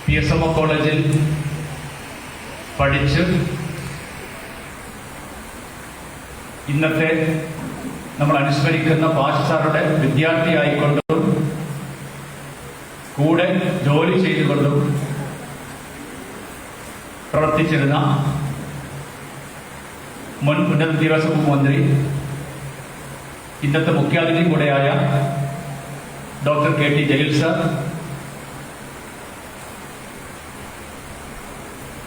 PSMO കോളേജിൽ പഠിച്ച് ഇന്നത്തെ നമ്മൾ അനുസ്മരിക്കുന്ന പാഷ് സാറുടെ വിദ്യാർത്ഥിയായിക്കൊണ്ടും കൂടെ ജോലി ചെയ്തുകൊണ്ടും പ്രവർത്തിച്ചിരുന്ന മുൻ ഉന്നത വിദ്യാഭ്യാസ വകുപ്പ് മന്ത്രി, ഇന്നത്തെ മുഖ്യാതിഥി കൂടെയായ doctor KT Jaleel sir,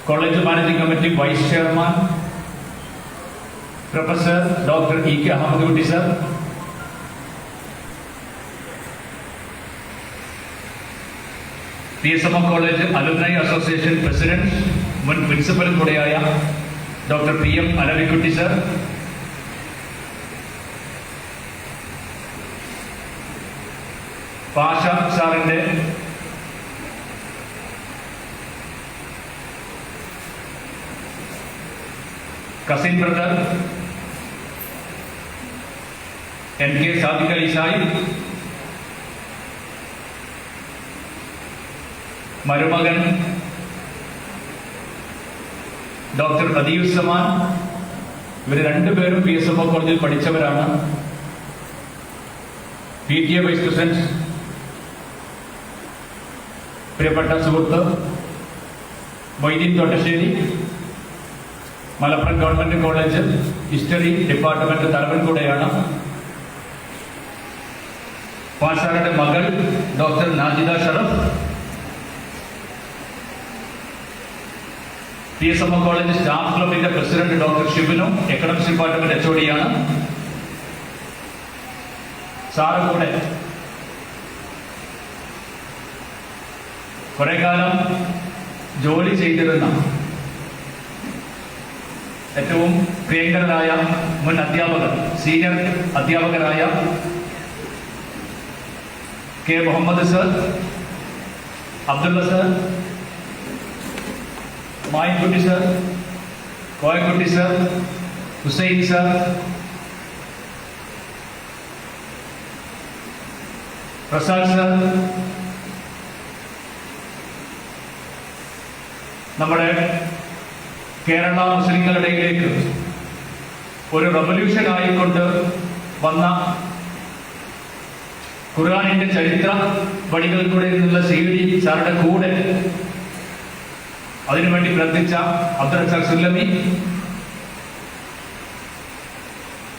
college managing committee vice chairman professor doctor EK Ahammed Kutty sir, PSMO college alumni association president മുൻ പ്രിൻസിപ്പൽ കൂടെയായ doctor PM Alavikutty sir, Pasha സാറിന്റെ cousin brother NK Sadiq Ali Sai, മരുമകൻ ഡോക്ടർ അദീബ് സമാൻ. ഇവർ രണ്ടുപേരും PSMO കോളേജിൽ പഠിച്ചവരാണ്. PTA വൈസ് പ്രസിഡന്റ് പ്രിയപ്പെട്ട സുഹൃത്ത് Moideen Thottassery, Malappuram government college history department തലവൻ കൂടെയാണ്. പാഷാരുടെ മകൾ doctor Najida Sharaf, PSMO college staff ക്ലബിന്റെ president doctor Shibinu, economics department HOD ആണ്. സാറ് കൂടെ കുറെ കാലം ജോലി ചെയ്തിരുന്ന ഏറ്റവും പ്രിയങ്കരരായ മുൻ അധ്യാപകർ, സീനിയർ അധ്യാപകരായ K Muhammad sir, Abdullah sir, Mayinkutty sir, Koyakutty sir, Hussain sir, Prasad sir, നമ്മുടെ കേരള മുസ്ലിങ്ങളുടെ ഇടയിലേക്ക് ഒരു റവല്യൂഷൻ ആയിക്കൊണ്ട് വന്ന ഖുർആനിന്റെ ചരിത്ര വഴികൾ കൂടെ നിന്നുള്ള CD സാറുടെ കൂടെ അതിനുവേണ്ടി പ്രവർത്തിച്ച Abdul Razak Sullami,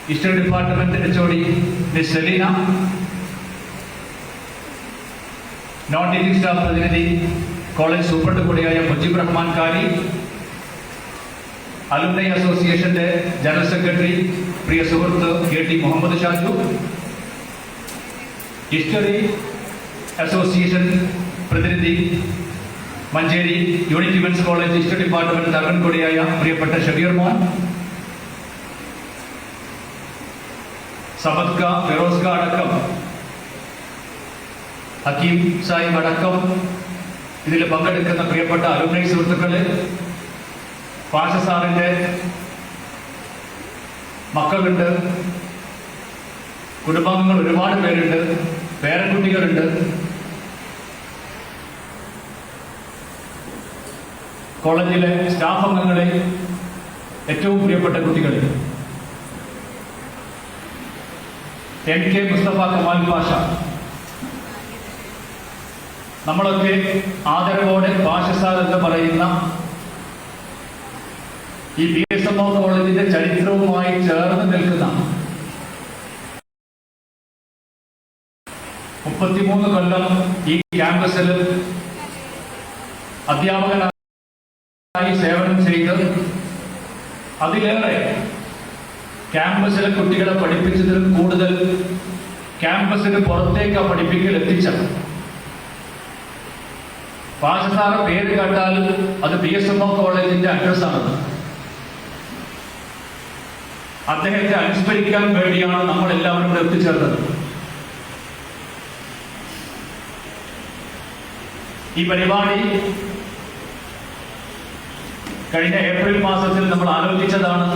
history department HOD miss Selina, non teaching staff പ്രതിനിധി കോളേജ് സൂപ്രണ്ട് കൂടിയായ മുജീബ് റഹ്മാൻ കാരി, അലുമിനി അസോസിയേഷന്റെ ജനറൽ സെക്രട്ടറി പ്രിയ സുഹൃത്ത് KT Muhammad Shaju, history association പ്രതിനിധി Manjeri unit women's college history department തലവൻ കൂടിയായ പ്രിയപ്പെട്ട ഷബീർ മോൻ, സബദ്ക ഫിറോസ്ക അടക്കം ഹക്കീം സാഹിബ് അടക്കം ഇതിൽ പങ്കെടുക്കുന്ന പ്രിയപ്പെട്ട അലുമിനി സുഹൃത്തുക്കളെ, പാഷ സാറിന്റെ മക്കളുണ്ട്, കുടുംബാംഗങ്ങൾ ഒരുപാട് പേരുണ്ട്, പേരക്കുട്ടികളുണ്ട്, കോളേജിലെ സ്റ്റാഫ് അംഗങ്ങളെ, ഏറ്റവും പ്രിയപ്പെട്ട കുട്ടികളെ, MK മുസ്തഫ കമാൽ പാഷ, നമ്മളൊക്കെ ആദരവോടെ പാഷ സാർ എന്ന് പറയുന്ന ഈ PSMO കോളേജിന്റെ ചരിത്രവുമായി ചേർന്ന് നിൽക്കുന്ന 33 കൊല്ലം ഈ ക്യാമ്പസിൽ അധ്യാപകനായി സേവനം ചെയ്ത് അതിലേറെ ക്യാമ്പസിലെ കുട്ടികളെ പഠിപ്പിച്ചതിൽ കൂടുതൽ ക്യാമ്പസിന് പുറത്തേക്ക് പഠിപ്പിക്കൽ എത്തിച്ച പാഷ സാറ് പേര് കേട്ടാൽ അത് PSMO കോളേജിന്റെ അഡ്രസ്സാണ്. അദ്ദേഹത്തെ അനുസ്മരിക്കാൻ വേണ്ടിയാണ് നമ്മൾ എല്ലാവരും ഇവിടെ എത്തിച്ചേർന്നത്. ഈ പരിപാടി കഴിഞ്ഞ ഏപ്രിൽ മാസത്തിൽ നമ്മൾ ആലോചിച്ചതാണ്.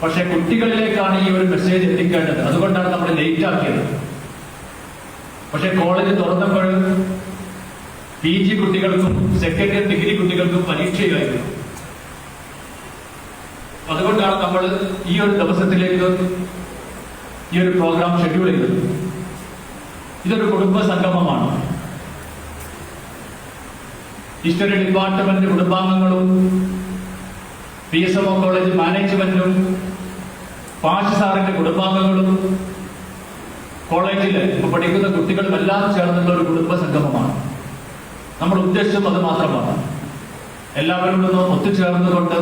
പക്ഷെ കുട്ടികളിലേക്കാണ് ഈ ഒരു മെസ്സേജ് എത്തിക്കേണ്ടത്. അതുകൊണ്ടാണ് നമ്മൾ ലേറ്റ് ആക്കിയത്. പക്ഷെ കോളേജ് തുറന്നപ്പോൾ PG കുട്ടികൾക്കും സെക്കൻഡ് ഇയർ ഡിഗ്രി കുട്ടികൾക്കും പരീക്ഷയിലായിരുന്നു. അതുകൊണ്ടാണ് നമ്മൾ ഈ ഒരു ദിവസത്തിലേക്ക് ഈ ഒരു പ്രോഗ്രാം ഷെഡ്യൂൾ ചെയ്തത്. ഇതൊരു കുടുംബ സംഗമമാണ്. ഹിസ്റ്ററി ഡിപ്പാർട്ട്മെന്റ് കുടുംബാംഗങ്ങളും PSMO കോളേജ് മാനേജ്മെന്റും പാഷ് സാറിന്റെ കുടുംബാംഗങ്ങളും കോളേജിൽ ഇപ്പൊ പഠിക്കുന്ന കുട്ടികളും എല്ലാം ചേർന്നുള്ള ഒരു കുടുംബ സംഗമമാണ്. നമ്മുടെ ഉദ്ദേശം അത് മാത്രമാണ്. എല്ലാവരും ഒത്തുചേർന്നുകൊണ്ട്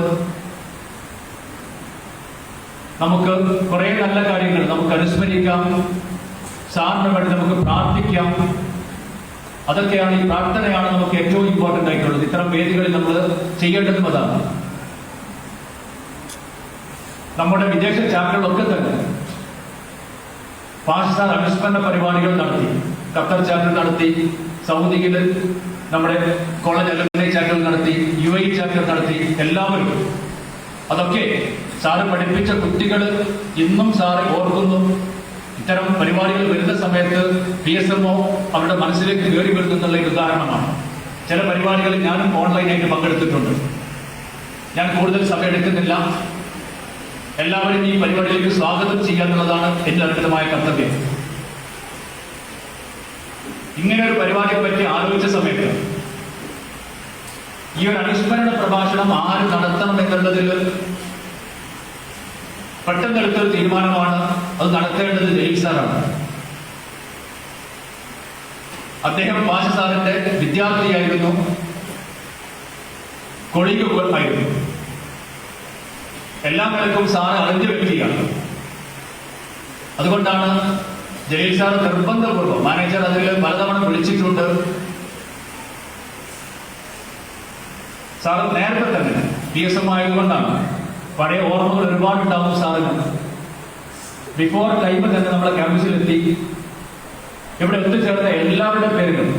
നമുക്ക് കുറെ നല്ല കാര്യങ്ങൾ നമുക്ക് അനുസ്മരിക്കാം, സാറിന് വേണ്ടി നമുക്ക് പ്രാർത്ഥിക്കാം. അതൊക്കെയാണ്, ഈ പ്രാർത്ഥനയാണ് നമുക്ക് ഏറ്റവും ഇമ്പോർട്ടന്റ് ആയിട്ടുള്ളത്. ഇത്തരം വേദികളിൽ നമ്മൾ ചെയ്യേണ്ടതും അതാണ്. നമ്മുടെ വിദേശ ചാപ്റ്ററുകളൊക്കെ തന്നെ പാഷ് സാർ അനുസ്മരണ പരിപാടികൾ നടത്തി. ഖത്തർ ചാപ്റ്റർ നടത്തി, സൗദിയിൽ നമ്മുടെ കോളേജ് അലുമിനി ചാപ്റ്റർ നടത്തി, UAE ചാപ്റ്റർ നടത്തി. എല്ലാവരും അതൊക്കെ സാറ് പഠിപ്പിച്ച കുട്ടികൾ ഇന്നും സാറ് ഓർക്കുന്നു. ഇത്തരം പരിപാടികൾ വരുന്ന സമയത്ത് PSMO അവരുടെ മനസ്സിലേക്ക് കയറി വരുന്നുള്ള ഒരു ഉദാഹരണമാണ്. ചില പരിപാടികളിൽ ഞാനും ഓൺലൈനായിട്ട് പങ്കെടുത്തിട്ടുണ്ട്. ഞാൻ കൂടുതൽ സമയം എടുക്കുന്നില്ല. എല്ലാവരും ഈ പരിപാടിയിലേക്ക് സ്വാഗതം ചെയ്യാന്നുള്ളതാണ് എന്റെ അർപ്പിതമായ കർത്തവ്യം. ഇങ്ങനെ ഒരു പരിപാടിയെ പറ്റി ആലോചിച്ച സമയത്ത് ഈ ഒരു അനുസ്മരണ പ്രഭാഷണം ആര് നടത്തണം എന്നുള്ളതിൽ പെട്ടെന്നെടുത്തൊരു തീരുമാനമാണ്. അത് നടത്തേണ്ടത് ജലീൽ സാറാണ്. അദ്ദേഹം പാഷ് സാറിന്റെ വിദ്യാർത്ഥിയായിരുന്നു, കൊളീഗ് ആയിരുന്നു. എല്ലാ നിലക്കും സാറ് അറിഞ്ഞ വ്യക്തിയാണ്. അതുകൊണ്ടാണ് ജലീൽ സാർ നിർബന്ധപൂർവ്വം, മാനേജർ അതിൽ പലതവണ വിളിച്ചിട്ടുണ്ട്, സാർ നേരത്തെ തന്നെ PSMO ആയതുകൊണ്ടാണ് പഴയ ഓർമ്മകൾ ഒരുപാടുണ്ടാവും സാറിന്. ബിഫോർ ടൈം തന്നെ നമ്മളെ ക്യാമ്പസിലെത്തി ഇവിടെ എത്തിച്ചേർന്ന എല്ലാവരുടെ പേരുകളും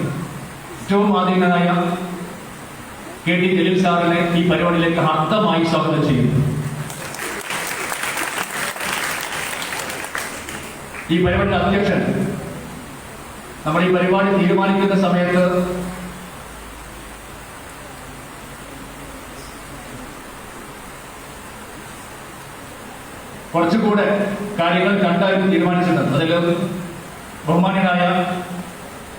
ഏറ്റവും ആധീനനായ KT ജലീൽ സാറിനെ ഈ പരിപാടിയിലേക്ക് ഹാർദമായി സ്വാഗതം ചെയ്യുന്നു. ഈ പരിപാടിയുടെ അധ്യക്ഷൻ നമ്മൾ ഈ പരിപാടി തീരുമാനിക്കുന്ന സമയത്ത് കുറച്ചുകൂടെ കാര്യങ്ങൾ കണ്ടായിരുന്നു തീരുമാനിച്ചിട്ടുണ്ട്. അതിൽ ബഹുമാന്യനായ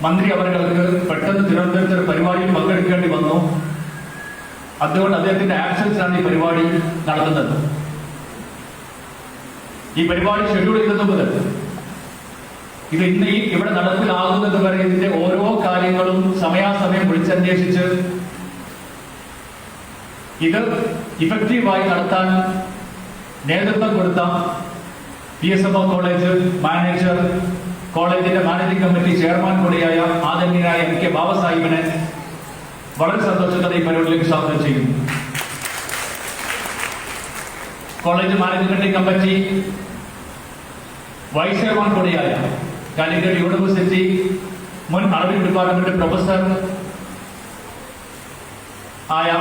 മന്ത്രി അവർക്ക് പെട്ടെന്ന് തിരുവനന്തപുരത്ത് ഒരു പരിപാടിയിൽ പങ്കെടുക്കേണ്ടി വന്നു. അതുകൊണ്ട് അദ്ദേഹത്തിന്റെ ആബ്സൻസിലാണ് ഈ പരിപാടി നടത്തുന്നത്. ഈ പരിപാടി ഷെഡ്യൂൾ ചെയ്തത് മുതൽ ഇത് ഇന്ന് ഇവിടെ നടപ്പിലാകുന്നത് വരെ ഇതിന്റെ ഓരോ കാര്യങ്ങളും സമയാസമയം വിളിച്ചന്വേഷിച്ച് ഇത് ഇഫക്റ്റീവായി നടത്താൻ നേതൃത്വം കൊടുത്ത PSMO കോളേജ് മാനേജർ, കോളേജിന്റെ മാനേജിംഗ് കമ്മിറ്റി ചെയർമാൻ കൂടിയായ ആദരണീയനായ MK ബാബ സാഹിബിനെ വളരെ സന്തോഷത്തോടെ ഈ പരിപാടിയിലേക്ക് സ്വാഗതം ചെയ്യുന്നു. College management committee vice chairman കൂടിയായ കാലിക്കറ്റ് യൂണിവേഴ്സിറ്റി മുൻ അറബിക് ഡിപ്പാർട്ട്മെന്റ് പ്രൊഫസർ ആയ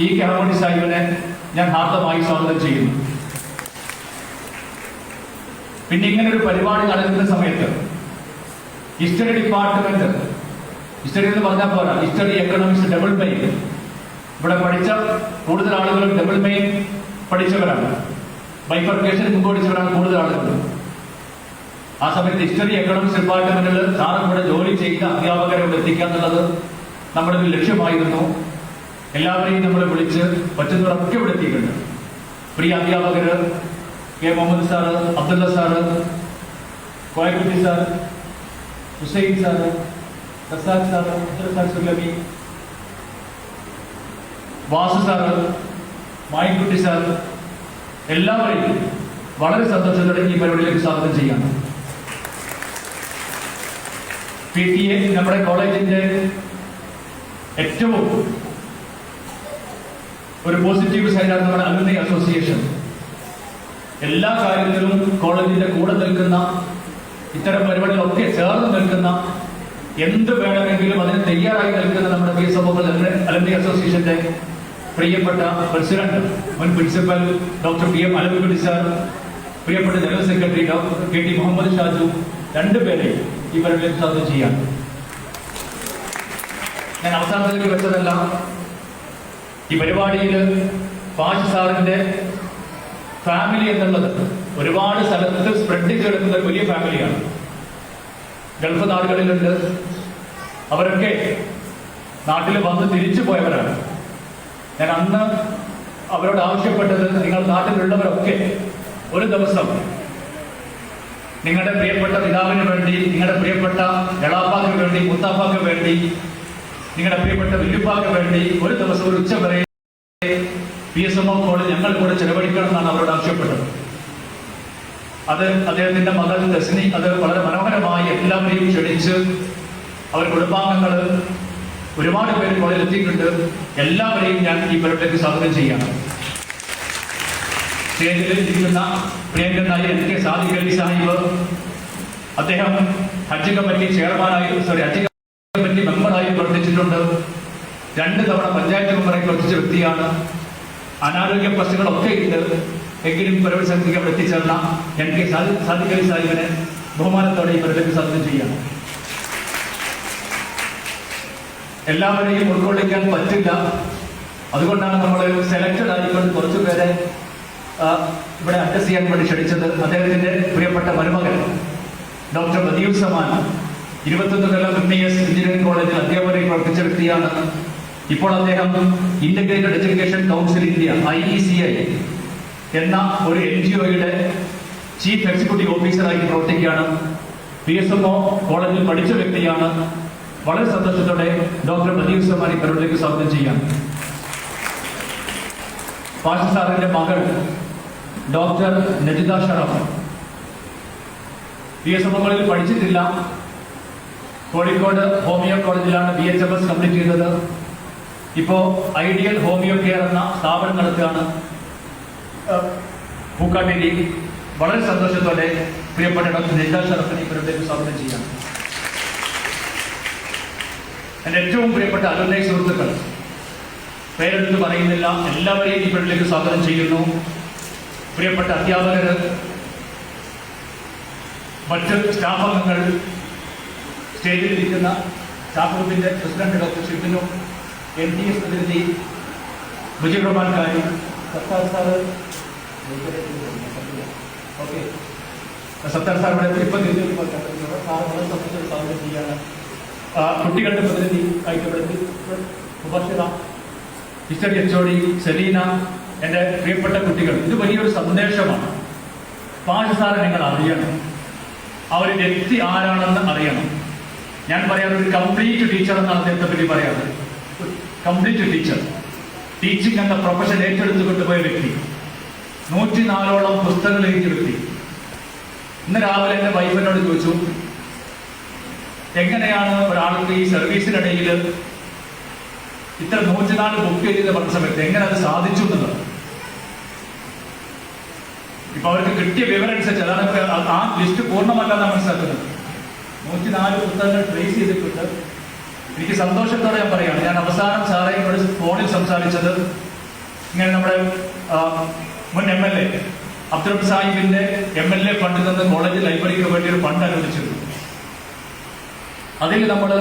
EK ഹമൂദി സാഹിബിനെ ഞാൻ ഹാർദമായി സ്വാഗതം ചെയ്യുന്നു. പിന്നെ ഇങ്ങനെ ഒരു പരിപാടി നടക്കുന്ന സമയത്ത് ഹിസ്റ്ററി ഡിപ്പാർട്ട്മെന്റ്, ഹിസ്റ്ററി എന്ന് പറഞ്ഞാൽ പോരാ, ഹിസ്റ്ററി എക്കണോമിക്സ് ഡബിൾ മെയിൻ, ഇവിടെ പഠിച്ച കൂടുതൽ ആളുകൾ ഡബിൾ മെയിൻ പഠിച്ചവരാണ്, ബൈഫർക്കേഷൻ മുമ്പ് പഠിച്ചവരാണ് കൂടുതൽ ആളുകൾ. ആ സമയത്ത് ഹിസ്റ്ററി എക്കണോമിക്സ് ഡിപ്പാർട്ട്മെന്റിൽ സാറും കൂടെ ജോലി ചെയ്ത അധ്യാപകരെ ഇവിടെ എത്തിക്കുക എന്നുള്ളത് നമ്മുടെ ഒരു ലക്ഷ്യമായിരുന്നു. എല്ലാവരെയും നമ്മൾ വിളിച്ച് പറ്റുന്നവരൊക്കെ ഇവിടെ എത്തിയിട്ടുണ്ട്. പ്രിയ അധ്യാപകര് K Muhammad sir, Abdulla sir, Koyakutty sir, Hussain sir, Razak sir, Sullami, Vasu sir, Mayikutty sir, എല്ലാവരെയും വളരെ സന്തോഷത്തോടെ ഈ പരിപാടിയിലേക്ക് സ്വാഗതം ചെയ്യാം. PTA നമ്മുടെ കോളേജിന്റെ ഏറ്റവും ഒരു പോസിറ്റീവ് സൈഡാണ് നമ്മുടെ അലുമിനി അസോസിയേഷൻ. എല്ലാ കാര്യത്തിലും കോളേജിന്റെ കൂടെ നിൽക്കുന്ന, ഇത്തരം പരിപാടികളൊക്കെ ചേർന്ന് നിൽക്കുന്ന, എന്ത് വേണമെങ്കിലും അതിന് തയ്യാറായി നിൽക്കുന്ന നമ്മുടെ PSMO അലുമിനി അസോസിയേഷന്റെ പ്രിയപ്പെട്ട പ്രസിഡന്റ്, മുൻ principal doctor PM Alavikutty sir, പ്രിയപ്പെട്ട general secretary doctor KT Muhammad Shaju, രണ്ടുപേരെ ഈ പരിപാടിയിൽ സ്വാഗതം ചെയ്യാം. ഞാൻ അവസാനത്തിലേക്ക് വെച്ചതല്ല, ഈ പരിപാടിയിൽ പാഷ് സാറിന്റെ ഫാമിലി എന്നുള്ളത് ഒരുപാട് സ്ഥലത്ത് സ്പ്രെഡ് ചെയ്ത് കിടക്കുന്ന ഒരു വലിയ ഫാമിലിയാണ്. ഗൾഫ് നാടുകളിലുണ്ട്. അവരൊക്കെ നാട്ടിൽ വന്ന് തിരിച്ചു പോയവരാണ്. ഞാൻ അന്ന് അവരോട് ആവശ്യപ്പെട്ടത്, നിങ്ങൾ നാട്ടിലുള്ളവരൊക്കെ ഒരു ദിവസം നിങ്ങളുടെ പ്രിയപ്പെട്ട പിതാവിന് വേണ്ടി, നിങ്ങളുടെ പ്രിയപ്പെട്ട എളാപ്പാക്ക് വേണ്ടി, മുത്താപ്പാക്ക് വേണ്ടി, നിങ്ങളുടെ പ്രിയപ്പെട്ട വില്ലുപ്പാക്ക് വേണ്ടി ഒരു ദിവസം ഒരു ഉച്ച വരെ PSMO കോളേജ് ഞങ്ങൾ കൂടെ ചെലവഴിക്കണം എന്നാണ് അവരോട് ആവശ്യപ്പെട്ടത്. അത് അദ്ദേഹത്തിന്റെ മകൾ ദസ്നി അത് വളരെ മനോഹരമായി എല്ലാവരെയും ക്ഷണിച്ച്, അവർ കുടുംബാംഗങ്ങൾ ഒരുപാട് പേര് കോളേജിൽ എത്തിയിട്ടുണ്ട്. എല്ലാവരെയും ഞാൻ ഈ പരിപാടിക്ക് സ്വാഗതം ചെയ്യണം. സ്റ്റേജിൽ ഇരിക്കുന്ന പ്രിയങ്കരനായ NK സാദിഖ് അലി സാഹിബ്, അദ്ദേഹം ഹജ്ജ് കമ്മിറ്റി ചെയർമാനായി, ഹജ്ജ് കമ്മിറ്റി മെമ്പറായി പ്രവർത്തിച്ചിട്ടുണ്ട്. 2 തവണ പഞ്ചായത്ത് മെമ്പറായി പ്രവർത്തിച്ച വ്യക്തിയാണ്. അനാരോഗ്യ പ്രശ്നങ്ങളൊക്കെ ഉണ്ട്, എങ്കിലും പരിപാടി സമിതിക്ക് അവിടെ എത്തിച്ചേർന്ന NK സാദിഖ് അലി സാഹിബിനെ ബഹുമാനത്തോടെ ഈ പരിപാടിക്ക് സ്വാഗതം ചെയ്യണം. എല്ലാവരെയും ഉൾക്കൊള്ളിക്കാൻ പറ്റില്ല, അതുകൊണ്ടാണ് നമ്മൾ സെലക്റ്റഡ് ആയിക്കൊണ്ട് കുറച്ചു പേരെ ഇവിടെ അഡ്രസ് ചെയ്യാൻ വേണ്ടി ക്ഷണിച്ചത്. അദ്ദേഹത്തിന്റെ പ്രിയപ്പെട്ട മരുമകൻ ഡോക്ടർ ബദിയുസ്സമാൻ 21 കൊല്ലം MBS എഞ്ചിനീയറിംഗ് കോളേജിൽ അധ്യാപകനായി പ്രവർത്തിച്ച വ്യക്തിയാണ്. ഇപ്പോൾ അദ്ദേഹം integrated education council India IECI എന്ന ഒരു NGOയുടെ ചീഫ് എക്സിക്യൂട്ടീവ് ഓഫീസറായി പ്രവർത്തിക്കുകയാണ്. PSMO കോളേജിൽ പഠിച്ച വ്യക്തിയാണ്. വളരെ സന്തോഷത്തോടെ ഡോക്ടർ ബദിയുസ്സമാൻ ഈ പരിപാടിയിലേക്ക് സ്വാഗതം ചെയ്യാം. പാഷ് സാറിന്റെ മകൾ ഡോക്ടർ നജിദ ഷറഫ് PSMOകളിൽ പഠിച്ചിട്ടില്ല. കോഴിക്കോട് ഹോമിയോ കോളേജിലാണ് BHMS കംപ്ലീറ്റ് ചെയ്തത്. ഇപ്പോ ഐഡിയൽ ഹോമിയോ കെയർ എന്ന സ്ഥാപനം നടത്തുകയാണ് പൂക്കാട്ടേരി. വളരെ സന്തോഷത്തോടെ പ്രിയപ്പെട്ട ഡോക്ടർ നജിദ ഷറഫിനെ ഈ പരിപാടിയിലേക്ക് സ്വാഗതം ചെയ്യാം. എൻ്റെ ഏറ്റവും പ്രിയപ്പെട്ട അലുമിനി സുഹൃത്തുക്കൾ, പേരെടുത്ത് പറയുന്നില്ല, എല്ലാവരെയും ഈ പരിപാടിയിലേക്ക് സ്വാഗതം ചെയ്യുന്നു. പ്രിയപ്പെട്ട അധ്യാപകർ, മറ്റ് സ്റ്റാഫ് അംഗങ്ങൾ, സ്റ്റേജിൽ ഇരിക്കുന്ന സ്റ്റാഫ് ഗ്രൂപ്പിന്റെ പ്രസിഡന്റ് ഡോക്ടർ ഷിബിനു, NTS പ്രതിനിധി Mujeeb Rahman Khani, Sathar sir, okay Sathar sir ഇവിടെ ഇപ്പം വളരെ സന്തോഷം സ്വാഗതം ചെയ്യാണ്. കുട്ടികളുടെ പ്രതിനിധി ആയിട്ട് മുബഷിറ, ഹിസ്റ്ററി HOD സെലീന, എൻ്റെ പ്രിയപ്പെട്ട കുട്ടികൾ, ഇത് വലിയൊരു സന്ദേശമാണ്. പാഷ് സാറെ നിങ്ങൾ അറിയണം, ആ ഒരു വ്യക്തി ആരാണെന്ന് അറിയണം. ഞാൻ പറയാറ് ഒരു കംപ്ലീറ്റ് ടീച്ചർ എന്നാണ് അദ്ദേഹത്തെ പറ്റി പറയാറ്. കംപ്ലീറ്റ് ടീച്ചർ, ടീച്ചിങ് എന്ന പ്രൊഫഷൻ ഏറ്റെടുത്ത് കൊണ്ടുപോയ വ്യക്തി, 104ഓളം പുസ്തകങ്ങൾ എഴുതിയ വ്യക്തി. ഇന്ന് രാവിലെ എൻ്റെ വൈഫിനോട് ചോദിച്ചു, എങ്ങനെയാണ് ഒരാൾക്ക് ഈ സർവീസിനിടയിൽ ഇത്ര 104 ബുക്ക് ചെയ്ത് പറഞ്ഞ സമയത്ത് എങ്ങനെ അത് സാധിച്ചു എന്നുള്ളത്. ഇപ്പൊ അവർക്ക് കിട്ടിയ വിവരം അനുസരിച്ച് അതാണ് ആ ലിസ്റ്റ് പൂർണ്ണമല്ലാതെ മനസ്സിലാക്കുന്നത്. 104 പുസ്തകങ്ങൾ ട്രേസ് ചെയ്തിട്ടുണ്ട്. എനിക്ക് സന്തോഷത്തോടെ ഞാൻ പറയുകയാണ്, ഞാൻ അവസാനം സാറേയോട് ഫോണിൽ സംസാരിച്ചത് ഇങ്ങനെ നമ്മുടെ മുൻ MLA അബ്ദുൾ സാഹിബിന്റെ MLA ഫണ്ടിൽ നിന്ന് കോളേജ് ലൈബ്രറിക്ക് വേണ്ടി ഒരു ഫണ്ട് അനുവദിച്ചിരുന്നു. അതിൽ നമ്മൾ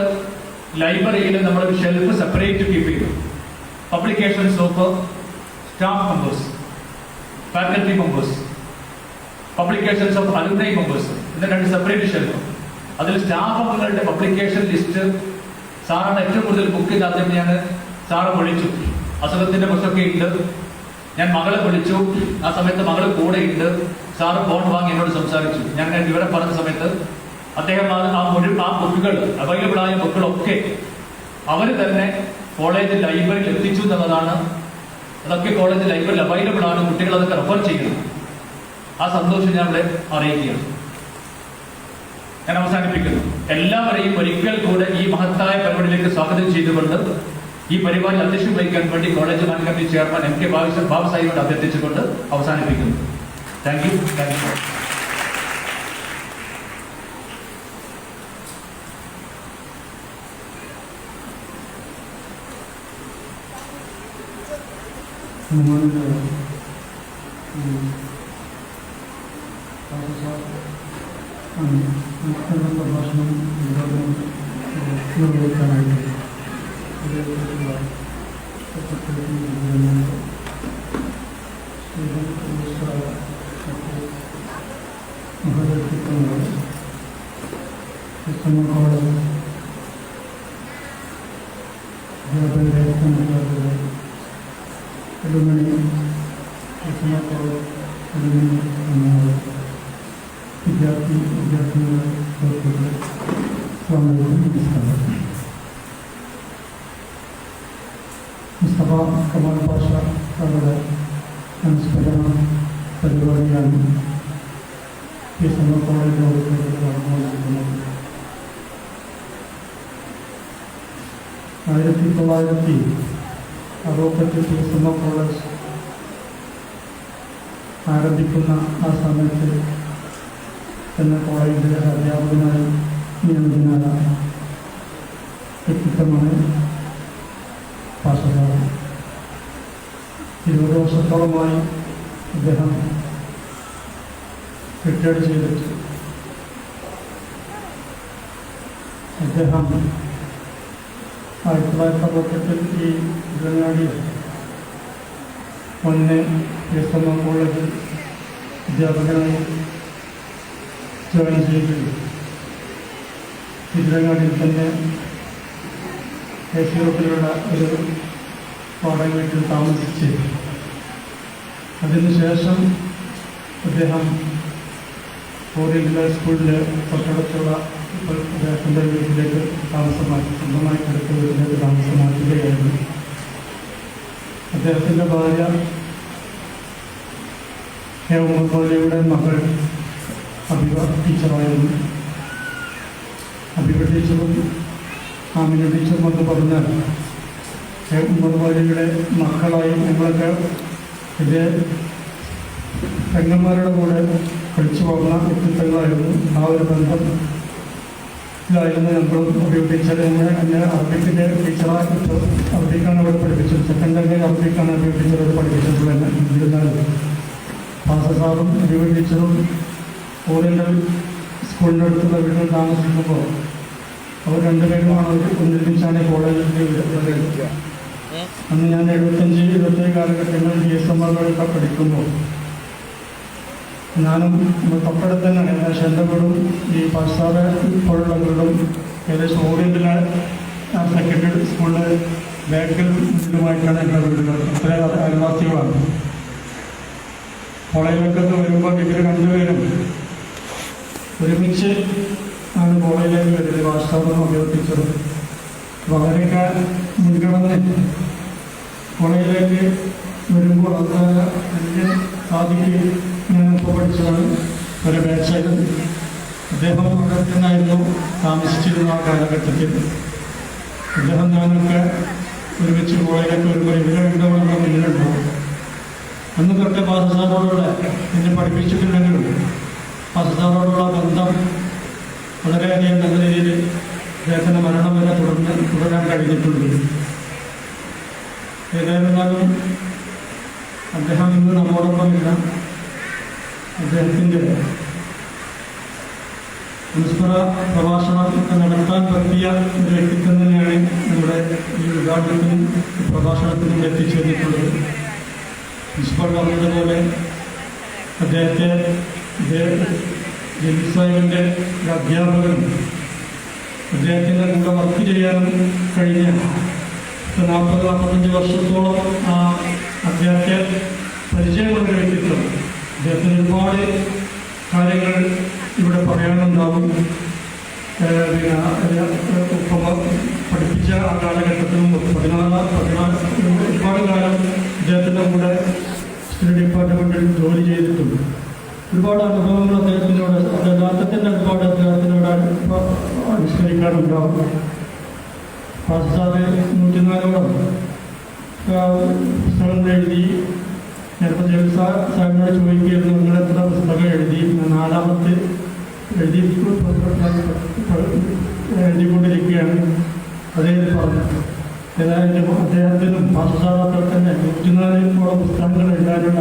ലൈബ്രറിയിൽ നമ്മളൊരു ഷെൽഫ് സെപ്പറേറ്റ് കീപ്പ് ചെയ്തു. Publications of staff members, faculty members, publications of alumni members എന്ന 2 സെപ്പറേറ്റ് ഷെൽഫ്. അതിൽ സ്റ്റാഫ് അംഗങ്ങളുടെ പബ്ലിക്കേഷൻ ലിസ്റ്റ് സാറാണ് ഏറ്റവും കൂടുതൽ ബുക്ക് ചെയ്ത്. ആദ്യം ഞാൻ സാറ് വിളിച്ചു, അസുഖത്തിന്റെ പുസ്തകമൊക്കെ ഉണ്ട്. ഞാൻ മകളെ വിളിച്ചു, ആ സമയത്ത് മകള് കൂടെ ഉണ്ട്. സാറ് ഫോൺ വാങ്ങി എന്നോട് സംസാരിച്ചു. ഞാൻ വിവരം പറഞ്ഞ സമയത്ത് അദ്ദേഹം ആ ബുക്കുകൾ, അവൈലബിൾ ആയ ബുക്കുകളൊക്കെ അവർ തന്നെ കോളേജ് ലൈബ്രറിയിൽ എത്തിച്ചു എന്നുള്ളതാണ്. അതൊക്കെ കോളേജ് ലൈബ്രറിയിൽ അവൈലബിൾ ആണ്, കുട്ടികൾ അതൊക്കെ റെഫർ ചെയ്യുന്നു. ആ സന്തോഷം ഞാൻ ഇവിടെ അറിയിക്കുകയാണ്. ഞാൻ അവസാനിപ്പിക്കുന്നു. എല്ലാവരെയും ഒരിക്കൽ കൂടെ ഈ മഹത്തായ പരിപാടിയിലേക്ക് സ്വാഗതം ചെയ്തുകൊണ്ട് ഈ പരിപാടി അധ്യക്ഷം വഹിക്കാൻ വേണ്ടി college management committee chairman MK Babu സാഹിബിനോട് അഭ്യർത്ഥിച്ചുകൊണ്ട് അവസാനിപ്പിക്കുന്നു. Thank you. പ്രഭാഷണം നിർവഹിക്കാനായിട്ട് മുസ്തഫ കമാൽ പാഷ അവരുടെ അനുസ്മരണ പരിപാടിയാണ് ഈ സമയത്തോടെ നടന്നുകൊണ്ടിരിക്കുന്നത്. 1968 സുമ കോളേജ് ആരംഭിക്കുന്ന ആ സമയത്ത് എന്ന കോളേജിലെ അധ്യാപകനായി നിയമിതനായ വ്യക്തിത്വമാണ് പാഷസാർ. 20 വർഷത്തോളമായി അദ്ദേഹം റിട്ടയർഡ് ചെയ്തിട്ട് അദ്ദേഹം 1968 ഈ ഇടങ്ങാടി SMM കോളേജിൽ അധ്യാപകനായി ജോയിൻ ചെയ്ത് തിരുവങ്ങാടിയിൽ തന്നെ യൂറോപ്പിലുള്ള ഒരു വാടക വീട്ടിൽ താമസിച്ച് അതിനുശേഷം അദ്ദേഹം ഓറിയന്റൽ സ്കൂളിൽ തൊട്ടടുത്തുള്ള അദ്ദേഹത്തിൻ്റെ വീട്ടിലേക്ക് താമസമാക്കി സ്വന്തമായി എടുത്ത വീട്ടിലേക്ക് താമസമാക്കുകയായിരുന്നു. അദ്ദേഹത്തിൻ്റെ ഭാര്യ ഉമ്മർപള്ളിയുടെ മകൾ അബിബ ടീച്ചറായിരുന്നു. അബിബ ടീച്ചറും ആമിന ടീച്ചറും എന്ന് പറഞ്ഞാൽ ഉമ്മർപള്ളിയുടെ മക്കളായി ഞങ്ങളൊക്കെ ഇതേ പെങ്ങന്മാരുടെ കൂടെ കളിച്ചു പോകുന്ന വ്യക്തിത്വങ്ങളായിരുന്നു. ആ ഒരു ബന്ധത്തിലായിരുന്നു ഞങ്ങളും അബിബ ടീച്ചർ. എന്നെ അറബിക്കിൻ്റെ ടീച്ചറായിട്ട് അറബിക്കാണ് അവിടെ പഠിപ്പിച്ചത്. സെക്കൻഡ് തന്നെ അറബിക്കാണ് അബിബ ടീച്ചറോട് പഠിപ്പിച്ചിട്ടുള്ളത്. എന്നിരുന്നാലും പാസസാറും അബിബ ടീച്ചറും ഓറിയന്റൽ സ്കൂളിൻ്റെ അടുത്തുള്ള വീട്ടിൽ താമസിക്കുമ്പോൾ അവർ രണ്ടുപേരുമാണ് ഒന്നിച്ചാണ് കോളേജിൽ വരുന്നത്. അന്ന് ഞാൻ 75-77 കാലഘട്ടങ്ങളിൽ DSMRകളൊക്കെ പഠിക്കുമ്പോൾ ഞാനും തൊട്ടടുത്ത് തന്നെ ഏകദേശം എൻ്റെ വീടും ഈ പാഷസാറ് ഇപ്പോഴുള്ള വീടും ഏകദേശം ഓറിയന്റൽ സെക്കൻഡറി സ്കൂളിൽ ബാക്കിൽ വീടുമായിട്ടാണ് എൻ്റെ വീടുകൾ. അത്ര അയൽവാസികളാണ്. കോളേജിലേക്കൊക്കെ വരുമ്പോൾ ഇവർ രണ്ടുപേരും ഒരുമിച്ച് ആണ് കോളേജിലേക്ക് വരുന്നത്. പാഷസാറും അബിബ ടീച്ചറും വളരെയൊക്കെ മുൻഗണന കോളേജിലേക്ക് വരുമ്പോൾ അത് എനിക്ക് സാധിക്കുകയും ഞാനിപ്പോൾ പഠിച്ചതാണ് ഒരു ബാച്ചായിരുന്നു. അദ്ദേഹം അവിടെ തന്നെയായിരുന്നു താമസിച്ചിരുന്ന ആ കാലഘട്ടത്തിൽ. അദ്ദേഹം ഞാനൊക്കെ ഒരുമിച്ച് കോളേജിലേക്ക് വരുമ്പോൾ ഇവരെ രണ്ടുകൊണ്ടുള്ള മുന്നിലുണ്ടാവും. അന്ന് തൊട്ട് പാഷസാറോടുള്ള എന്നെ പഠിപ്പിച്ചിട്ടുണ്ടെങ്കിലും പാഷസാറോടുള്ള ബന്ധം വളരെയധികം നല്ല രീതിയിൽ അദ്ദേഹത്തിൻ്റെ മരണം വരെ തുടരാൻ കഴിഞ്ഞിട്ടുണ്ട്. ഏതായിരുന്നാലും അദ്ദേഹം ഇന്ന് നമ്മോടൊപ്പമില്ല. അദ്ദേഹത്തിൻ്റെ അനുസ്മരണ പ്രഭാഷണം നടത്താൻ പറ്റിയ ഒരു വ്യക്തിത്വം തന്നെയാണ് നമ്മുടെ ഈ ഉദ്ഘാടനത്തിനും പ്രഭാഷണത്തിനും എത്തിച്ചേർന്നിട്ടുള്ളത്. പ്രിൻസിപ്പൽ പറഞ്ഞതുപോലെ അദ്ദേഹത്തെ ജലീൽ സാഹിബിൻ്റെ ഒരു അധ്യാപകനും അദ്ദേഹത്തിൻ്റെ കൂടെ വർക്ക് ചെയ്യാനും കഴിഞ്ഞ 40-45 വർഷത്തോളം ആ അദ്ദേഹത്തെ പരിചയമുള്ള വ്യക്തിത്വം. അദ്ദേഹത്തിന് ഒരുപാട് കാര്യങ്ങൾ ഇവിടെ പറയാനുണ്ടാവും. പഠിപ്പിച്ച ആ കാലഘട്ടത്തിലും 14 ഒരുപാട് കാലം അദ്ദേഹത്തിൻ്റെ കൂടെ സ്റ്റഡി ഡിപ്പാർട്ട്മെൻറ്റിൽ ജോലി ചെയ്തിട്ടുണ്ട്. ഒരുപാട് അനുഭവങ്ങൾ അദ്ദേഹത്തിനോട് യഥാർത്ഥത്തിൻ്റെ ഒരുപാട് അദ്ദേഹത്തിനോട് അനുസ്മരിക്കാനുണ്ടാവും. പാഷസാറ് 104 പുസ്തകങ്ങൾ എഴുതി. ചിലപ്പോൾ ജലീൽ സാഹിബിനോട് ചോദിക്കുകയായിരുന്നു, നിങ്ങൾ എത്ര പുസ്തകം എഴുതി? 4ാമത്തെ എഴുതിക്കൊണ്ടിരിക്കുകയാണ്. അതേ പറഞ്ഞു. ഏതായാലും അദ്ദേഹത്തിനും പാഷസാറൊക്കെ തന്നെ 104 പുസ്തകങ്ങൾ എഴുതാനുള്ള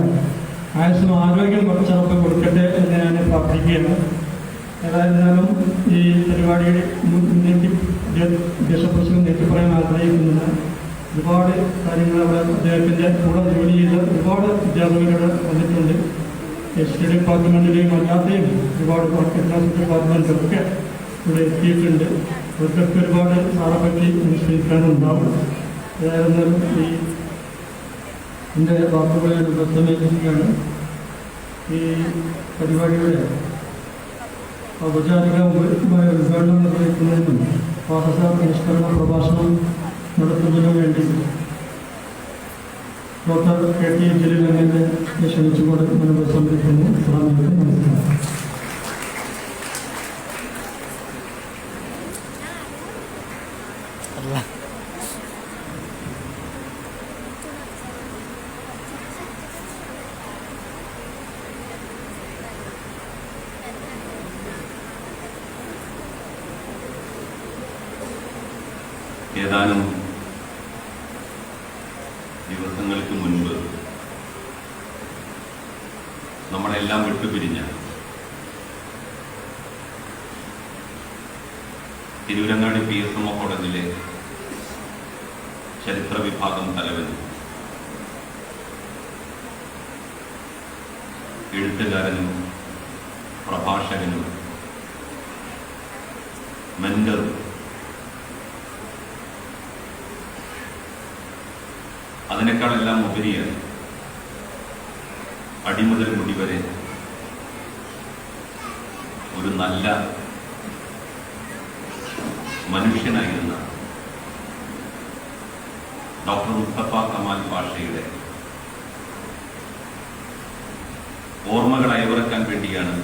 ആയുസ്സും ആരോഗ്യം കുറച്ചൊക്കെ കൊടുക്കട്ടെ എന്ന് ഞാൻ പ്രാർത്ഥിക്കുകയാണ്. ഏതായിരുന്നാലും ഈ പരിപാടി മുന്നേറ്റി ദേശപ്രസംഗം നേരിട്ട് പറയാൻ ആഗ്രഹിക്കുന്നില്ല. ഒരുപാട് കാര്യങ്ങൾ അവിടെ അദ്ദേഹത്തിൻ്റെ കൂടെ ജോലി ചെയ്ത ഒരുപാട് അധ്യാപകരോട് വന്നിട്ടുണ്ട്. സ്റ്റഡി ഡിപ്പാർട്ട്മെൻറ്റിലെയും അല്ലാതെയും ഒരുപാട് എക്കണോമിക് ഡിപ്പാർട്ട്മെൻറ്റൊക്കെ ഇവിടെ എത്തിയിട്ടുണ്ട്. അവർക്കൊക്കെ ഒരുപാട് സാറെ പറ്റി അനുസ്മരിക്കാനുണ്ടാവും. ഏതായിരുന്നാലും ഈ എൻ്റെ വാക്കുകളെ പ്രസംഗിക്കുകയാണ്. ഈ പരിപാടിയുടെ ഔപചാരികമായ ഉദ്ഘാടനം നിർവഹിക്കുന്നതിനും പാഠശാല അനുസ്മരണ പ്രഭാഷണം നടത്തുന്നതിനു വേണ്ടി ഡോക്ടർ കെ ടി ജലീൽ എന്നെ ക്ഷണിച്ചുകൊണ്ട് മുൻപ് സംബന്ധിക്കുന്നു. അസ്സലാമു അലൈക്കും. നമസ്കാരം. ഏതാനും ദിവസങ്ങൾക്ക് മുൻപ് നമ്മളെല്ലാം വിട്ടുപിരിഞ്ഞ തിരൂരങ്ങാടി PSMO കോളേജിലെ ചരിത്ര വിഭാഗം തലവനും എഴുത്തുകാരനും പ്രഭാഷകനും മെന്ററും അതിനേക്കാളെല്ലാം ഉപരിയായി അടിമുതൽ മുടി വരെ ഒരു നല്ല മനുഷ്യനായിരുന്ന ഡോക്ടർ മുസ്തഫ കമാൽ പാഷയുടെ ഓർമ്മകൾ അയവിറക്കാൻ വേണ്ടിയാണ്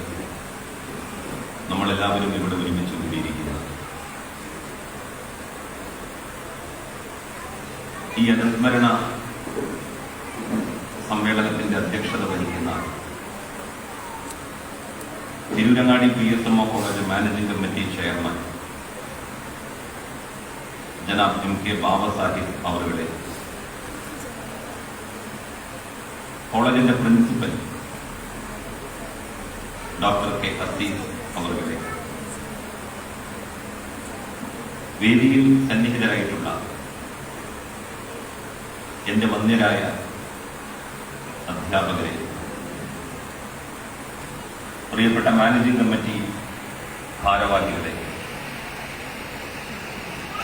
നമ്മളെല്ലാവരും ഇവിടെ ഒരുമിച്ച് കൂടിയിരിക്കുന്നത്. ഈ അനുസ്മരണ സമ്മേളനത്തിന്റെ അധ്യക്ഷത വഹിക്കുന്ന Tirurangadi PSMO college managing committee chairman ജനാബ് MK ബാബ സാഹിബ് അവരുടെ, കോളേജിന്റെ പ്രിൻസിപ്പൽ ഡോക്ടർ K ഹസീസ് അവരുടെ, വേദിയിൽ സന്നിഹിതരായിട്ടുള്ള എന്റെ വന്യരായ അധ്യാപകരെ, പ്രിയപ്പെട്ട മാനേജിംഗ് കമ്മിറ്റി ഭാരവാഹികളെ,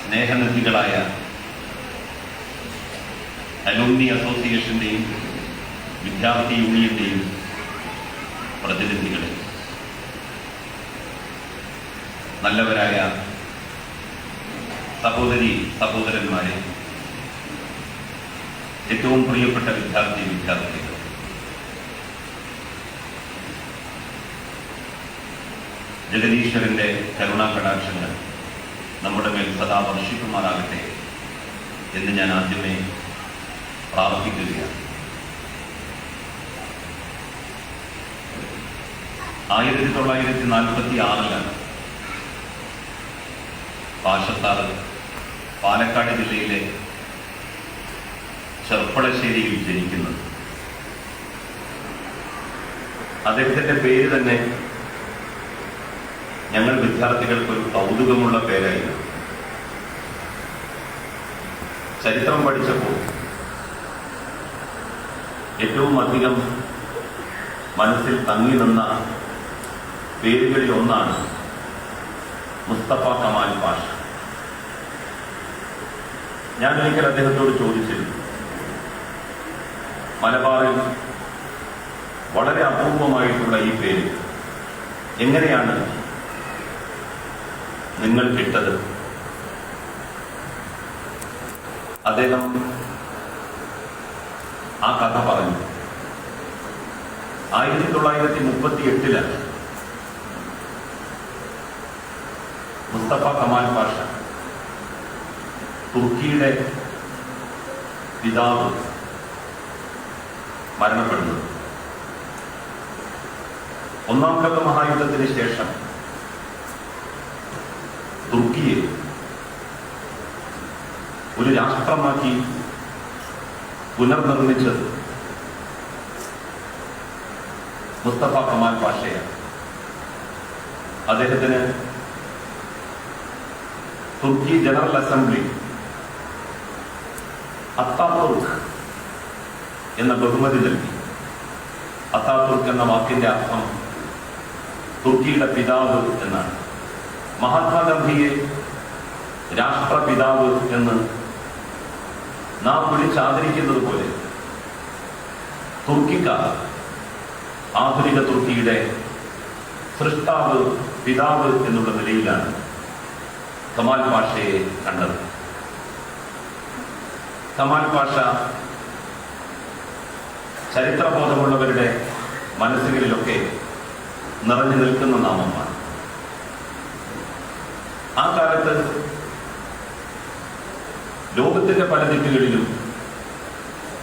സ്നേഹനിധികളായ അലുമിനി അസോസിയേഷന്റെയും വിദ്യാർത്ഥി യൂണിയന്റെയും പ്രതിനിധികളെ, നല്ലവരായ സഹോദരി സഹോദരന്മാരെ, ഏറ്റവും പ്രിയപ്പെട്ട വിദ്യാർത്ഥികൾ, ജഗദീശ്വരന്റെ കരുണാകടാക്ഷങ്ങൾ നമ്മുടെ മേൽ സദാ വർഷിക്കുമാറാകട്ടെ എന്ന് ഞാൻ ആദ്യമേ പ്രാർത്ഥിക്കുകയാണ്. 1946 പാഷത്താറ് പാലക്കാട് ജില്ലയിലെ ചെർപ്പളശ്ശേരിയിൽ ജനിക്കുന്നത്. അദ്ദേഹത്തിന്റെ പേര് തന്നെ ഞങ്ങൾ വിദ്യാർത്ഥികൾക്കൊരു കൗതുകമുള്ള പേരായിരുന്നു. ചരിത്രം പഠിച്ചപ്പോൾ ഏറ്റവും അധികം മനസ്സിൽ തങ്ങി നിന്ന പേരുകളിൽ ഒന്നാണ് മുസ്തഫ കമാൽ പാഷ. ഞാൻ ഒരിക്കൽ അദ്ദേഹത്തോട് ചോദിച്ചിരുന്നു, മലബാറിൽ വളരെ അപൂർവമായിട്ടുള്ള ഈ പേര് എങ്ങനെയാണ് നിങ്ങൾ കിട്ടത്? അദ്ദേഹം ആ കഥ പറഞ്ഞു. 1938 മുസ്തഫ കമാൽ പാഷ തുർക്കിയുടെ പിതാവ് മരണപ്പെടുന്നത്. ഒന്നാം ലോക മഹായുദ്ധത്തിന് ശേഷം തുർക്കിയെ ഒരു രാഷ്ട്രമാക്കി പുനർനിർമ്മിച്ചത് മുസ്തഫ കമാൽ പാഷയാണ്. അദ്ദേഹത്തിന് തുർക്കി ജനറൽ അസംബ്ലി അത്താതുർക്ക് എന്ന ബഹുമതി നൽകി. അത്താതുർക്ക് എന്ന വാക്കിന്റെ അർത്ഥം തുർക്കിയുടെ പിതാവ് എന്നാണ്. മഹാത്മാഗാന്ധിയെ രാഷ്ട്രപിതാവ് എന്ന് നാം വിളിച്ചാദരിക്കുന്നത് പോലെ തുർക്കിക്കാർ ആധുനിക തുർക്കിയുടെ സൃഷ്ടാവ്, പിതാവ് എന്നുള്ള നിലയിലാണ് കമാൽ പാഷയെ കണ്ടത്. കമാൽ പാഷ ചരിത്രബോധമുള്ളവരുടെ മനസ്സുകളിലൊക്കെ നിറഞ്ഞു നിൽക്കുന്ന നാമമാണ്. ആ കാലത്ത് ലോകത്തിന്റെ പല ദിക്കുകളിലും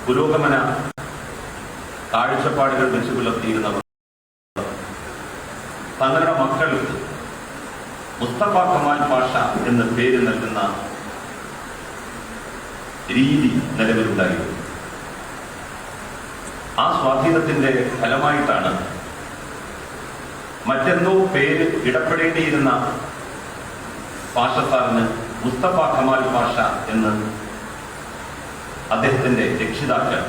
പുരോഗമന കാഴ്ചപ്പാടുകൾ വെച്ചു പുലർത്തിയിരുന്നവർ തങ്ങളുടെ മക്കൾക്ക് മുസ്തഫ കമാൽ പാഷ എന്ന പേര് നൽകുന്ന രീതി നിലവിലുണ്ടായിരുന്നു. ആ സ്വാധീനത്തിന്റെ ഫലമായിട്ടാണ് മറ്റെന്തോ പേര് ഇടപെടേണ്ടിയിരുന്ന പാഷ സാറിന് മുസ്തഫ കമാൽ പാഷ എന്ന് അദ്ദേഹത്തിന്റെ രക്ഷിതാക്കൾ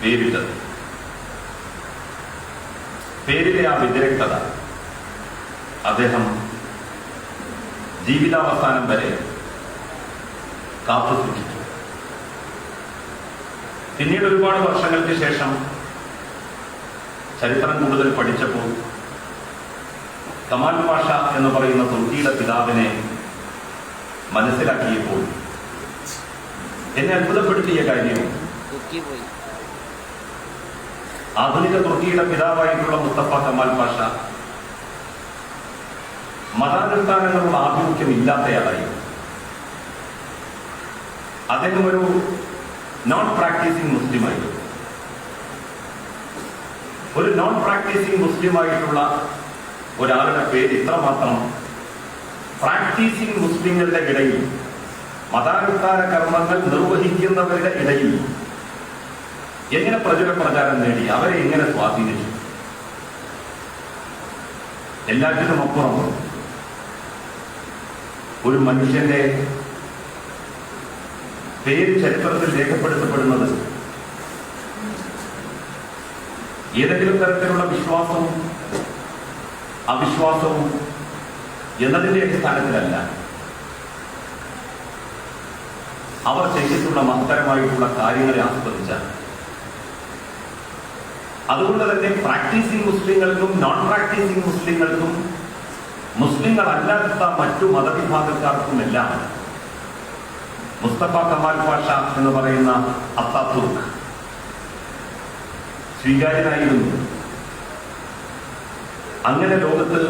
പേരിട്ടത്. പേരിലെ ആ വിദഗ്ധത അദ്ദേഹം ജീവിതാവസാനം വരെ കാത്തു സൂക്ഷിച്ചു. പിന്നീട് ഒരുപാട് വർഷങ്ങൾക്ക് ശേഷം ചരിത്രം കൂടുതൽ പഠിച്ചപ്പോൾ കമാൽ പാഷ എന്ന് പറയുന്ന തുർക്കിയുടെ പിതാവിനെ മനസ്സിലാക്കിയപ്പോൾ എന്നെ അത്ഭുതപ്പെടുത്തിയ കാര്യം ആധുനിക തുർക്കിയുടെ പിതാവായിട്ടുള്ള മുസ്തഫ കമാൽ പാഷ മതാനുഷ്ഠാനങ്ങളുള്ള ആഭിമുഖ്യം ഇല്ലാത്തയാളായി. അദ്ദേഹം ഒരു നോൺ പ്രാക്ടീസിംഗ് മുസ്ലിമായിരുന്നു. ഒരു നോൺ പ്രാക്ടീസിംഗ് മുസ്ലിമായിട്ടുള്ള ഒരാളുടെ പേര് ഇത്രമാത്രം പ്രാക്ടീസിംഗ് മുസ്ലിങ്ങളുടെ ഇടയിൽ, മതാനുഷ്ഠാന കർമ്മങ്ങൾ നിർവഹിക്കുന്നവരുടെ ഇടയിൽ എങ്ങനെ പ്രചാരം നേടി, അവരെ എങ്ങനെ സ്വാധീനിച്ചു? എല്ലാറ്റിനും അപ്പുറം ഒരു മനുഷ്യന്റെ പേര് ചരിത്രത്തിൽ രേഖപ്പെടുത്തപ്പെടുന്നത് ഏതെങ്കിലും തരത്തിലുള്ള വിശ്വാസവും അവിശ്വാസവും എന്നതിന്റെ അടിസ്ഥാനത്തിലല്ല, അവർ ചെയ്തിട്ടുള്ള മഹത്തരമായിട്ടുള്ള കാര്യങ്ങളെ ആസ്വദിച്ചാണ്. അതുകൊണ്ട് തന്നെ പ്രാക്ടീസിംഗ് മുസ്ലിങ്ങൾക്കും നോൺ പ്രാക്ടീസിംഗ് മുസ്ലിങ്ങൾക്കും മുസ്ലിങ്ങളല്ലാത്ത മറ്റു മതവിഭാഗക്കാർക്കുമെല്ലാം മുസ്തഫ കമാൽ പാഷ എന്ന് പറയുന്ന അത്താതുർക്ക് സ്വീകാര്യനായിരുന്നു. അങ്ങനെ ലോകത്ത്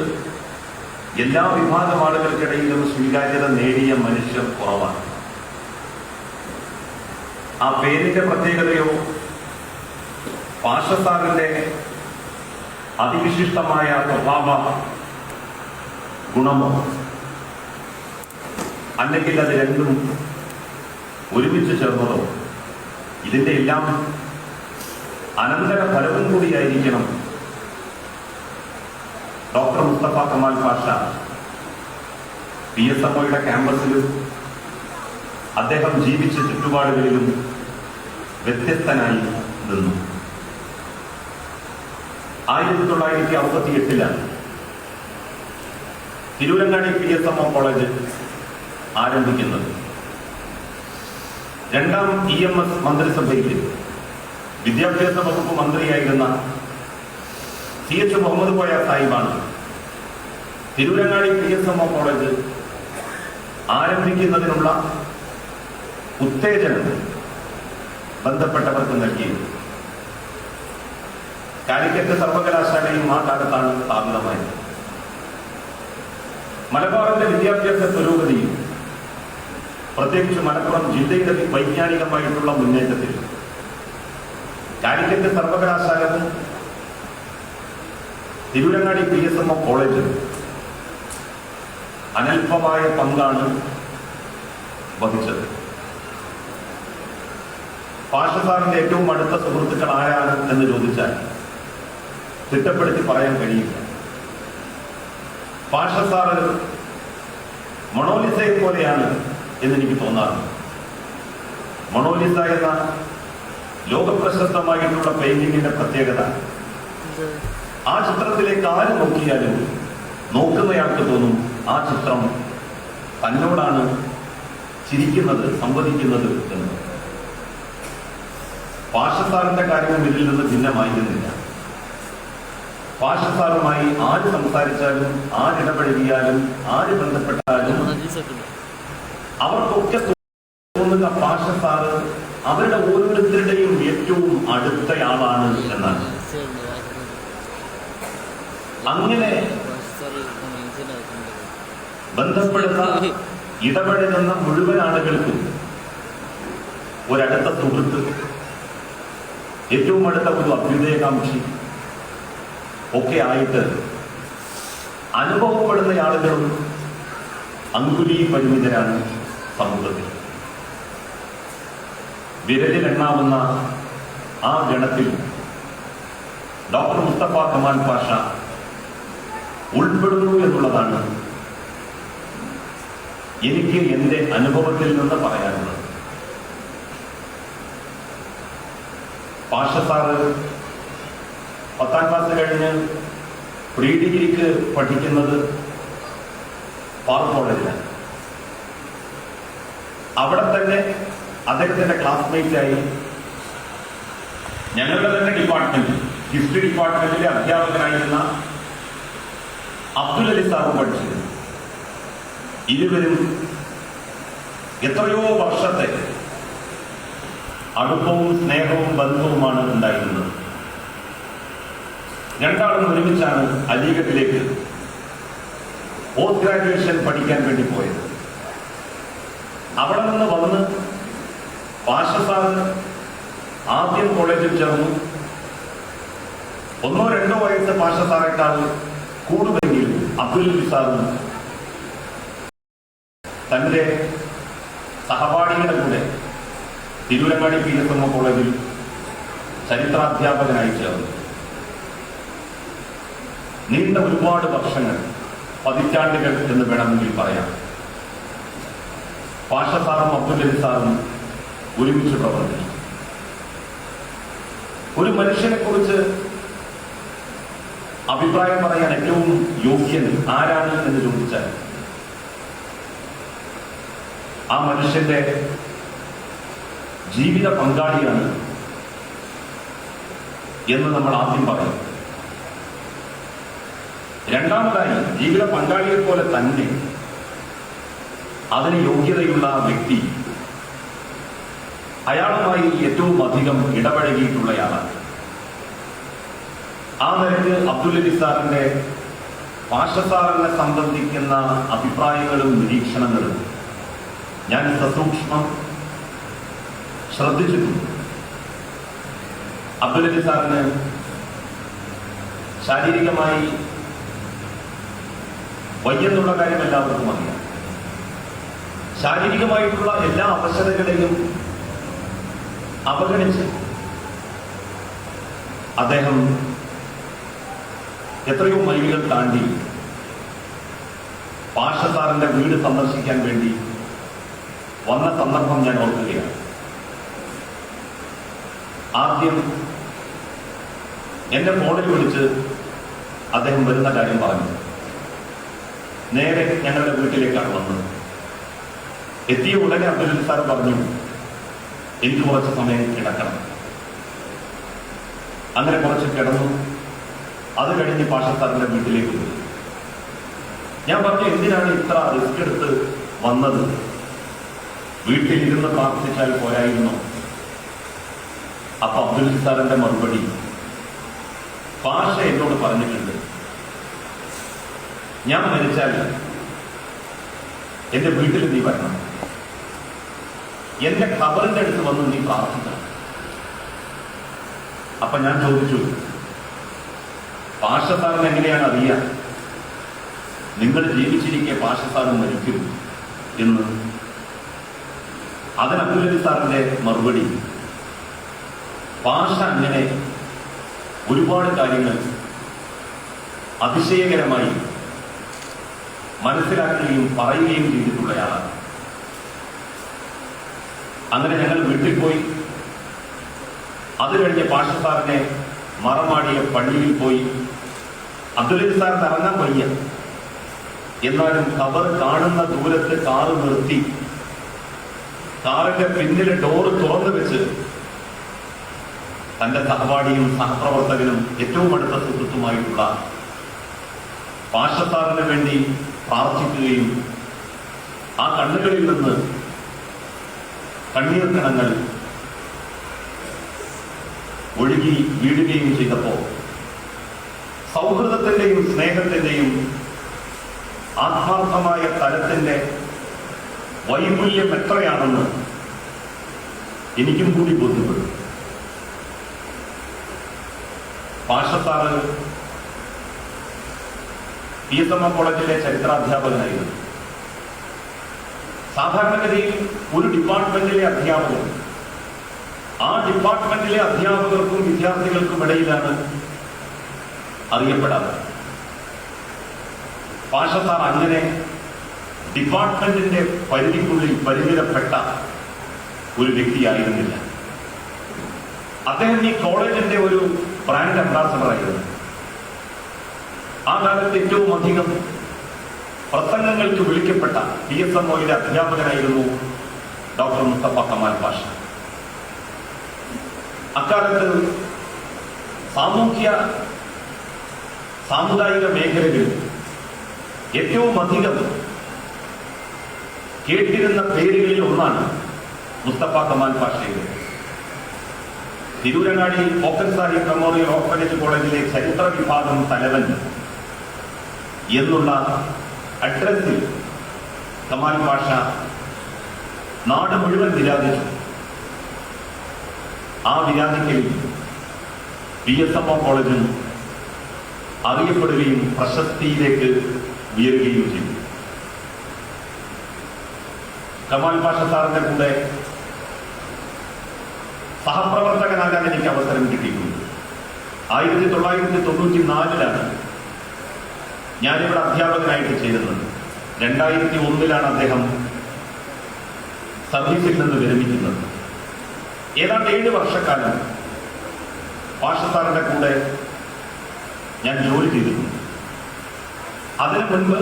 എല്ലാ വിഭാഗം ആളുകൾക്കിടയിലും സ്വീകാര്യത നേടിയ മനുഷ്യർ കുറവാണ്. ആ പേരിന്റെ പ്രത്യേകതയോ പാഷ സാറിന്റെ അതിവിശിഷ്ടമായ സ്വഭാവ ഗുണമോ അല്ലെങ്കിൽ അത് രണ്ടും ഒരുമിച്ച് ചേർന്നതോ, ഇതിന്റെ എല്ലാം അനന്തര ഫലവും കൂടിയായിരിക്കണം ഡോക്ടർ മുസ്തഫ കമാൽ പാഷ PSMOയുടെ ക്യാമ്പസിലും അദ്ദേഹം ജീവിച്ച ചുറ്റുപാടുകളിലും വ്യത്യസ്തനായി നിന്നു. 1968 തിരൂരങ്ങാടി PSMO കോളേജ് ആരംഭിക്കുന്നത്. രണ്ടാം EMS മന്ത്രിസഭയിൽ വിദ്യാഭ്യാസ വകുപ്പ് മന്ത്രിയായിരുന്ന CH മുഹമ്മദ് കോയ സാഹിബാണ് തിരൂരങ്ങാടി PSMO കോളേജ് ആരംഭിക്കുന്നതിനുള്ള ഉത്തേജനം ബന്ധപ്പെട്ടവർക്ക് നൽകിയത്. കാലിക്കറ്റ് സർവകലാശാലയും ആ കാലത്താണ് സ്ഥാപിതമായത്. മലബാറിന്റെ വിദ്യാഭ്യാസ പുരോഗതിയും പ്രത്യേകിച്ച് മലപ്പുറം ജില്ലയുടെ വൈജ്ഞാനികമായിട്ടുള്ള മുന്നേറ്റത്തിൽ കാലിക്കറ്റ് സർവകലാശാലവും തിരൂരങ്ങാടി PSMO കോളേജും അനൽപമായ പങ്കാണ് വഹിച്ചത്. പാഷ സാറിന്റെ ഏറ്റവും അടുത്ത സുഹൃത്തുക്കൾ ആരാണ് എന്ന് ചോദിച്ചാൽ തിട്ടപ്പെടുത്തി പറയാൻ കഴിയില്ല. പാഷ സാറ് മൊണോലിസയെ പോലെയാണ് എന്നെനിക്ക് തോന്നാറുണ്ട്. മൊണോലിസ എന്ന ലോകപ്രശസ്തമായിട്ടുള്ള പെയിന്റിങ്ങിന്റെ പ്രത്യേകത, ആ ചിത്രത്തിലേക്ക് ആര് നോക്കിയാലും നോക്കുന്നയാൾക്ക് തോന്നും ആ ചിത്രം തന്നോടാണ് ചിരിക്കുന്നത്, സംവദിക്കുന്നത് എന്ന്. പാഷസാറിന്റെ കാര്യവും ഇതിൽ നിന്ന് ഭിന്നമായിരുന്നില്ല. പാഷസാറുമായി ആര് സംസാരിച്ചാലും, ആരിടപഴകിയാലും, ആര് ബന്ധപ്പെട്ടാലും അവർക്കൊക്കെ തോന്നുന്ന പാഷസാറ് അവരുടെ ഓരോരുത്തരുടെയും ഏറ്റവും അടുത്തയാളാണ് എന്നാണ്. അങ്ങനെ ബന്ധപ്പെടുന്ന, ഇടപഴകുന്ന മുഴുവൻ ആളുകൾക്കും ഒരടുത്ത സുഹൃത്ത്, ഏറ്റവും അടുത്ത ഒരു അഭ്യുദയകാംക്ഷി ഒക്കെ ആയിട്ട് അനുഭവപ്പെടുന്ന ആളുകളും അങ്കുലി പരിമിതരാണ് സമൂഹത്തിൽ. വിരലിലെണ്ണാവുന്ന ആ ഗണത്തിൽ ഡോക്ടർ മുസ്തഫ കമാൽ പാഷ ഉൾപ്പെടുന്നു എന്നുള്ളതാണ് എനിക്ക് എൻ്റെ അനുഭവത്തിൽ നിന്ന് പറയാനുള്ളത്. പാഷ സാറ് 10ാം ക്ലാസ് കഴിഞ്ഞ് പ്രീ ഡിഗ്രിക്ക് പഠിക്കുന്നത് പാർക്ക് കോളേജിലാണ്. അവിടെ തന്നെ അദ്ദേഹത്തിന്റെ ക്ലാസ്മേറ്റായി ഞങ്ങളുടെ തന്നെ ഡിപ്പാർട്ട്മെന്റ്, ഹിസ്റ്ററി ഡിപ്പാർട്ട്മെന്റിലെ അധ്യാപകനായിരുന്ന അബ്ദുൽ അലി സാറും പഠിച്ചിരുന്നു. ഇരുവരും എത്രയോ വർഷത്തെ അടുപ്പവും സ്നേഹവും ബന്ധവുമാണ് ഉണ്ടായിരുന്നത്. രണ്ടാളും ഒരുമിച്ചാണ് അലീഗഡിലേക്ക് പോസ്റ്റ് ഗ്രാജുവേഷൻ പഠിക്കാൻ വേണ്ടി പോയത്. അവിടെ നിന്ന് വന്ന് പാഷ സാർ ആദ്യം കോളേജിൽ ചേർന്നു. 1 or 2 വയസ്സ് പാഷ സാറേക്കാൾ കൂടുതലെങ്കിൽ അബ്ദുൽ അലി സാറും തന്റെ സഹപാഠികളുടെ കൂടെ തിരൂരങ്ങാടി PSMO കോളേജിൽ ചരിത്രാധ്യാപകനായി ചേർന്നു. നീണ്ട ഒരുപാട് വർഷങ്ങൾ, പതിറ്റാണ്ടുകൾ എന്ന് വേണമെങ്കിൽ പറയാം, പാഷ സാറും അബ്ദുൽ അലി സാറും ഒരുമിച്ച് പ്രവർത്തിച്ചു. ഒരു മനുഷ്യനെ കുറിച്ച് അഭിപ്രായം പറയാൻ ഏറ്റവും യോഗ്യൻ ആരാണ് എന്ന് ചോദിച്ചാൽ ആ മനുഷ്യന്റെ ജീവിത പങ്കാളിയാണ് എന്ന് നമ്മൾ ആദ്യം പറയും. രണ്ടാമതായി, ജീവിത പങ്കാളിയെ പോലെ തന്നെ അതിന് യോഗ്യതയുള്ള വ്യക്തി അയാളുമായി ഏറ്റവും അധികം ഇടപഴകിയിട്ടുള്ളയാളാണ്. ആ നിലയ്ക്ക് അബ്ദുൽ അലി സാറിന്റെ പാഷ സാറിനെ സംബന്ധിക്കുന്ന അഭിപ്രായങ്ങളും നിരീക്ഷണങ്ങളും ഞാൻ സസൂക്ഷ്മം ശ്രദ്ധിച്ചിട്ടുണ്ട്. അബ്ദുൽ അലി സാറിന് ശാരീരികമായി വയ്യെന്നുള്ള കാര്യം എല്ലാവർക്കും അറിയാം. ശാരീരികമായിട്ടുള്ള എല്ലാ അവശതകളെയും അവഗണിച്ച് അദ്ദേഹം എത്രയോ മൈലുകൾ താണ്ടി പാഷ സാറിന്റെ വീട് സന്ദർശിക്കാൻ വേണ്ടി വന്ന സന്ദർഭം ഞാൻ ഓർക്കുകയാണ്. ആദ്യം എന്റെ ഫോണിൽ വിളിച്ച് അദ്ദേഹം വരുന്ന കാര്യം പറഞ്ഞു. നേരെ ഞങ്ങളുടെ വീട്ടിലേക്കാണ് വന്നത്. എത്തിയ ഉടനെ അബ്ദുൽ അലി സാർ പറഞ്ഞു, എനിക്ക് കുറച്ച് സമയം കിടക്കണം. അങ്ങനെ കുറച്ച് കിടന്നു. അത് കഴിഞ്ഞ് പാഷ സാറിന്റെ വീട്ടിലേക്ക് പോയി. ഞാൻ പറഞ്ഞു, എന്തിനാണ് ഇത്ര റിസ്ക് എടുത്ത് വന്നത്? വീട്ടിലിരുന്ന് പ്രാർത്ഥിച്ചാൽ പോരായിരുന്നോ? അപ്പൊ അബ്ദുൽ അലി സാറിന്റെ മറുപടി, പാഷ എന്നോട് പറഞ്ഞിട്ടുണ്ട്, ഞാൻ മരിച്ചാൽ എന്റെ വീട്ടിൽ നീ വരണം, എന്റെ ഖബറിന്റെ അടുത്ത് വന്ന് നീ പ്രാർത്ഥിക്കണം. അപ്പൊ ഞാൻ ചോദിച്ചു, പാഷ സാറിന് എങ്ങനെയാണ് അറിയാം നിങ്ങൾ ജീവിച്ചിരിക്കെ പാഷ സാറും മരിക്കും എന്ന്? അതിന് അബ്ദുൽ അലി സാറിന്റെ മറുപടി, പാഷ അങ്ങനെ ഒരുപാട് കാര്യങ്ങൾ അതിശയകരമായി മനസ്സിലാക്കുകയും പറയുകയും ചെയ്തിട്ടുള്ളയാളാണ്. അങ്ങനെ ഞങ്ങൾ വീട്ടിൽ പോയി. അത് കഴിഞ്ഞ് പാഷ സാറിനെ മറമാടിയ പള്ളിയിൽ പോയി. അബ്ദുൽ സാറിന് ഇറങ്ങാൻ വയ്യ, എന്നാലും ഖബർ കാണുന്ന ദൂരത്ത് കാറ് നിർത്തി കാറിന്റെ പിന്നിൽ ഡോറ് തുറന്നു വെച്ച് തന്റെ സഹപാഠിയും സഹപ്രവർത്തകനും ഏറ്റവും അടുത്ത സുഹൃത്തുമായിട്ടുള്ള പാഷ സാറിന് വേണ്ടി പ്രാർത്ഥിക്കുകയും ആ കണ്ണുകളിൽ നിന്ന് കണ്ണീർ കണങ്ങൾ ഒഴുകി വീഴുകയും ചെയ്തപ്പോൾ സൗഹൃദത്തിന്റെയും സ്നേഹത്തിന്റെയും ആത്മാർത്ഥമായ തലത്തിന്റെ വൈമൂല്യം എത്രയാണെന്ന് എനിക്കും കൂടി ബോധ്യപ്പെടും. പാഷ സാറ് PSM കോളേജിലെ ചരിത്രാധ്യാപകനായിരുന്നു. സാധാരണഗതിയിൽ ഒരു ഡിപ്പാർട്ട്മെന്റിലെ അധ്യാപകർ ആ ഡിപ്പാർട്ട്മെന്റിലെ അധ്യാപകർക്കും വിദ്യാർത്ഥികൾക്കും ഇടയിലാണ് അറിയപ്പെടാറ്. പാഷ സാർ അങ്ങനെ ഡിപ്പാർട്ട്മെന്റിന്റെ പരിധിക്കുള്ളിൽ പരിമിതപ്പെട്ട ഒരു വ്യക്തിയായിരുന്നില്ല. അദ്ദേഹം ഈ കോളേജിന്റെ ഒരു ബ്രാൻഡ് അംബാസഡർ ആയിരുന്നു. ആ കാലത്ത് ഏറ്റവും അധികം പ്രസംഗങ്ങൾക്ക് വിളിക്കപ്പെട്ട PSMOയിലെ അധ്യാപകനായിരുന്നു ഡോക്ടർ മുസ്തഫ കമാൽ പാഷ. അക്കാലത്ത് സാമുദായിക മേഖലകളിൽ ഏറ്റവും അധികം കേട്ടിരുന്ന പേരുകളിൽ ഒന്നാണ് മുസ്തഫ കമാൽ പാഷയുടെ. തിരൂരങ്ങാടി ഓപ്പൺ സാഹിബ് മെമ്മോറിയൽ ഓർഫനേജ് കോളേജിലെ ചരിത്ര വിഭാഗം തലവൻ എന്നുള്ള അഡ്രസ്സിൽ കമാൽ പാഷ നാട് മുഴുവൻ വിരാജിച്ചു. ആ വിരാജിക്കലിൽ PSMO കോളേജും അറിയപ്പെടുകയും പ്രശസ്തിയിലേക്ക് ഉയരുകയും ചെയ്തു. കമാൽ പാഷ സാറിന്റെ കൂടെ സഹപ്രവർത്തകനാകാൻ എനിക്ക് അവസരം കിട്ടിയിട്ടുണ്ട്. 1994 ഞാനിവിടെ അധ്യാപകനായിട്ട് ചേരുന്നത്. 2001 അദ്ദേഹം സർവീസിൽ നിന്ന് വിരമിക്കുന്നത്. ഏതാണ്ട് 7 വർഷക്കാലം പാഷ സാറിന്റെ കൂടെ ഞാൻ ജോലി ചെയ്തിരുന്നു. അതിനു മുൻപ്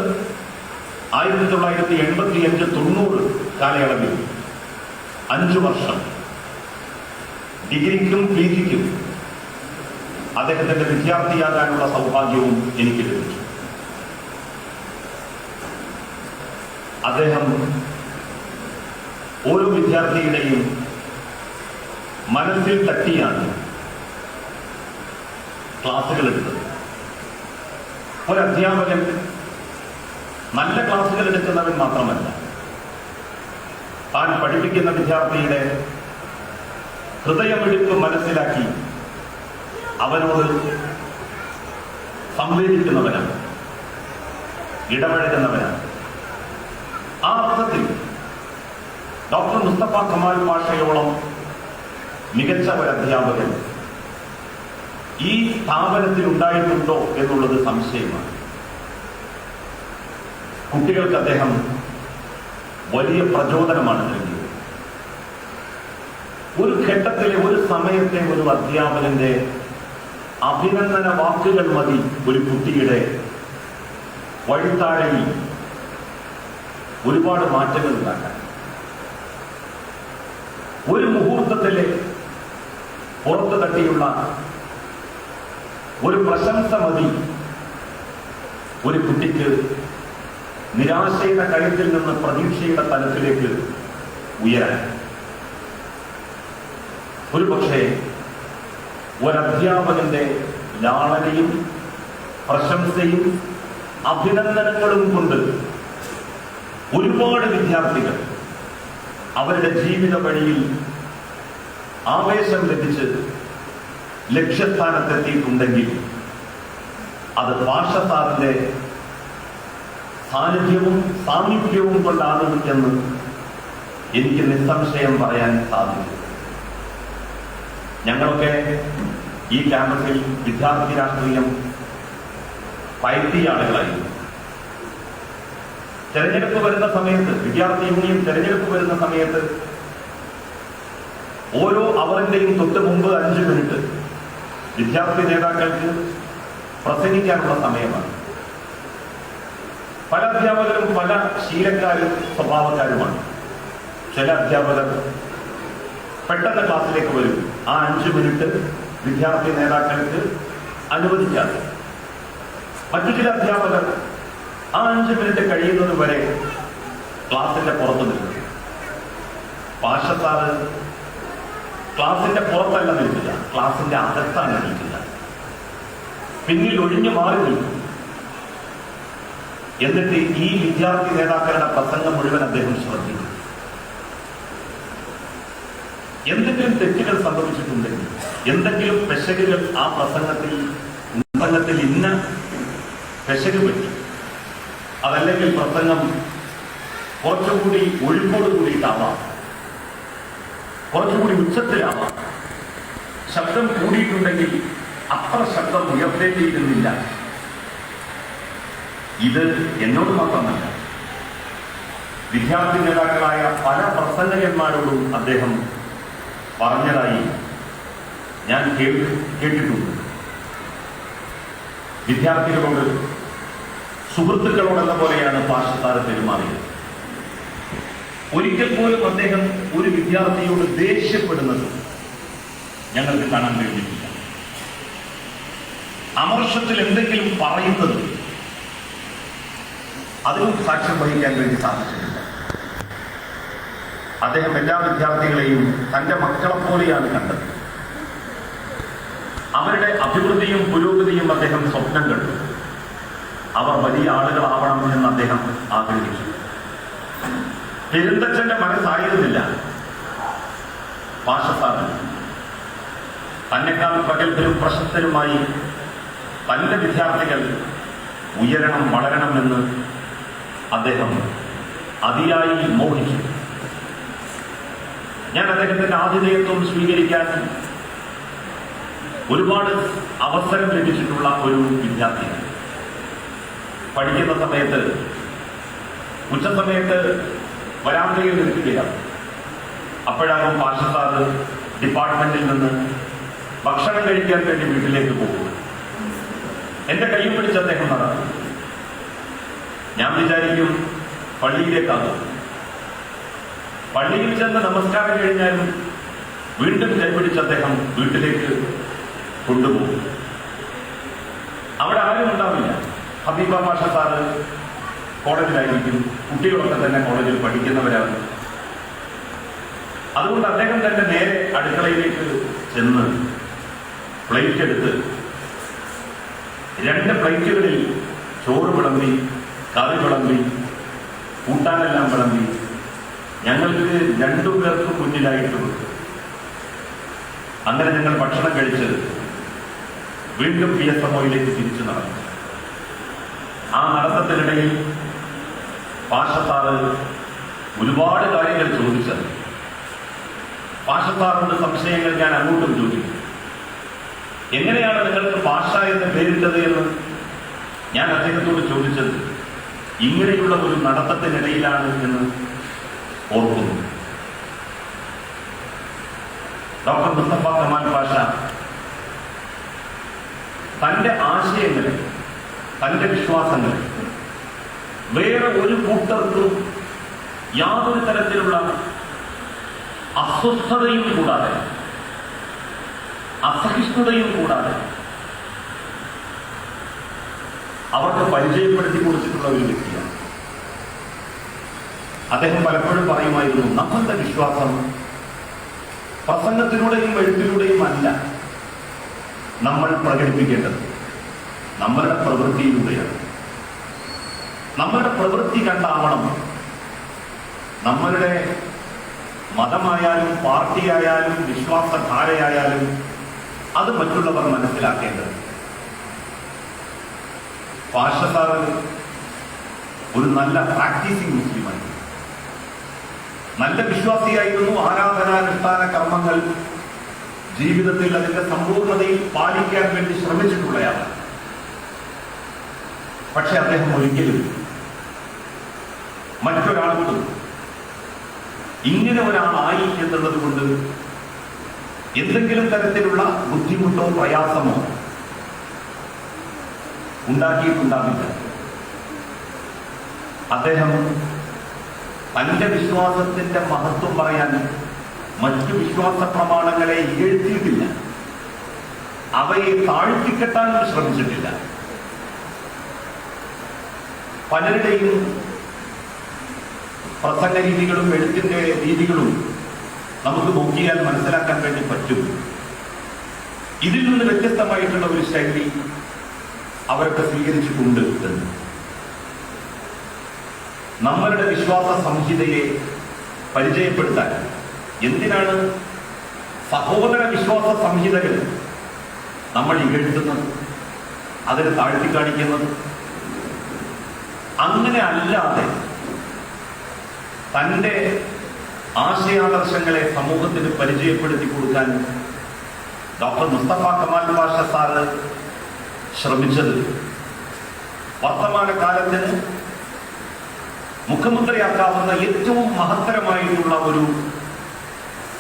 1985-90 കാലയളവിൽ 5 വർഷം ഡിഗ്രിക്കും PGക്കും അദ്ദേഹത്തിന്റെ വിദ്യാർത്ഥിയാകാനുള്ള സൗഭാഗ്യവും എനിക്ക് ലഭിച്ചു. അദ്ദേഹം ഓരോ വിദ്യാർത്ഥിയുടെയും മനസ്സിൽ തട്ടിയാണ് ക്ലാസുകൾ എടുത്തത്. ഒരധ്യാപകൻ നല്ല ക്ലാസുകൾ എടുക്കുന്നവൻ മാത്രമല്ല, താൻ പഠിപ്പിക്കുന്ന വിദ്യാർത്ഥിയുടെ ഹൃദയമിടിപ്പ് മനസ്സിലാക്കി അവനോട് സംവേദിക്കുന്നവനാണ്, ഇടപഴകുന്നവനാണ്. ആ അർത്ഥത്തിൽ ഡോക്ടർ മുസ്തഫ കമാൽ പാഷയോളം മികച്ച ഒരു അധ്യാപകൻ ഈ സ്ഥാപനത്തിൽ ഉണ്ടായിട്ടുണ്ടോ എന്നുള്ളത് സംശയമാണ്. കുട്ടികൾക്ക് അദ്ദേഹം വലിയ പ്രചോദനമാണ് നൽകിയത്. ഒരു ഘട്ടത്തിലെ ഒരു സമയത്തെ ഒരു അധ്യാപകന്റെ അഭിനന്ദന വാക്കുകൾ മതി ഒരു കുട്ടിയുടെ വഴിത്താഴയിൽ ഒരുപാട് മാറ്റങ്ങൾ ഉണ്ടാക്കാൻ. ഒരു മുഹൂർത്തത്തിലെ പുറത്തു തട്ടിയുള്ള ഒരു പ്രശംസ മതി ഒരു കുട്ടിക്ക് നിരാശയുടെ കയത്തിൽ നിന്ന് പ്രതീക്ഷയുടെ തലത്തിലേക്ക് ഉയരാൻ. ഒരു പക്ഷേ ഒരധ്യാപകന്റെ ലാളനയും പ്രശംസയും അഭിനന്ദനങ്ങളും കൊണ്ട് ഒരുപാട് വിദ്യാർത്ഥികൾ അവരുടെ ജീവിത വഴിയിൽ ആവേശം ലഭിച്ച് ലക്ഷ്യസ്ഥാനത്തെത്തിയിട്ടുണ്ടെങ്കിൽ അത് പാഷ സാറിന്റെ സാന്നിധ്യവും സാമീപ്യവും കൊണ്ടാണ് എന്ന് എനിക്ക് നിസ്സംശയം പറയാൻ സാധിക്കും. ഞങ്ങളൊക്കെ ഈ ക്യാമ്പസിൽ വിദ്യാർത്ഥി രാഷ്ട്രീയം പയറ്റിയ ആളുകളായിരുന്നു. തെരഞ്ഞെടുപ്പ് വരുന്ന സമയത്ത്, വിദ്യാർത്ഥി യൂണിയൻ തെരഞ്ഞെടുപ്പ് വരുന്ന സമയത്ത് ഓരോ അവറിന്റെയും തൊട്ട് മുമ്പ് 5 മിനിറ്റ് വിദ്യാർത്ഥി നേതാക്കൾക്ക് പ്രസംഗിക്കാനുള്ള സമയമാണ്. പല അധ്യാപകരും പല ശീലക്കാരും സ്വഭാവക്കാരുമാണ്. ചില അധ്യാപകർ പെട്ടെന്ന് ക്ലാസ്സിലേക്ക് വരും, ആ 5 മിനിറ്റ് വിദ്യാർത്ഥി നേതാക്കൾക്ക് അനുവദിക്കാതെ. മറ്റു ചില അധ്യാപകർ ആ 5 മിനിറ്റ് കഴിയുന്നത് വരെ ക്ലാസിന്റെ പുറത്ത് നിൽക്കും. പാഷ സാറ് ക്ലാസിന്റെ പുറത്തല്ല നിൽക്കുക, ക്ലാസിന്റെ അകത്താണ് നിൽക്കുക. പിന്നിൽ ഒഴിഞ്ഞു മാറി നിൽക്കും. എന്നിട്ട് ഈ വിദ്യാർത്ഥി നേതാക്കളുടെ പ്രസംഗം മുഴുവൻ അദ്ദേഹം ശ്രദ്ധിക്കും. എന്തെങ്കിലും തെറ്റുകൾ സംഭവിച്ചിട്ടുണ്ടെങ്കിൽ, എന്തെങ്കിലും പെശകുകൾ ആ പ്രസംഗത്തിൽ ഇന്ന പെശക് പറ്റി, അതല്ലെങ്കിൽ പ്രസംഗം കുറച്ചുകൂടി ഒഴുക്കോട് കൂടിയിട്ടാവാം, കുറച്ചുകൂടി ഉച്ചത്തിലാവാം, ശബ്ദം കൂടിയിട്ടുണ്ടെങ്കിൽ അത്ര ശബ്ദം ഉയർത്തേണ്ടിയിരുന്നില്ല. ഇത് എന്നോട് മാത്രമല്ല, വിദ്യാർത്ഥി നേതാക്കളായ പല പ്രസംഗകന്മാരോടും അദ്ദേഹം പറഞ്ഞതായി ഞാൻ കേട്ടിട്ടുണ്ട്. വിദ്യാർത്ഥികളോട് സുഹൃത്തുക്കളോടെന്ന പോലെയാണ് പാഷ സാർ പെരുമാറിയത്. ഒരിക്കൽ പോലും അദ്ദേഹം ഒരു വിദ്യാർത്ഥിയോട് ദേഷ്യപ്പെടുന്നത് ഞങ്ങൾക്ക് കാണാൻ കഴിഞ്ഞിട്ടില്ല. അമർഷത്തിൽ എന്തെങ്കിലും പറയുന്നത് അതിനും സാക്ഷ്യം വഹിക്കാൻ വേണ്ടി സാധിച്ചിട്ടില്ല. അദ്ദേഹം എല്ലാ വിദ്യാർത്ഥികളെയും തന്റെ മക്കളെ പോലെയാണ് കണ്ടത്. അവരുടെ അഭിവൃദ്ധിയും പുരോഗതിയും അദ്ദേഹം സ്വപ്നം കണ്ടു. അവർ വലിയ ആളുകളാവണം എന്ന് അദ്ദേഹം ആഗ്രഹിച്ചു. പെരുന്തച്ഛന്റെ മനസ്സായിരുന്നില്ല പാഷ സാറിന്. തന്നെക്കാൾ പ്രഗത്ഭരും പ്രശസ്തരുമായി തന്റെ വിദ്യാർത്ഥികൾ ഉയരണം, വളരണമെന്ന് അദ്ദേഹം അതിയായി മോഹിച്ചു. ഞാൻ അദ്ദേഹത്തിന്റെ ആതിഥേയത്വം സ്വീകരിക്കാൻ ഒരുപാട് അവസരം ലഭിച്ചിട്ടുള്ള ഒരു വിദ്യാർത്ഥിയാണ്. പഠിക്കുന്ന സമയത്ത് ഉച്ചസമയത്ത് വരാന്തയിൽ നിൽക്കുകയാണ്. അപ്പോഴാകും പാഷ സാർ ഡിപ്പാർട്ട്മെന്റിൽ നിന്ന് ഭക്ഷണം കഴിക്കാൻ വേണ്ടി വീട്ടിലേക്ക് പോകും. എന്റെ കൈ പിടിച്ച് അദ്ദേഹം നടന്നു. ഞാൻ വിചാരിക്കും പള്ളിയിലേക്കാകും. പള്ളിയിൽ ചെന്ന് നമസ്കാരം കഴിഞ്ഞാലും വീണ്ടും കൈപിടിച്ച് അദ്ദേഹം വീട്ടിലേക്ക് കൊണ്ടുപോകും. അവിടെ ആരും ഉണ്ടാവില്ല. ഹബീബ പാഷ സാറ് കോളേജിലായിരിക്കും. കുട്ടികളൊക്കെ തന്നെ കോളേജിൽ പഠിക്കുന്നവരാണ്. അതുകൊണ്ട് അദ്ദേഹം തന്നെ നേരെ അടുക്കളയിലേക്ക് ചെന്ന് പ്ലേറ്റ് എടുത്ത് 2 പ്ലേറ്റുകളിൽ ചോറ് വിളമ്പി, കറി വിളമ്പി, കൂട്ടാനെല്ലാം വിളമ്പി ഞങ്ങൾക്ക് 2 പേർക്ക് മുന്നിലായിട്ട് കൊടുത്തു. അങ്ങനെ ഞങ്ങൾ ഭക്ഷണം കഴിച്ച് വീണ്ടും PSMOയിലേക്ക് തിരിച്ചു നടന്നു. ആ നടത്തത്തിനിടയിൽ പാഷ സാറ് ഒരുപാട് കാര്യങ്ങൾ ചോദിച്ചത്. പാഷ സാറിന്റെ സംശയങ്ങൾ ഞാൻ അങ്ങോട്ടും ചോദിച്ചു. എങ്ങനെയാണ് നിങ്ങൾക്ക് പാഷ എന്ന് പേരിട്ടത് എന്ന് ഞാൻ അദ്ദേഹത്തോട് ചോദിച്ചത് ഇങ്ങനെയുള്ള ഒരു നടത്തത്തിനിടയിലാണ് എന്ന് ഓർക്കുന്നു. ഡോക്ടർ മുസ്തഫ കമാൽ പാഷ തന്റെ ആശയങ്ങളെ, തന്റെ വിശ്വാസങ്ങളെ വേറെ ഒരു കൂട്ടർക്കും യാതൊരു തരത്തിലുള്ള അസ്വസ്ഥതയും കൂടാതെ, അസഹിഷ്ണുതയും കൂടാതെ അവർക്ക് പരിചയപ്പെടുത്തി കൊടുത്തിട്ടുള്ള ഒരു വ്യക്തിയാണ്. അദ്ദേഹം പലപ്പോഴും പറയുമായിരുന്നു, നമ്മളുടെ വിശ്വാസം പ്രസംഗത്തിലൂടെയും എഴുത്തിലൂടെയും അല്ല നമ്മൾ പ്രകടിപ്പിക്കേണ്ടത്, നമ്മളുടെ പ്രവൃത്തിയിലൂടെയാണ്. നമ്മളുടെ പ്രവൃത്തി കണ്ടാവണം നമ്മളുടെ മതമായാലും പാർട്ടിയായാലും വിശ്വാസധാരയായാലും അത് മറ്റുള്ളവർ മനസ്സിലാക്കേണ്ടത്. പാഷ സാറ് ഒരു നല്ല പ്രാക്ടീസിംഗ് മുസ്ലിമായിരുന്നു, നല്ല വിശ്വാസിയായിരുന്നു. ആരാധനാനുഷ്ഠാന കർമ്മങ്ങൾ ജീവിതത്തിൽ അതിന്റെ സമ്പൂർണ്ണതയിൽ പാലിക്കാൻ വേണ്ടി ശ്രമിച്ചിട്ടുള്ളയാണ്. പക്ഷെ അദ്ദേഹം ഒരിക്കലും മറ്റൊരാൾക്കും ഇങ്ങനെ ഒരാളായി എന്നുള്ളത് കൊണ്ട് എന്തെങ്കിലും തരത്തിലുള്ള ബുദ്ധിമുട്ടോ പ്രയാസമോ ഉണ്ടാക്കിയിട്ടുണ്ടാവില്ല. അദ്ദേഹം തന്റെ വിശ്വാസത്തിന്റെ മഹത്വം പറയാൻ മറ്റു വിശ്വാസ പ്രമാണങ്ങളെ ഇകഴ്ത്തിയിട്ടില്ല, അവയെ താഴ്ത്തിക്കെട്ടാനും ശ്രമിച്ചിട്ടില്ല. പലരുടെയും പ്രസംഗ രീതികളും എഴുത്തിന്റെ രീതികളും നമുക്ക് നോക്കിയാൽ മനസ്സിലാക്കാൻ വേണ്ടി പറ്റും. ഇതിൽ നിന്ന് വ്യത്യസ്തമായിട്ടുള്ള ഒരു ശൈലി അവരൊക്കെ സ്വീകരിച്ചിട്ടുണ്ട് എന്ന്. നമ്മളുടെ വിശ്വാസ സംഹിതയെ പരിചയപ്പെടുത്താൻ എന്തിനാണ് സഹോദര വിശ്വാസ സംഹിതകൾ നമ്മൾ ഇകഴ്ത്തുന്നത്, അതിന് താഴ്ത്തിക്കാണിക്കുന്നത്? അങ്ങനെ അല്ലാതെ തന്റെ ആശയാദർശങ്ങളെ സമൂഹത്തിന് പരിചയപ്പെടുത്തി കൊടുക്കാൻ ഡോക്ടർ മുസ്തഫ കമാൽ പാഷ സാറ് ശ്രമിച്ചത് വർത്തമാനകാലത്തിന് മുഖമുദ്രയാക്കാവുന്ന ഏറ്റവും മഹത്തരമായിട്ടുള്ള ഒരു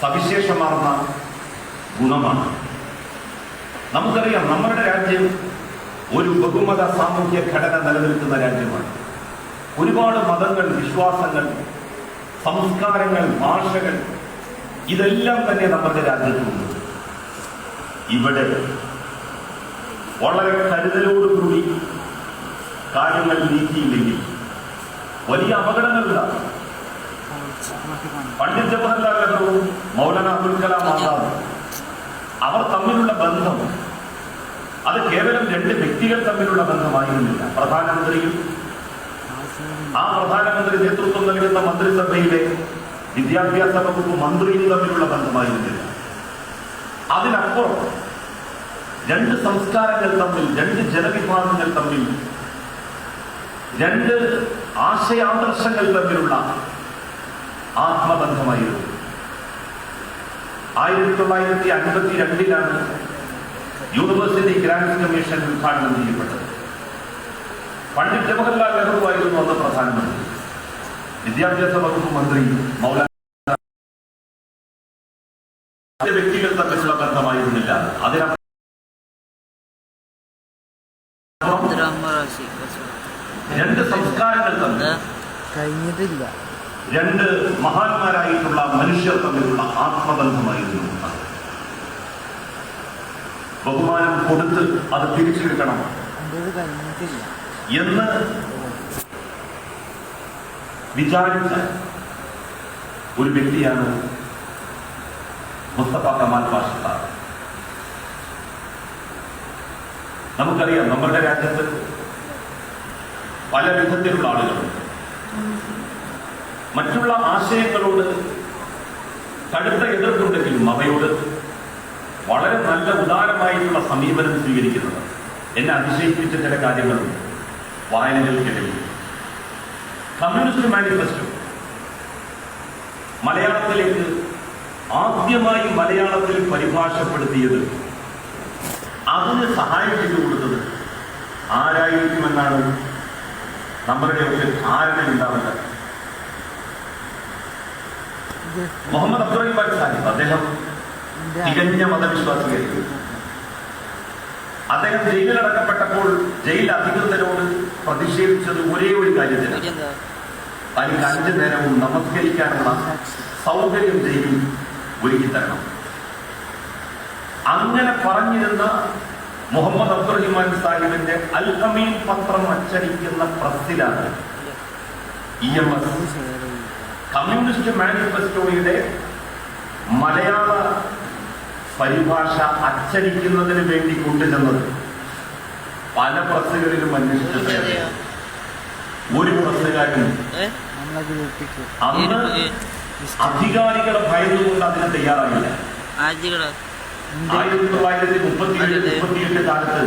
സവിശേഷമാർന്ന ഗുണമാണ്. നമുക്കറിയാം, നമ്മുടെ രാജ്യം ഒരു ബഹുമത സാമൂഹ്യ ഘടന നിലനിൽക്കുന്ന രാജ്യമാണ്. ഒരുപാട് മതങ്ങൾ, വിശ്വാസങ്ങൾ, സംസ്കാരങ്ങൾ, ഭാഷകൾ, ഇതെല്ലാം തന്നെ നമ്മുടെ രാജ്യത്തുണ്ട്. ഇവിടെ വളരെ കരുതലോടുകൂടി കാര്യങ്ങൾ നീക്കിയില്ലെങ്കിൽ വലിയ അപകടങ്ങളുണ്ടാകും. പണ്ഡിറ്റ് ജവഹർലാൽ നെഹ്റുവും മൗലാന അബുൽ കലാം ആസാദും അവർ തമ്മിലുള്ള ബന്ധം അത് കേവലം രണ്ട് വ്യക്തികൾ തമ്മിലുള്ള ബന്ധമായിരുന്നില്ല. പ്രധാനമന്ത്രിയും ആ പ്രധാനമന്ത്രി നേതൃത്വം നൽകുന്ന മന്ത്രിസഭയിലെ വിദ്യാഭ്യാസ വകുപ്പ് മന്ത്രിയും തമ്മിലുള്ള ബന്ധമായിരുന്നില്ല. അതിനപ്പുറം രണ്ട് സംസ്കാരങ്ങൾ തമ്മിൽ, രണ്ട് ജനവിഭാഗങ്ങൾ തമ്മിൽ, രണ്ട് ആശയാദർശങ്ങൾ തമ്മിലുള്ള ആത്മബന്ധമായിരുന്നു. 1952 യൂണിവേഴ്സിറ്റി ഗ്രാൻഡ് കമ്മീഷൻ ഉദ്ഘാടനം ചെയ്യപ്പെട്ടത്. പണ്ഡിറ്റ് ജവഹർലാൽ നെഹ്റു ആയിരുന്നു അന്ന് പ്രധാനമന്ത്രി. വിദ്യാഭ്യാസ വകുപ്പ് മന്ത്രി മൗലാന വ്യക്തികൾ തമ്മിലുള്ള ബന്ധമായിരുന്നില്ല. അതിനപ്പുറം രണ്ട് സംസ്കാരങ്ങൾ തമ്മിൽ, കഴിഞ്ഞിട്ടില്ല, രണ്ട് മഹാന്മാരായിട്ടുള്ള മനുഷ്യർ തമ്മിലുള്ള ആത്മബന്ധമായിരുന്നു. ബഹുമാനം കൊടുത്ത് അത് തിരിച്ചു കിട്ടണം എന്ന് വിചാരിച്ച ഒരു വ്യക്തിയാണ് മുസ്തഫ കമാൽ പാഷ സാർ. നമുക്കറിയാം, നമ്മുടെ രാജ്യത്ത് പല വിധത്തിലുള്ള ആളുകളുണ്ട്. മറ്റുള്ള ആശയങ്ങളോട് കടുത്ത എതിർപ്പുണ്ടെങ്കിലും അവയോട് വളരെ നല്ല ഉദാരമായിട്ടുള്ള സമീപനം സ്വീകരിക്കുന്നത് എന്നെ അതിശയിപ്പിച്ച ചില കാര്യങ്ങളുണ്ട്. വായനകൾക്കിടയിൽ കമ്മ്യൂണിസ്റ്റ് മാനിഫെസ്റ്റോ മലയാളത്തിലേക്ക് ആദ്യമായി മലയാളത്തിൽ പരിഭാഷപ്പെടുത്തിയത്, അതിന് സഹായം ചെയ്തു കൊടുത്തത് ആരായിരിക്കുമെന്നാണ് നമ്മളുടെയൊക്കെ ധാരണ ഉണ്ടാവുന്നത്. മുഹമ്മദ് അബ്ദുറഹിമാൻ സാഹിബ്, അദ്ദേഹം തികഞ്ഞ മതവിശ്വാസിയായിരുന്നു. അദ്ദേഹം ജയിലിലടക്കപ്പെട്ടപ്പോൾ ജയിൽ അധികൃതരോട് പ്രതിഷേധിച്ചത് ഒരേ ഒരു കാര്യത്തിലാണ്: തനിക്ക് 5 നേരവും നമസ്കരിക്കാനുള്ള സൗകര്യം ജയിലിൽ ഒരുക്കി തരണം. അങ്ങനെ പറഞ്ഞിരുന്ന മുഹമ്മദ് അബ്ദുറഹിമാൻ സാഹിബിന്റെ അൽ അമീൻ പത്രം അച്ചടിക്കുന്ന പ്രസ്സിലാണ് EMS കമ്മ്യൂണിസ്റ്റ് മാനിഫെസ്റ്റോയുടെ മലയാള പരിഭാഷ അച്ചടിക്കുന്നതിന് വേണ്ടി കൊണ്ടുചെന്നത്. പല പ്രസ്സുകളിലും അന്വേഷിച്ചത് ഒരു പ്രസ്സുകാരും അന്ന് അധികാരികളെ ഭയന്നുകൊണ്ട് അതിന് തയ്യാറായില്ല. 1937-38 കാലത്ത്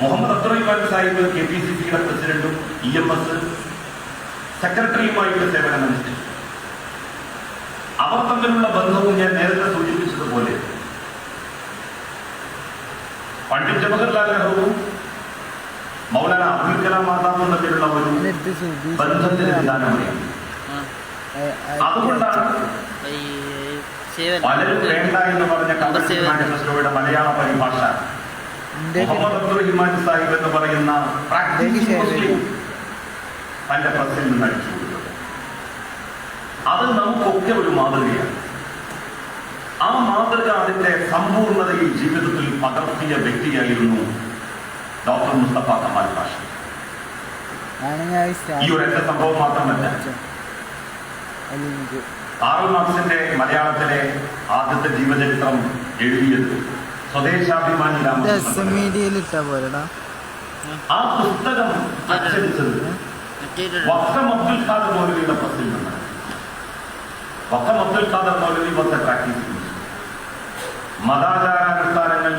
മുഹമ്മദ് അബ്ദുറഹിമാൻ സാഹിബ് KPCCയുടെ പ്രസിഡന്റും EMS സെക്രട്ടറിയുമായിട്ട് സേവനമനുഷ്ഠിച്ചു. അവർ തമ്മിലുള്ള ബന്ധവും ഞാൻ നേരത്തെ സൂചിപ്പിച്ചതുപോലെ പണ്ഡിറ്റ് ജവഹർലാൽ നെഹ്റുവും മൗലാന അബ്ദുൽ കലാം ആസാദും തമ്മിലുള്ള ഒരു ബന്ധത്തിന് നിദാനമാണ്. അതുകൊണ്ടാണ് പലരും വേണ്ട എന്ന് പറഞ്ഞ കമ്മ്യൂണിസ്റ്റ് മാനിഫെസ്റ്റോയുടെ മലയാള പരിഭാഷ മുഹമ്മദ് അബ്ദുൽ റഹ്മാൻ സാഹിബ് എന്ന് പറയുന്ന പ്രാക്ടീസിംഗ് മുസ്ലിം തന്റെ പ്രസിൽ നിന്ന് അടിച്ചു കൊടുത്തത്. അത് നമുക്കൊക്കെ ഒരു മാതൃകയാണ്. ആ മാതൃക അതിന്റെ സമ്പൂർണതയിൽ ജീവിതത്തിൽ പകർത്തിയ വ്യക്തിയായിരുന്നു ഡോക്ടർ മുസ്തഫ കമാൽ പാഷ. ഈ ഒരൊറ്റ സംഭവം മാത്രമല്ല, കാറൽ മാർക്സിന്റെ മലയാളത്തിലെ ആദ്യത്തെ ജീവചരിത്രം എഴുതിയത് സ്വദേശാഭിമാനി രാമകൃഷ്ണൻ. ആ പുസ്തകം അച്ചടിച്ചത് വക്കം അബ്ദുൽ ഖാദർ മൗലവിയുടെ പ്രസിൽ നിന്നാണ്. വക്കം അബ്ദുൽ ഖാദർ മൗലവി വന്ന പ്രാക്ടീസ് മതാചാരാനുഷ്ഠാനങ്ങൾ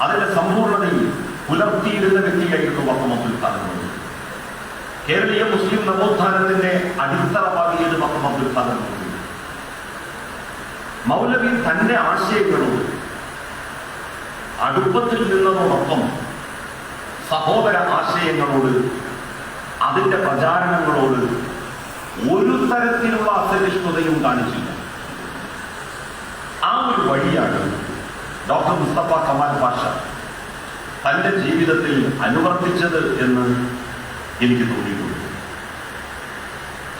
അതിന്റെ സമ്പൂർണതയിൽ പുലർത്തിയിരുന്ന വ്യക്തിയായിരുന്നു വക്കം അബ്ദുൽ ഖാദർ മൗലവി. കേരളീയ മുസ്ലിം നവോത്ഥാനത്തിന്റെ അടിത്തറ പാകിയത് വക്കം അബ്ദുൽ ഖാദർ മൗലവി. മൗലവി തന്റെ ആശയങ്ങളോട് അടുപ്പത്തിൽ നിന്നതോടൊപ്പം സഹോദര ആശയങ്ങളോട് അതിന്റെ പ്രചാരണങ്ങളോട് ഒരു തരത്തിലുള്ള അസഹിഷ്ണുതയും കാണിച്ചില്ല. ആ ഒരു വഴിയാണ് ഡോക്ടർ മുസ്തഫ കമാൽ പാഷ തന്റെ ജീവിതത്തിൽ അനുവർത്തിച്ചത് എന്ന് എനിക്ക് തോന്നിയിട്ടുണ്ട്.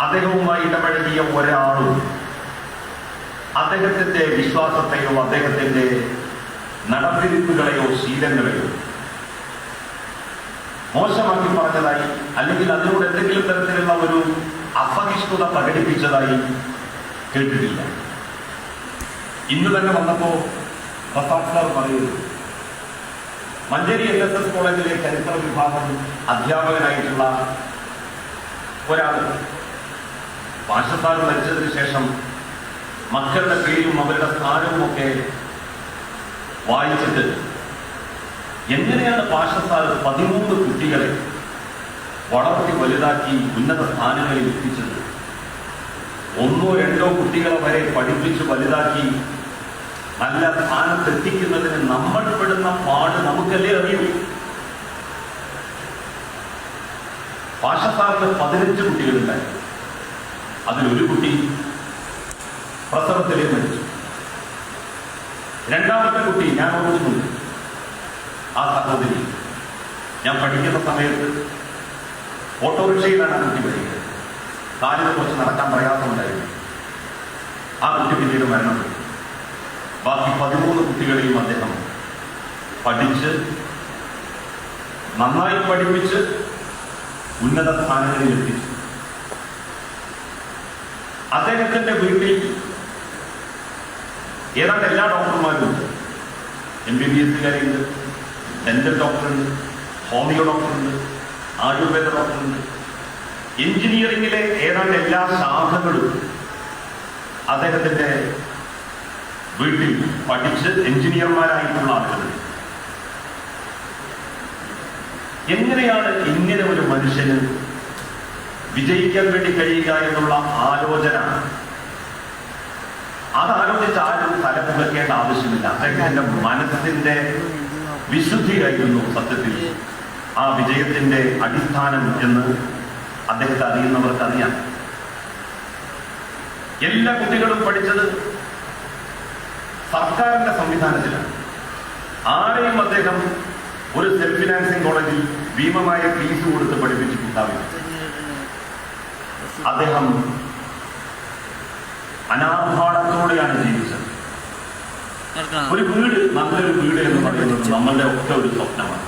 അദ്ദേഹവുമായി ഇടപഴകിയ ഒരാളും അദ്ദേഹത്തിന്റെ വിശ്വാസത്തെയോ അദ്ദേഹത്തിന്റെ നടപ്പിരിപ്പുകളെയോ ശീലങ്ങളെയോ മോശമാക്കി പറഞ്ഞതായി അല്ലെങ്കിൽ അതിനോട് എന്തെങ്കിലും തരത്തിലുള്ള ഒരു അസഹിഷ്ണുത പ്രകടിപ്പിച്ചതായി കേട്ടിട്ടില്ല. ഇന്ന് തന്നെ വന്നപ്പോ പ്രസാദ് പറയുന്നു, മഞ്ചേരി LSS കോളേജിലെ ചരിത്ര വിഭാഗം അധ്യാപകനായിട്ടുള്ള ഒരാൾ പാഷസാർ മരിച്ചതിന് ശേഷം മക്കളുടെ പേരും അവരുടെ സ്ഥാനവും ഒക്കെ വായിച്ചിട്ട് എങ്ങനെയാണ് പാഷസാർ 13 കുട്ടികളെ വളർത്തി വലുതാക്കി ഉന്നത സ്ഥാനങ്ങളിൽ എത്തിച്ചത്, 1 or 2 കുട്ടികളെ വരെ പഠിപ്പിച്ച് വലുതാക്കി നല്ല സ്ഥാനത്തെത്തിക്കുന്നതിന് നമ്മൾ പെടുന്ന പാട് നമുക്കല്ലേ അറിയൂ. പാഷസാറിന് 15 കുട്ടികളുണ്ടായി. അതിലൊരു കുട്ടി പ്രസവത്തിലേ മരിച്ചു. രണ്ടാമത്തെ കുട്ടി ഞാൻ ഓർക്കുന്നുണ്ട്. ആ സഹോദരി ഞാൻ പഠിക്കുന്ന സമയത്ത് ഓട്ടോറിക്ഷയിലാണ് ആ കുട്ടി പഠിക്കുന്നത്. കാലിന് കുറച്ച് നടക്കാൻ പ്രയാസമുണ്ടായിരുന്നു. ആ കുട്ടി പിന്നീട് മരണപ്പെട്ടു. ബാക്കി 13 കുട്ടികളെയും അദ്ദേഹം പഠിച്ച് നന്നായി പഠിപ്പിച്ച് ഉന്നത സ്ഥാനങ്ങളിൽ എത്തിച്ചു. അദ്ദേഹത്തിന്റെ വീട്ടിൽ ഏതാണ്ട് എല്ലാ ഡോക്ടർമാരും ഉണ്ട്. MBBSകാരുണ്ട്, ഡെന്റൽ ഡോക്ടറുണ്ട്, ഹോമിയോ ഡോക്ടറുണ്ട്, ആയുർവേദ ഡോക്ടറുണ്ട്. എഞ്ചിനീയറിംഗിലെ ഏതാണ്ട് എല്ലാ ശാഖകളും അദ്ദേഹത്തിന്റെ വീട്ടിൽ പഠിച്ച് എഞ്ചിനീയർമാരായിട്ടുള്ള ആളുകൾ. എങ്ങനെയാണ് ഇങ്ങനെ ഒരു മനുഷ്യന് വിജയിക്കാൻ വേണ്ടി കഴിയുക എന്നുള്ള ആലോചന, അതാലോചിച്ച് ആരും തലമുറക്കേണ്ട ആവശ്യമില്ല. അദ്ദേഹത്തിന്റെ മനസ്സിന്റെ വിശുദ്ധിയായിരുന്നു സത്യത്തിൽ ആ വിജയത്തിന്റെ അടിസ്ഥാനം എന്ന് അദ്ദേഹത്തെ അറിയുന്നവർക്ക് അറിയാം. എല്ലാ കുട്ടികളും പഠിച്ചത് സർക്കാരിന്റെ സംവിധാനത്തിലാണ്. ആരെയും അദ്ദേഹം ഒരു സെൽഫ് ഫിനാൻസിംഗ് കോളേജിൽ ഭീമമായ ഫീസ് കൊടുത്ത് പഠിപ്പിച്ചിട്ടുണ്ടാവില്ല. അദ്ദേഹം അനാർഭാടത്തോടെയാണ് ജീവിച്ചത്. ഒരു വീട്, നല്ലൊരു വീട് എന്ന് പറയുന്നത് നമ്മളുടെ ഒക്കെ ഒരു സ്വപ്നമാണ്.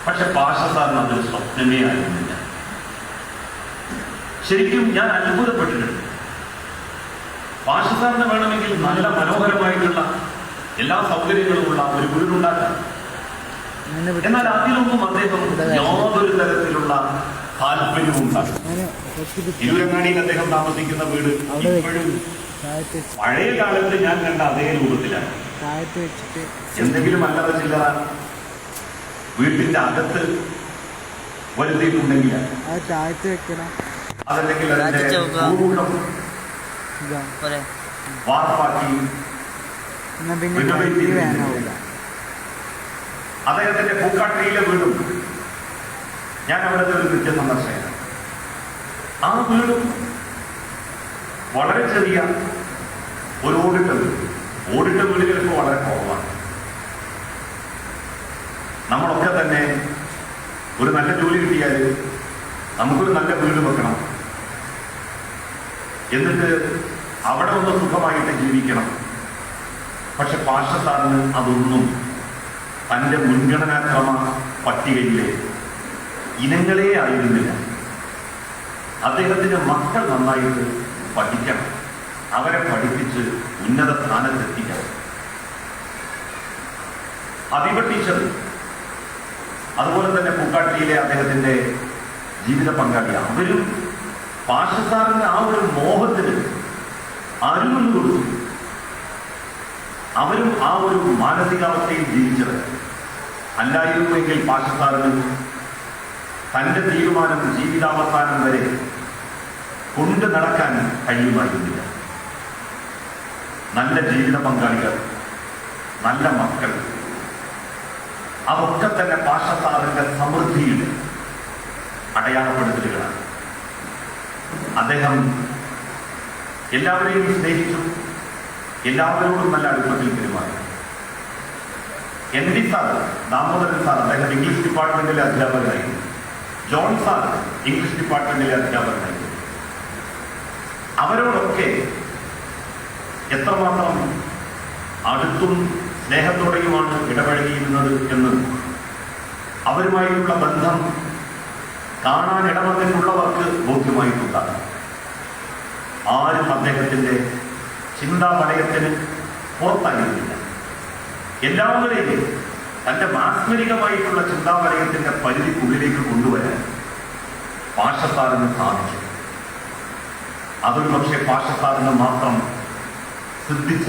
പക്ഷെ പാഷസാറിന് അതൊരു സ്വപ്നമേ ആയിരുന്നില്ല. ശരിക്കും ഞാൻ അത്ഭുതപ്പെട്ടിട്ടുണ്ട്. പാഷസാറിന് വേണമെങ്കിൽ നല്ല മനോഹരമായിട്ടുള്ള എല്ലാ സൗകര്യങ്ങളുമുള്ള ഒരു വീടുണ്ടാക്കാം. എന്നാൽ അതിലൊന്നും അദ്ദേഹം യാതൊരു തരത്തിലുള്ള താല്പര്യവും ഉണ്ടാകും. ഇരുവങ്ങാടിയിൽ അദ്ദേഹം താമസിക്കുന്ന വീട് ഇപ്പോഴും പഴയ കാലത്ത് ഞാൻ കണ്ട അതേ രൂപത്തിലാണ്. എന്തെങ്കിലും അല്ലറ ചില്ലറ വീട്ടിന്റെ അകത്ത് വരുത്തിയിട്ടുണ്ടെങ്കിൽ അതല്ലെങ്കിൽ അതിന്റെ വാർപ്പാക്കി അദ്ദേഹത്തിന്റെ പൂക്കാട്ടിയിലെ വീടും ഞാൻ അവിടുത്തെ ഒരു നിത്യ സന്ദർശകനാണ്. ആ വീടും വളരെ ചെറിയ ഒരു ഓടിട്ട വീടുകൾ ഇപ്പോൾ വളരെ കുറവാണ്. നമ്മളൊക്കെ തന്നെ ഒരു നല്ല ജോലി കിട്ടിയാൽ നമുക്കൊരു നല്ല വീട് വെക്കണം, എന്നിട്ട് അവിടെ ഒന്ന് സുഖമായിട്ട് ജീവിക്കണം. പക്ഷെ പാഷസാറിന് അതൊന്നും തൻ്റെ മുൻഗണനാക്രമ പട്ടികയിലെ ഇനങ്ങളേ ആയിരുന്നില്ല. അദ്ദേഹത്തിന് മക്കൾ നന്നായിട്ട് പഠിക്കണം, അവരെ പഠിപ്പിച്ച് ഉന്നത സ്ഥാനത്തെത്തിക്കണം. അദീബ ടീച്ചർ, അതുപോലെ തന്നെ പൂക്കാട്ടിയിലെ അദ്ദേഹത്തിന്റെ ജീവിത പങ്കാളി, അവരും പാഷസാറിന്റെ ആ ഒരു മോഹത്തിന് അരുമെന്ന് കൊടുത്തു. അവരും ആ ഒരു മാനസികാവസ്ഥയിൽ ജീവിച്ചത്. അല്ലായിരുന്നുവെങ്കിൽ പാഷസാറിന് തന്റെ തീരുമാനം ജീവിതാവസാനം വരെ കൊണ്ടു നടക്കാൻ കഴിയുമായിരുന്നില്ല. നല്ല ജീവിത പങ്കാളികൾ, നല്ല മക്കൾ, അതൊക്കെ തന്നെ പാഷസാറിന്റെ സമൃദ്ധിയുടെ അടയാളപ്പെടുത്തലുകളാണ്. അദ്ദേഹം എല്ലാവരെയും സ്നേഹിച്ചു, എല്ലാവരോടും നല്ല അടുപ്പത്തിൽ പെരുമാറി. ND സാർ, ദാമോദരൻ സാർ, അദ്ദേഹം ഇംഗ്ലീഷ് ഡിപ്പാർട്ട്മെന്റിലെ അധ്യാപകനായിരുന്നു. ജോൺ സാർ ഇംഗ്ലീഷ് ഡിപ്പാർട്ട്മെന്റിലെ അധ്യാപകനായിരുന്നു. അവരോടൊക്കെ എത്രമാത്രം അടുത്തും സ്നേഹത്തോടെയുമാണ് ഇടപഴകിയിരുന്നത് എന്ന് അവരുമായിട്ടുള്ള ബന്ധം കാണാൻ ഇടവന്നിട്ടുള്ളവർക്ക് ബോധ്യമായിട്ടുണ്ടാകും. ആരും അദ്ദേഹത്തിന്റെ ചിന്താവലയത്തിന് പുറത്തായിരുന്നില്ല. എല്ലാവരെയും തന്റെ മാസ്മരികമായിട്ടുള്ള ചിന്താവലയത്തിന്റെ പരിധിക്കുള്ളിലേക്ക് കൊണ്ടുവരാൻ പാഷസാറിന് സാധിച്ചു. അതൊരു പക്ഷേ പാഷസാറിന് മാത്രം സിദ്ധിച്ച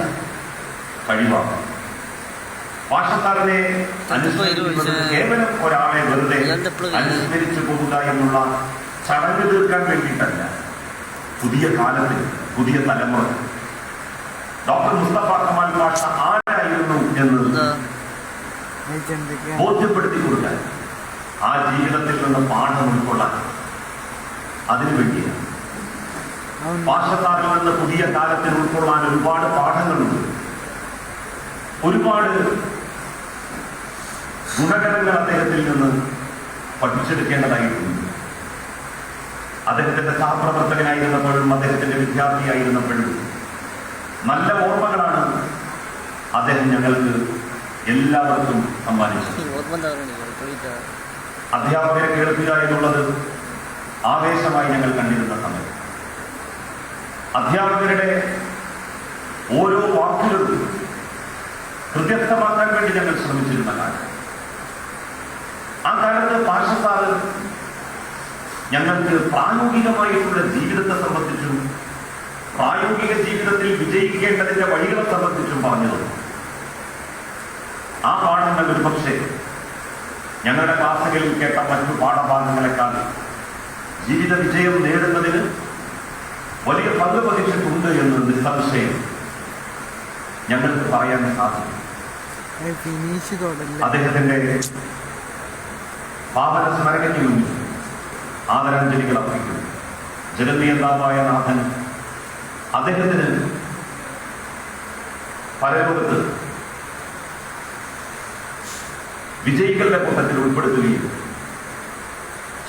കഴിവാണ്. പാഷസാറിനെ അനുസ്മരിക്കുന്നത് കേവലം ഒരാളെ വെറുതെ അനുസ്മരിച്ചു പോകുക എന്നുള്ള ചടങ്ങ് തീർക്കാൻ വേണ്ടിയിട്ടല്ല. പുതിയ കാലത്തിന്, പുതിയ തലമുറ ഡോക്ടർ മുസ്തഫ കമാൽ പാഷ ആരായിരുന്നു എന്ന് ബോധ്യപ്പെടുത്തി കൊടുക്കാൻ, ആ ജീവിതത്തിൽ നിന്ന് പാഠം ഉൾക്കൊള്ളാൻ, അതിനുവേണ്ടിയാണ്. പാഷസാറിൽ നിന്ന് പുതിയ കാലത്തിൽ ഉൾക്കൊള്ളാൻ ഒരുപാട് പാഠങ്ങളുണ്ട്. ഒരുപാട് ഗുണഗണങ്ങൾ അദ്ദേഹത്തിൽ നിന്ന് പഠിച്ചെടുക്കേണ്ടതായിട്ടുണ്ട്. അദ്ദേഹത്തിന്റെ സഹപ്രവർത്തകനായിരുന്നപ്പോഴും അദ്ദേഹത്തിന്റെ വിദ്യാർത്ഥിയായിരുന്നപ്പോഴും നല്ല ഓർമ്മകളാണ് അദ്ദേഹം ഞങ്ങൾക്ക് എല്ലാവർക്കും സമ്മാനിച്ചത്. അധ്യാപകരെ കേൾക്കുക എന്നുള്ളത് ആവേശമായി ഞങ്ങൾ കണ്ടിരുന്ന സമയം അധ്യാപകരുടെ ഓരോ വാക്കുകളും ഹൃദയസ്ഥമാക്കാൻ വേണ്ടി ഞങ്ങൾ ശ്രമിച്ചിരുന്ന കാലം. ആ കാലത്ത് പാഷസാറ് ഞങ്ങൾക്ക് പ്രായോഗികമായിട്ടുള്ള ജീവിതത്തെ സംബന്ധിച്ചും പ്രായോഗിക ജീവിതത്തിൽ വിജയിക്കേണ്ടതിന്റെ വഴികളെ സംബന്ധിച്ചും പറഞ്ഞത്. ആ പാഠങ്ങൾ ഒരുപക്ഷെ ഞങ്ങളുടെ ക്ലാസുകളിൽ കേട്ട മറ്റു പാഠഭാഗങ്ങളെക്കാൾ ജീവിത വിജയം നേടുന്നതിന് വലിയ പങ്ക് വഹിച്ചിട്ടുണ്ട് എന്ന് നിസ്സംശയം ഞങ്ങൾക്ക് പറയാൻ സാധിക്കും. അദ്ദേഹത്തിന്റെ പാവന സ്മരണയ്ക്ക് മുന്നിൽ ആദരാഞ്ജലികൾ അർപ്പിക്കുന്നു. ജഗന്നിയന്താവായ നാഥൻ അദ്ദേഹത്തിന് പരലോകത്ത് വിജയികളുടെ കൂട്ടത്തിൽ ഉൾപ്പെടുത്തുകയും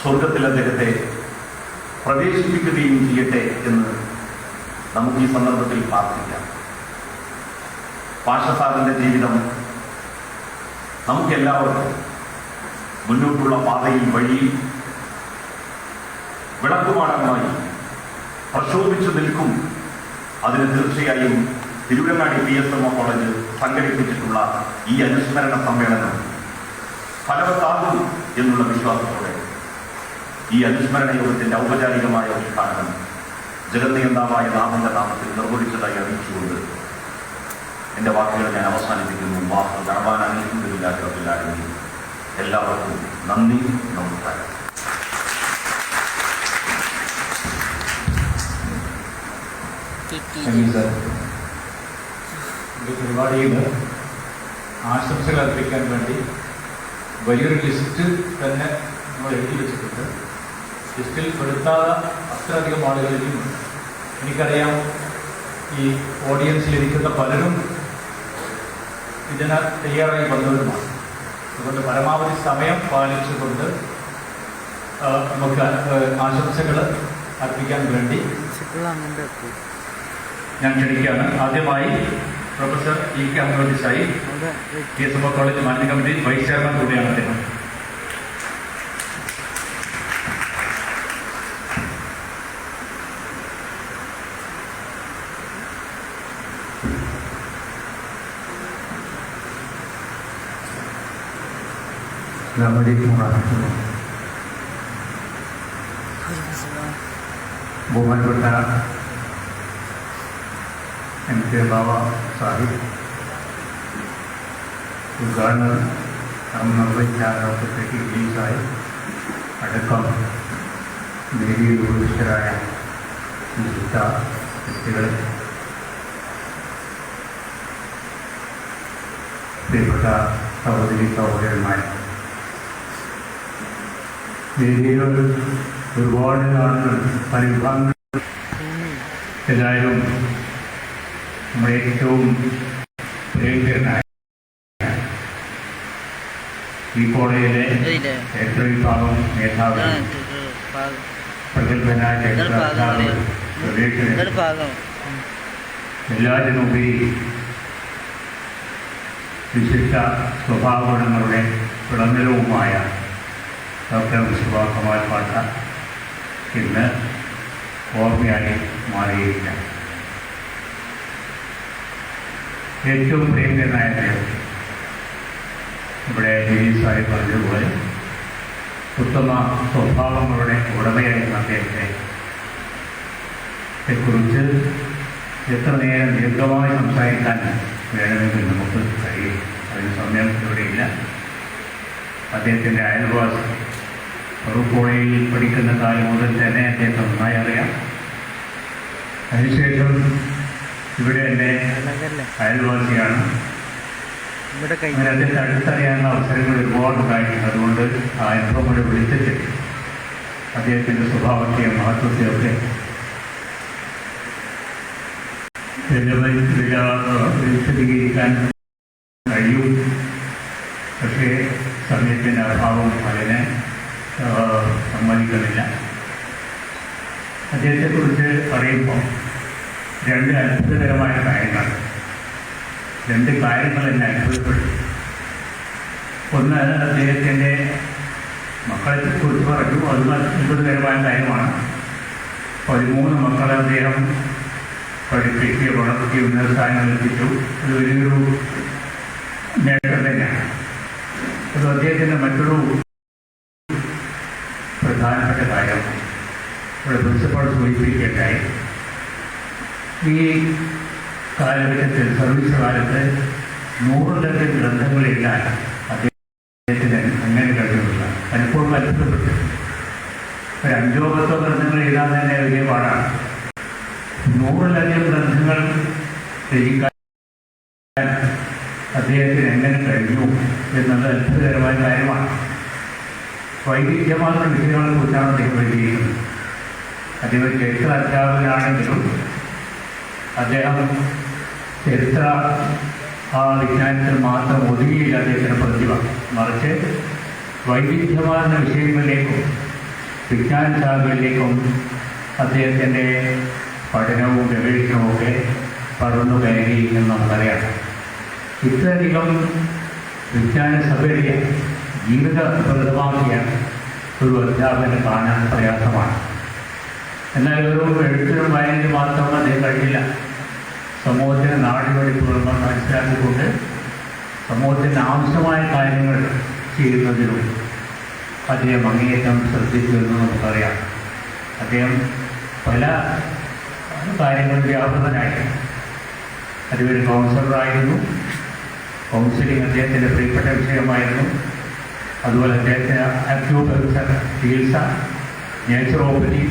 സ്വർഗത്തിൽ അദ്ദേഹത്തെ പ്രവേശിപ്പിക്കുകയും ചെയ്യട്ടെ എന്ന് നമുക്ക് ഈ സന്ദർഭത്തിൽ പ്രാർത്ഥിക്കാം. പാഷസാറിന്റെ ജീവിതം നമുക്കെല്ലാവർക്കും മുന്നോട്ടുള്ള പാതയിൽ വഴിയിൽ വിളക്കുമാടമായി പ്രശോഭിച്ചു നിൽക്കും. അതിന് തീർച്ചയായും തിരുവനങ്ങാടി PSMO കോളേജ് സംഘടിപ്പിച്ചിട്ടുള്ള ഈ അനുസ്മരണ സമ്മേളനം ഫലവത്താകും എന്നുള്ള വിശ്വാസത്തോടെ ഈ അനുസ്മരണ യോഗത്തിന്റെ ഔപചാരികമായ ഉദ്ഘാടനം ജഗന്നിയന്താവായ നാഥന്റെ നാമത്തിൽ നിർവഹിച്ചതായി അറിയിച്ചുകൊണ്ട് എന്റെ വാക്കുകൾ ഞാൻ അവസാനിപ്പിക്കുന്നു. എല്ലാവർക്കും നന്ദി, നമസ്കാരം. പരിപാടിയിൽ ആശംസകൾ അർപ്പിക്കാൻ വേണ്ടി വലിയൊരു ലിസ്റ്റ് തന്നെ നമ്മൾ എഴുതി വെച്ചിട്ടുണ്ട്. ലിസ്റ്റിൽ പെടുത്താതെ അത്രയധികം ആളുകൾ ഇനിയുമുണ്ട്. എനിക്കറിയാം ഈ ഓഡിയൻസിലിരിക്കുന്ന പലരും ഇതിന് തയ്യാറായി വന്നവരുമാണ്. അതുകൊണ്ട് പരമാവധി സമയം പാലിച്ചുകൊണ്ട് നമുക്ക് ആശംസകൾ അർപ്പിക്കാൻ വേണ്ടി ഞാൻ ക്ഷണിക്കുകയാണ്. ആദ്യമായി പ്രൊഫസർ ഇ കെ അഹമ്മദ് സായി, TSMO college managing committee vice chairman കൂടിയാണ് അദ്ദേഹം. ബഹുമാനപ്പെട്ട MK ബാബ സാഹിബ്, ഉദ്ഘാടനം നിർവഹിച്ച ഡോക്ടർ KT സാഹിബ് അടക്കം വേദിയിൽ ഉപവിഷ്ടരായ വിശിഷ്ട വ്യക്തികൾ, പ്രിയപ്പെട്ട സഹോദരി സഹോദരന്മാർ, വേദിയിൽ ഒരുപാട് ആളുകൾ പല വിഭാഗങ്ങൾ, എല്ലാവരും നമ്മുടെ ഏറ്റവും പ്രിയങ്കരനായ ഈ കോളേജിലെ ഏറ്റവും വിഭാഗം മേധാവി, പ്രഗത്ഭനായ ചരിത്രാധ്യാപകൻ, ഗവേഷകൻ, എല്ലാവരുമുപരി വിശിഷ്ട സ്വഭാവഗുണങ്ങളുടെ വിളനിലവുമായ ഡോക്ടർ മുസ്തഫ കമാൽ പാഷ ഇന്ന് ഓർമ്മയായി മാറിയിരിക്കുകയാണ്. ഏറ്റവും പ്രിയങ്കരനായ അദ്ദേഹം, ഇവിടെ സാഹിബ് പറഞ്ഞതുപോലെ ഉത്തമ സ്വഭാവങ്ങളുടെ ഉടമയായിരുന്ന അദ്ദേഹത്തെ കുറിച്ച് എത്ര നേരം ദീർഘമായി സംസാരിക്കാൻ വേണമെങ്കിൽ നമുക്ക് കഴിയും. അതിന് സമയം ഇവിടെയില്ല. അദ്ദേഹത്തിൻ്റെ അയൽവാസി, ഫറൂഖ് കോളേജിൽ പഠിക്കുന്ന കാലം മുതൽ തന്നെ അദ്ദേഹം നന്നായി അറിയാം. അതിനുശേഷം ഇവിടെ എൻ്റെ അയൽവാസിയാണ്. അങ്ങനെ അദ്ദേഹത്തെ അടുത്തറിയാനുള്ള അവസരങ്ങൾ ഒരുപാടുണ്ടായിട്ടുണ്ട്. അതുകൊണ്ട് ആ അനുഭവം കൂടെ വിളിച്ചിട്ട് അദ്ദേഹത്തിൻ്റെ സ്വഭാവത്തെയും മഹത്വത്തെയൊക്കെ വിശദീകരിക്കാൻ കഴിയും. പക്ഷേ സമയത്തിൻ്റെ അഭാവം അതിനെ സമ്മതിക്കുന്നില്ല. അദ്ദേഹത്തെക്കുറിച്ച് പറയുമ്പോൾ രണ്ട് അത്ഭുതകരമായ കാര്യങ്ങൾ എന്നെ അത്ഭുതപ്പെട്ടു. ഒന്ന്, അദ്ദേഹത്തിൻ്റെ മക്കളെക്കുറിച്ച് പറഞ്ഞു. അത് അത്ഭുതകരമായ കാര്യമാണ്. 13 മക്കളെ അദ്ദേഹം പഠിപ്പിച്ച് വളർത്തി ഉന്നത സ്ഥാനങ്ങളിലെത്തിച്ചു. അത് വലിയൊരു നേട്ടം തന്നെയാണ്. അത് അദ്ദേഹത്തിൻ്റെ മറ്റൊരു പ്രധാനപ്പെട്ട കാര്യം ഇവിടെ പ്രിൻസിപ്പൾ സൂചിപ്പിക്കുകയുണ്ടായി. ഈ കാലഘട്ടത്തിൽ, സർവീസ് കാലത്ത് 100 ഗ്രന്ഥങ്ങൾ എഴുതാൻ അദ്ദേഹത്തിന് അങ്ങനെ കഴിയുന്നില്ല. പലപ്പോഴും അത്ഭുതപ്പെട്ടു. ഒരു 5-10 ഗ്രന്ഥങ്ങൾ എഴുതാൻ തന്നെ വലിയ പാടാണ്. 100 ഗ്രന്ഥങ്ങൾ രചിക്കാൻ അദ്ദേഹത്തിന് എങ്ങനെ കഴിഞ്ഞു എന്നത് അത്ഭുതകരമായ കാര്യമാണ്. വൈവിധ്യമാർന്ന വിഷയങ്ങളെ കുറിച്ചാണ് അദ്ദേഹം എഴുതിയിരിക്കുന്നത്. അദ്ദേഹം ചരിത്ര അധ്യാപകനാണെങ്കിലും അദ്ദേഹം ചരിത്ര വിജ്ഞാനത്തിൽ മാത്രം ഒതുങ്ങിയില്ല അദ്ദേഹത്തിൻ്റെ പ്രതിഭ. മറിച്ച് വൈവിധ്യമാർന്ന വിഷയങ്ങളിലേക്കും വിജ്ഞാന ശാഖകളിലേക്കും അദ്ദേഹത്തിൻ്റെ പഠനവും ഗവേഷണവും ഒക്കെ പടർന്നു കയറി എന്ന് നമുക്കറിയാം. ഇത്രയധികം വിജ്ഞാന സഭയെ ജീവിതപ്രദമാക്കിയ ഒരു അധ്യാപകനെ കാണാൻ പ്രയാസമാണ്. എന്നാൽ ഒരു എഴുത്തിനും വായനയിൽ മാത്രം അദ്ദേഹം കഴിയില്ല. സമൂഹത്തിന് നാടുവഴിപ്പുകൾ മനസ്സിലാക്കിക്കൊണ്ട് സമൂഹത്തിന് ആവശ്യമായ കാര്യങ്ങൾ ചെയ്യുന്നതിലും അദ്ദേഹം അങ്ങേയറ്റം ശ്രദ്ധിച്ചു എന്ന് നമുക്കറിയാം. അദ്ദേഹം പല കാര്യങ്ങളും വ്യാപൃതനായി. അതുവരെ കൗൺസിലറായിരുന്നു. കൗൺസിലിംഗ് അദ്ദേഹത്തിൻ്റെ പ്രിയപ്പെട്ട വിഷയമായിരുന്നു. അതുപോലെ അദ്ദേഹത്തിന് അക്യൂപങ്ചർ, ചികിത്സ, നേച്ചുറോപ്പതി,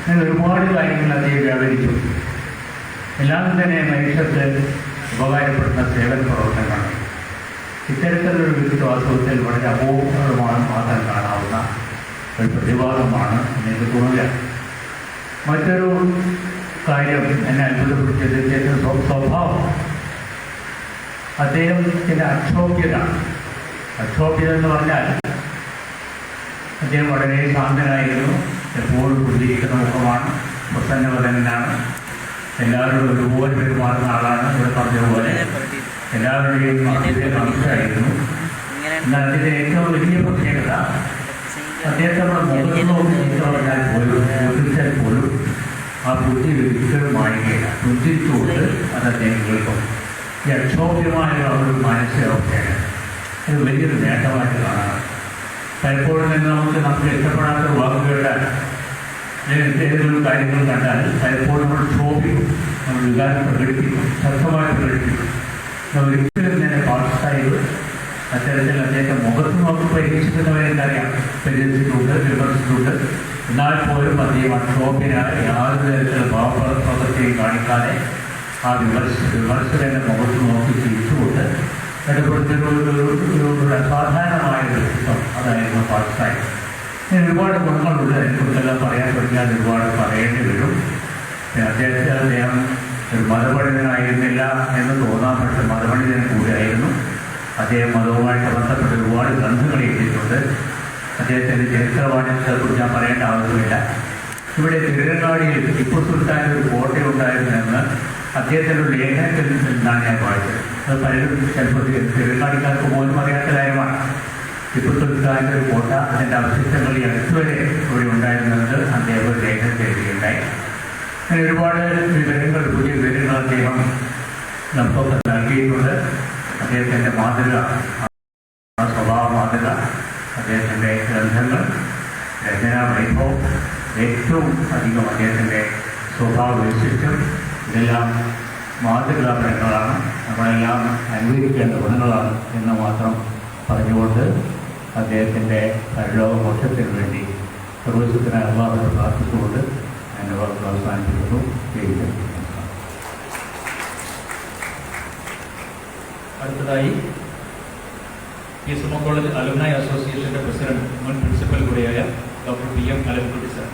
അങ്ങനെ ഒരുപാട് കാര്യങ്ങൾ അദ്ദേഹം വ്യാപരിച്ചു. എല്ലാം തന്നെ മനുഷ്യർക്ക് ഉപകാരപ്പെടുന്ന സേവന പ്രവർത്തനങ്ങളാണ്. ഇത്തരത്തിലൊരു വ്യക്തി വാസ്തവത്തിൽ വളരെ അപൂർവമാണ് മാത്രം കാണാവുന്ന ഒരു പ്രതിഭാസമാണ് എനിക്ക് തോന്നുക. മറ്റൊരു കാര്യം എന്നെ അത്ഭുതപ്പെടുത്തിയത് അദ്ദേഹത്തിൻ്റെ സ്വഭാവം. അദ്ദേഹത്തിൻ്റെ അക്ഷോഭ്യത എന്ന് പറഞ്ഞാൽ അദ്ദേഹം വളരെ ശാന്തനായിരുന്നു. എപ്പോഴും പുഞ്ചിരിക്കുന്ന മുഖമാണ്, പ്രസന്നവദനാണ്, എല്ലാവരോടും ഒരുപോലെ പെരുമാറുന്ന ആളാണ്. ഇവിടെ പറഞ്ഞതുപോലെ എല്ലാവരുടെയും അംശമായിരുന്നു. എന്നാൽ അതിൻ്റെ ഏറ്റവും വലിയ പ്രത്യേകത അദ്ദേഹത്തെ നമ്മുടെ മുഖത്ത് നോക്കി എന്ന് പറഞ്ഞാൽ പോലും ചോദിച്ചാൽ പോലും ആ ബുദ്ധി ഒരിക്കലും മാറുകയില്ല. പുഞ്ചിരിച്ചുകൊണ്ട് അത് അദ്ദേഹം കേൾക്കും. ഈ അക്ഷോഭ്യമായ ഒരു മാനസികാവസ്ഥയാണ്. ഇത് വലിയൊരു നേട്ടമായിട്ട് കാണാം. പലപ്പോഴും തന്നെ നമുക്ക് ഇഷ്ടപ്പെടാത്ത വാക്കുകളുടെ ഏതെങ്കിലും കാര്യങ്ങൾ കണ്ടാൽ പലപ്പോഴും നമ്മൾ ക്ഷോഭിക്കും, നമ്മൾ വികാരം പ്രകടിപ്പിക്കും, ശക്തമായി പ്രകടിപ്പിക്കും. ഒരിക്കലും തന്നെ പാഠസ്ഥായികൾ അത്തരത്തിൽ അദ്ദേഹത്തെ മുഖത്ത് നോക്കി പരീക്ഷിക്കുന്നവരെന്തറിയാം, പരിഹസിച്ചിട്ടുണ്ട്, വിമർശിച്ചിട്ടുണ്ട്. എന്നാൽ പോലും അദ്ദേഹം അക്ഷോഭ്യനായ യാതൊരു തരത്തിലുള്ള ഭാവപ്രവൃത്തിയും കാണിക്കാതെ ആ വിമർശകന്റെ മുഖത്ത് നോക്കി തിരിച്ചുകൊണ്ട് ഇടപെടുത്തുന്ന അസാധാരണമായ വ്യക്തിത്വം അതായിരുന്നു പാകിസ്ഥാൻ. ഒരുപാട് ഗുണങ്ങളുണ്ട്. അതിനെക്കുറിച്ചെല്ലാം പറയാൻ തുടങ്ങിയാൽ ഒരുപാട് പറയേണ്ടി വരും. അദ്ദേഹം ഒരു മതപണ്ഡിതനായിരുന്നില്ല എന്ന് തോന്നാൻ, പക്ഷേ മതപണ്ഡിതൻ കൂടിയായിരുന്നു. അദ്ദേഹം മതവുമായിട്ട് ബന്ധപ്പെട്ട് ഒരുപാട് ഗ്രന്ഥങ്ങൾ എഴുതിയിട്ടുണ്ട്. അദ്ദേഹത്തിൻ്റെ ചരിത്രവാണിജ്യത്തെക്കുറിച്ച് ഞാൻ പറയേണ്ട ആവശ്യമില്ല. ഇവിടെ തിരുവനങ്ങാടിയിൽ ടിപ്പു സുൽത്താൻ്റെ ഒരു കോട്ടയുണ്ടായിരുന്നെന്ന് അദ്ദേഹത്തിൻ്റെ ഒരു ലേഖനത്തിൽ നിന്നാണ് ഞാൻ വായിച്ചത്. അത് പലരും ചിലപ്പോൾ തിരുവനങ്ങാടിക്കാർക്ക് പോലും അറിയാത്ത കാര്യമാണ്. ടിപ്പു സുൽത്താൻ്റെ ഒരു കോട്ട, അതിൻ്റെ അവശിഷ്ടങ്ങൾ ഈ അടുത്തുവരെ ഇവിടെ ഉണ്ടായിരുന്നത് അദ്ദേഹം ഒരു ലേഖനത്തിൽ എഴുതിയുണ്ടായി. അങ്ങനെ ഒരുപാട് വിവരങ്ങൾ, പുതിയ വിവരങ്ങൾ അദ്ദേഹം നമുക്കൊക്കെ നൽകിയിട്ടുണ്ട്. അദ്ദേഹത്തിൻ്റെ മാതൃക, ആ സ്വഭാവ മാതൃക, അദ്ദേഹത്തിൻ്റെ ഗ്രന്ഥങ്ങൾ, രചനാ വൈഭവം, ഏറ്റവും അധികം അദ്ദേഹത്തിൻ്റെ സ്വഭാവ വൈശിഷ്ട്യം, ഇതെല്ലാം മാതൃകാപരങ്ങളാണ്. നമ്മളെല്ലാം അനുകരിക്കേണ്ട ഗുണങ്ങളാണ് എന്ന് മാത്രം പറഞ്ഞുകൊണ്ട് അദ്ദേഹത്തിൻ്റെ പരലോകമോക്ഷത്തിന് വേണ്ടി സർവശക്തനായ അല്ലാഹുവിനെ പ്രാർത്ഥിച്ചുകൊണ്ട് എൻ്റെ വാക്കുകൾ അവസാനിപ്പിക്കുന്നു. അടുത്തതായി ഈസ്റ്റർമോ കോളേജ് അലുമിനി അസോസിയേഷന്റെ പ്രസിഡന്റ്, മുൻ പ്രിൻസിപ്പൽ കൂടിയായ ഡോക്ടർ PM അലൻകുട്ടി സർ.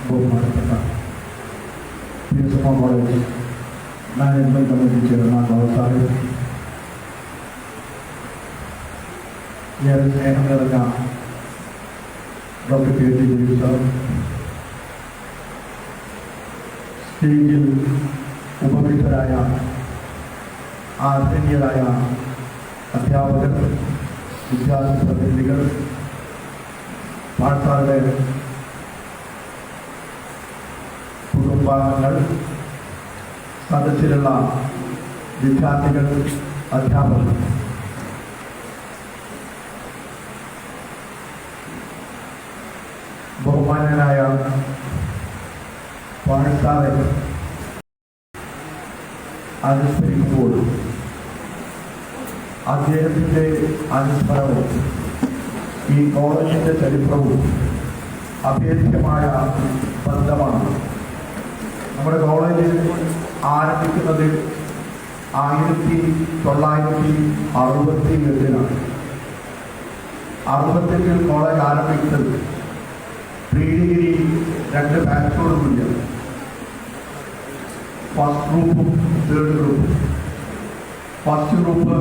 ബഹുമാനപ്പെട്ട ഈസ്റ്റർമോ college management committee chairman Babu Sahib, ഏറെ സ്നേഹം നിറഞ്ഞ ഡോക്ടർ KT ജലീൽ സാർ, സ്റ്റേജിൽ ഉപവിഷ്ടരായ ആദരണീയരായ അധ്യാപകർ, വിദ്യാർത്ഥി പ്രതിനിധികൾ, പാഠശാലയുടെ കുടുംബാംഗങ്ങൾ, സദസ്സിലുള്ള വിദ്യാർത്ഥികൾ, അധ്യാപകർ, ബഹുമാനനായ പാഠശാല അനുസ്മരിക്കുമ്പോൾ അദ്ദേഹത്തിൻ്റെ അനുസ്മരണവും ഈ കോളേജിൻ്റെ ചരിത്രവും അഭേദ്യമായ ബന്ധമാണ്. നമ്മുടെ കോളേജ് ആരംഭിക്കുന്നത് 1968 68 കോളേജ് ആരംഭിച്ചത് പ്രീ ഡിഗ്രി 2 ബാച്ചോടുകൂടിയ ഫസ്റ്റ് ഗ്രൂപ്പും തേർഡ് ഗ്രൂപ്പും. First group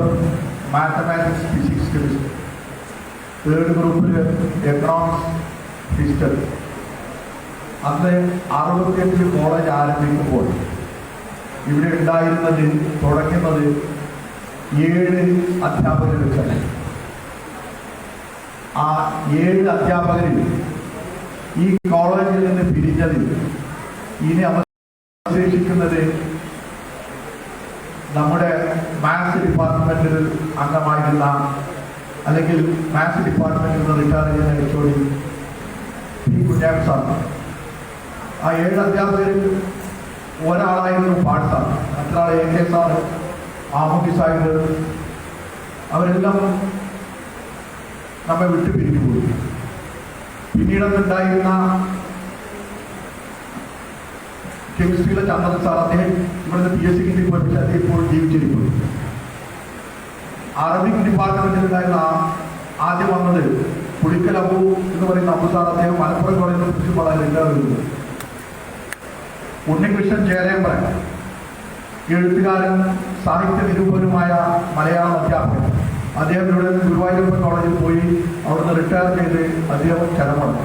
mathematics, physics, chemistry. Third ഗ്രൂപ്പിൽ എക്കണോമിക്സ്, ഹിസ്റ്ററി. അന്ന് 68 കോളേജ് ആരംഭിക്കുമ്പോൾ ഇവിടെ ഉണ്ടായിരുന്നത്, തുടങ്ങുന്നത് 7 അധ്യാപകർ വെച്ചാണ്. ആ 7 അധ്യാപകരിൽ ഈ കോളേജിൽ നിന്ന് പിരിഞ്ഞതിൽ ഇനി അവശേഷിക്കുന്നത് നമ്മുടെ മാത്സ് ഡിപ്പാർട്ട്മെന്റിൽ അംഗമായിരുന്ന, അല്ലെങ്കിൽ മാത്സ് ഡിപ്പാർട്ട്മെന്റിൽ നിന്ന് റിട്ടയർ ചെയ്യുന്ന HOD P. കുഞ്ഞാൻ സാർ. ആ 7 അധ്യാപകരിൽ ഒരാളായിരുന്നു പാട്ട് സാർ, മറ്റൊരാൾ AK സാർ, ആമുഖി സാഹിബ്. അവരെല്ലാം നമ്മെ വിട്ടു പിരിഞ്ഞു പോയി. പിന്നീടുണ്ടായിരുന്ന കെമിസ്ട്രിയിലെ ചന്ദ്രൻ സാർ, അദ്ദേഹം ഇവിടുന്ന് PhD ഡിഗ്രി പഠിപ്പിച്ച് അദ്ദേഹം ഇപ്പോൾ ജീവിച്ചിരിക്കുന്നു. അറബിക് ഡിപ്പാർട്ട്മെന്റിലുണ്ടായിരുന്ന ആദ്യം വന്നത് പുളിക്കൽ അബു എന്ന് പറയുന്ന അബു സാർ, അദ്ദേഹം മലപ്പുറം കോളേജിലെ പ്രിൻസിപ്പളായി റിട്ടയർ ചെയ്തു. ഉണ്ണികൃഷ്ണൻ ചേരേമ്പൻ, എഴുത്തുകാരൻ, സാഹിത്യ നിരൂപകനുമായ മലയാളം അധ്യാപകൻ, അദ്ദേഹം ഇവിടെ ഗുരുവായൂരപ്പൻ കോളേജിൽ പോയി അവിടുന്ന് റിട്ടയർ ചെയ്ത് അദ്ദേഹം ചരമടഞ്ഞു.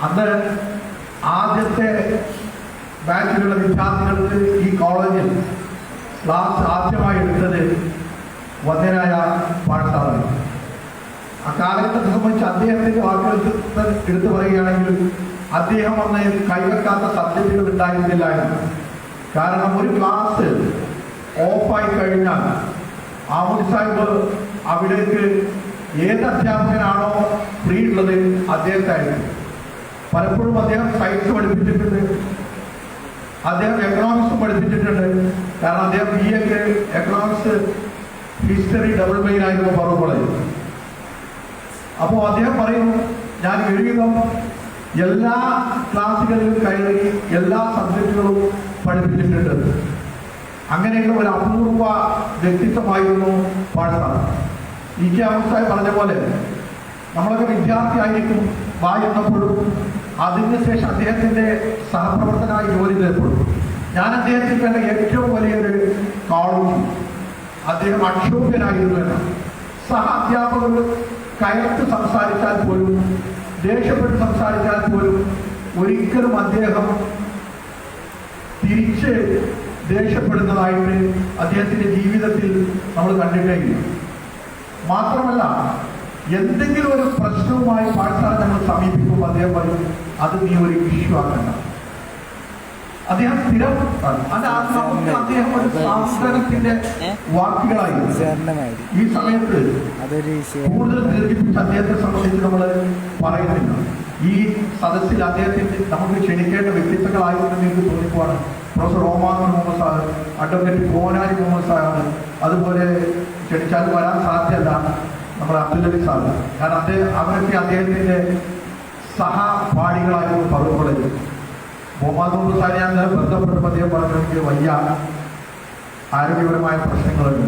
അന്ന് ആദ്യത്തെ ബാച്ചിലുള്ള വിദ്യാർത്ഥികൾക്ക് ഈ കോളേജിൽ ക്ലാസ് ആദ്യമായി എടുത്തത് വന്യനായ പാഠശാലയാണ്. ആ കാലഘട്ടത്തെ സംബന്ധിച്ച് അദ്ദേഹത്തിന്റെ വാക്കുകൾ എടുത്തു പറയുകയാണെങ്കിൽ അദ്ദേഹം അന്ന് കൈവെക്കാത്ത സബ്ജക്റ്റുകൾ ഉണ്ടായിരുന്നില്ലായിരുന്നു. കാരണം ഒരു ക്ലാസ് ഓഫായി കഴിഞ്ഞാൽ ആമുദ് സാഹിബ് അവിടേക്ക് ഏത് അധ്യാപകനാണോ ഫ്രീ ഉള്ളത് അദ്ദേഹത്തായിരുന്നു. പലപ്പോഴും അദ്ദേഹം സയൻസ് പഠിപ്പിച്ചിട്ടുണ്ട്, അദ്ദേഹം എക്കണോമിക്സും പഠിപ്പിച്ചിട്ടുണ്ട്. കാരണം അദ്ദേഹം BA economics history double main ആയിരുന്നു ഫറൂഖ് കോളേജ്. അപ്പോൾ അദ്ദേഹം പറയും, ഞാൻ ഒരുവിധം എല്ലാ ക്ലാസുകളിലും കയറി എല്ലാ സബ്ജക്റ്റുകളും പഠിപ്പിച്ചിട്ടുണ്ട്. അങ്ങനെയുള്ള ഒരു അപൂർവ വ്യക്തിത്വമായിരുന്നു പാഠശാല. E.K. അഹമ്മദ് സാഹിബ് പറഞ്ഞ പോലെ നമ്മളൊക്കെ വിദ്യാർത്ഥിയായിരിക്കും വായിക്കുന്നപ്പോഴും അതിനുശേഷം അദ്ദേഹത്തിന്റെ സഹപ്രവർത്തനമായി ജോലി ചെയ്തപ്പോഴും ഞാൻ അദ്ദേഹത്തിന് വേണ്ട ഏറ്റവും വലിയൊരു ക്വാളിറ്റി അദ്ദേഹം അക്ഷോഭ്യനായിരുന്നു എന്നാണ്. സഹ അധ്യാപകർ കയർത്ത് സംസാരിച്ചാൽ പോലും, ദേഷ്യപ്പെട്ട് സംസാരിച്ചാൽ പോലും ഒരിക്കലും അദ്ദേഹം തിരിച്ച് ദേഷ്യപ്പെടുന്നതായിട്ട് അദ്ദേഹത്തിന്റെ ജീവിതത്തിൽ നമ്മൾ കണ്ടിട്ടേ ഇല്ല. മാത്രമല്ല, എന്തെങ്കിലും ഒരു പ്രശ്നവുമായി പാഠശാല നമ്മൾ സമീപിക്കുമ്പോൾ അദ്ദേഹം പറയും, അത് നീ ഒരു ഇഷ്യൂ ആക്കണ്ട. അദ്ദേഹം സ്ഥിരം അദ്ദേഹം ഒരു സാന്ത്വനത്തിന്റെ വാക്കുകളായി. ഈ സമയത്ത് കൂടുതൽ ദീർഘിപ്പിച്ച് അദ്ദേഹത്തെ സംബന്ധിച്ച് നമ്മൾ പറയുന്നില്ല. ഈ സദസ്സിൽ അദ്ദേഹത്തിന്റെ നമുക്ക് ക്ഷണിക്കേണ്ട വ്യക്തിത്വങ്ങളായിരുന്നു എനിക്ക് തോന്നിപ്പോവാണ് പ്രൊഫസർ ഒമാർ മുഹമ്മദ് സാർ, അഡ്വക്കേറ്റ് കോനാരി മുഹമ്മദ് സാറാണ്. അതുപോലെ ക്ഷണിച്ചാൽ വരാൻ സാധ്യമല്ല നമ്മുടെ അബ്ദുൽ അലി സാർ. കാരണം അവരൊക്കെ അദ്ദേഹത്തിന്റെ സഹപാഠികളായിരുന്നു ഫറൂഖ് കോളേജ്. മുഹമ്മദ് മുഹമ്മദ് സാർ ഞാൻ ബന്ധപ്പെട്ടപ്പോൾ അദ്ദേഹം പറഞ്ഞു, എനിക്ക് വലിയ ആരോഗ്യപരമായ പ്രശ്നങ്ങളുണ്ട്.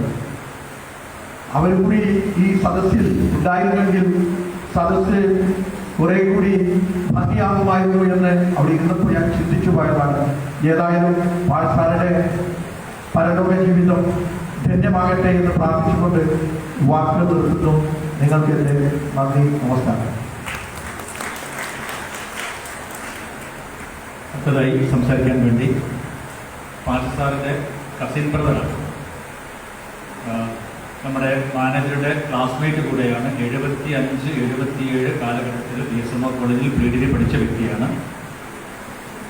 അവർ കൂടി ഈ സദസ്സിൽ ഉണ്ടായിരുന്നെങ്കിൽ സദസ്സ് കുറെ കൂടി ഭംഗിയാകുമായിരുന്നു എന്ന് അവിടെ ഇരുന്നപ്പോൾ ഞാൻ ചിന്തിച്ചു പോയതാണ്. ഏതായാലും പാഠശാലയുടെ പരലോക ജീവിതം ധന്യമാകട്ടെ എന്ന് പ്രാർത്ഥിച്ചുകൊണ്ട് വാക്കുകൾ നിർത്തുന്നു. നിങ്ങൾക്ക് എൻ്റെ നന്ദി, നമസ്കാരം. അടുത്തതായി സംസാരിക്കാൻ വേണ്ടി പാഠശാലയുടെ കസിൻ ബ്രദറാണ്, നമ്മുടെ മാനേജറുടെ ക്ലാസ്മേറ്റ് കൂടെയാണ്. 75-77 കാലഘട്ടത്തിൽ DSMO കോളേജിൽ പ്രീഡിഗ്രി പഠിച്ച വ്യക്തിയാണ്.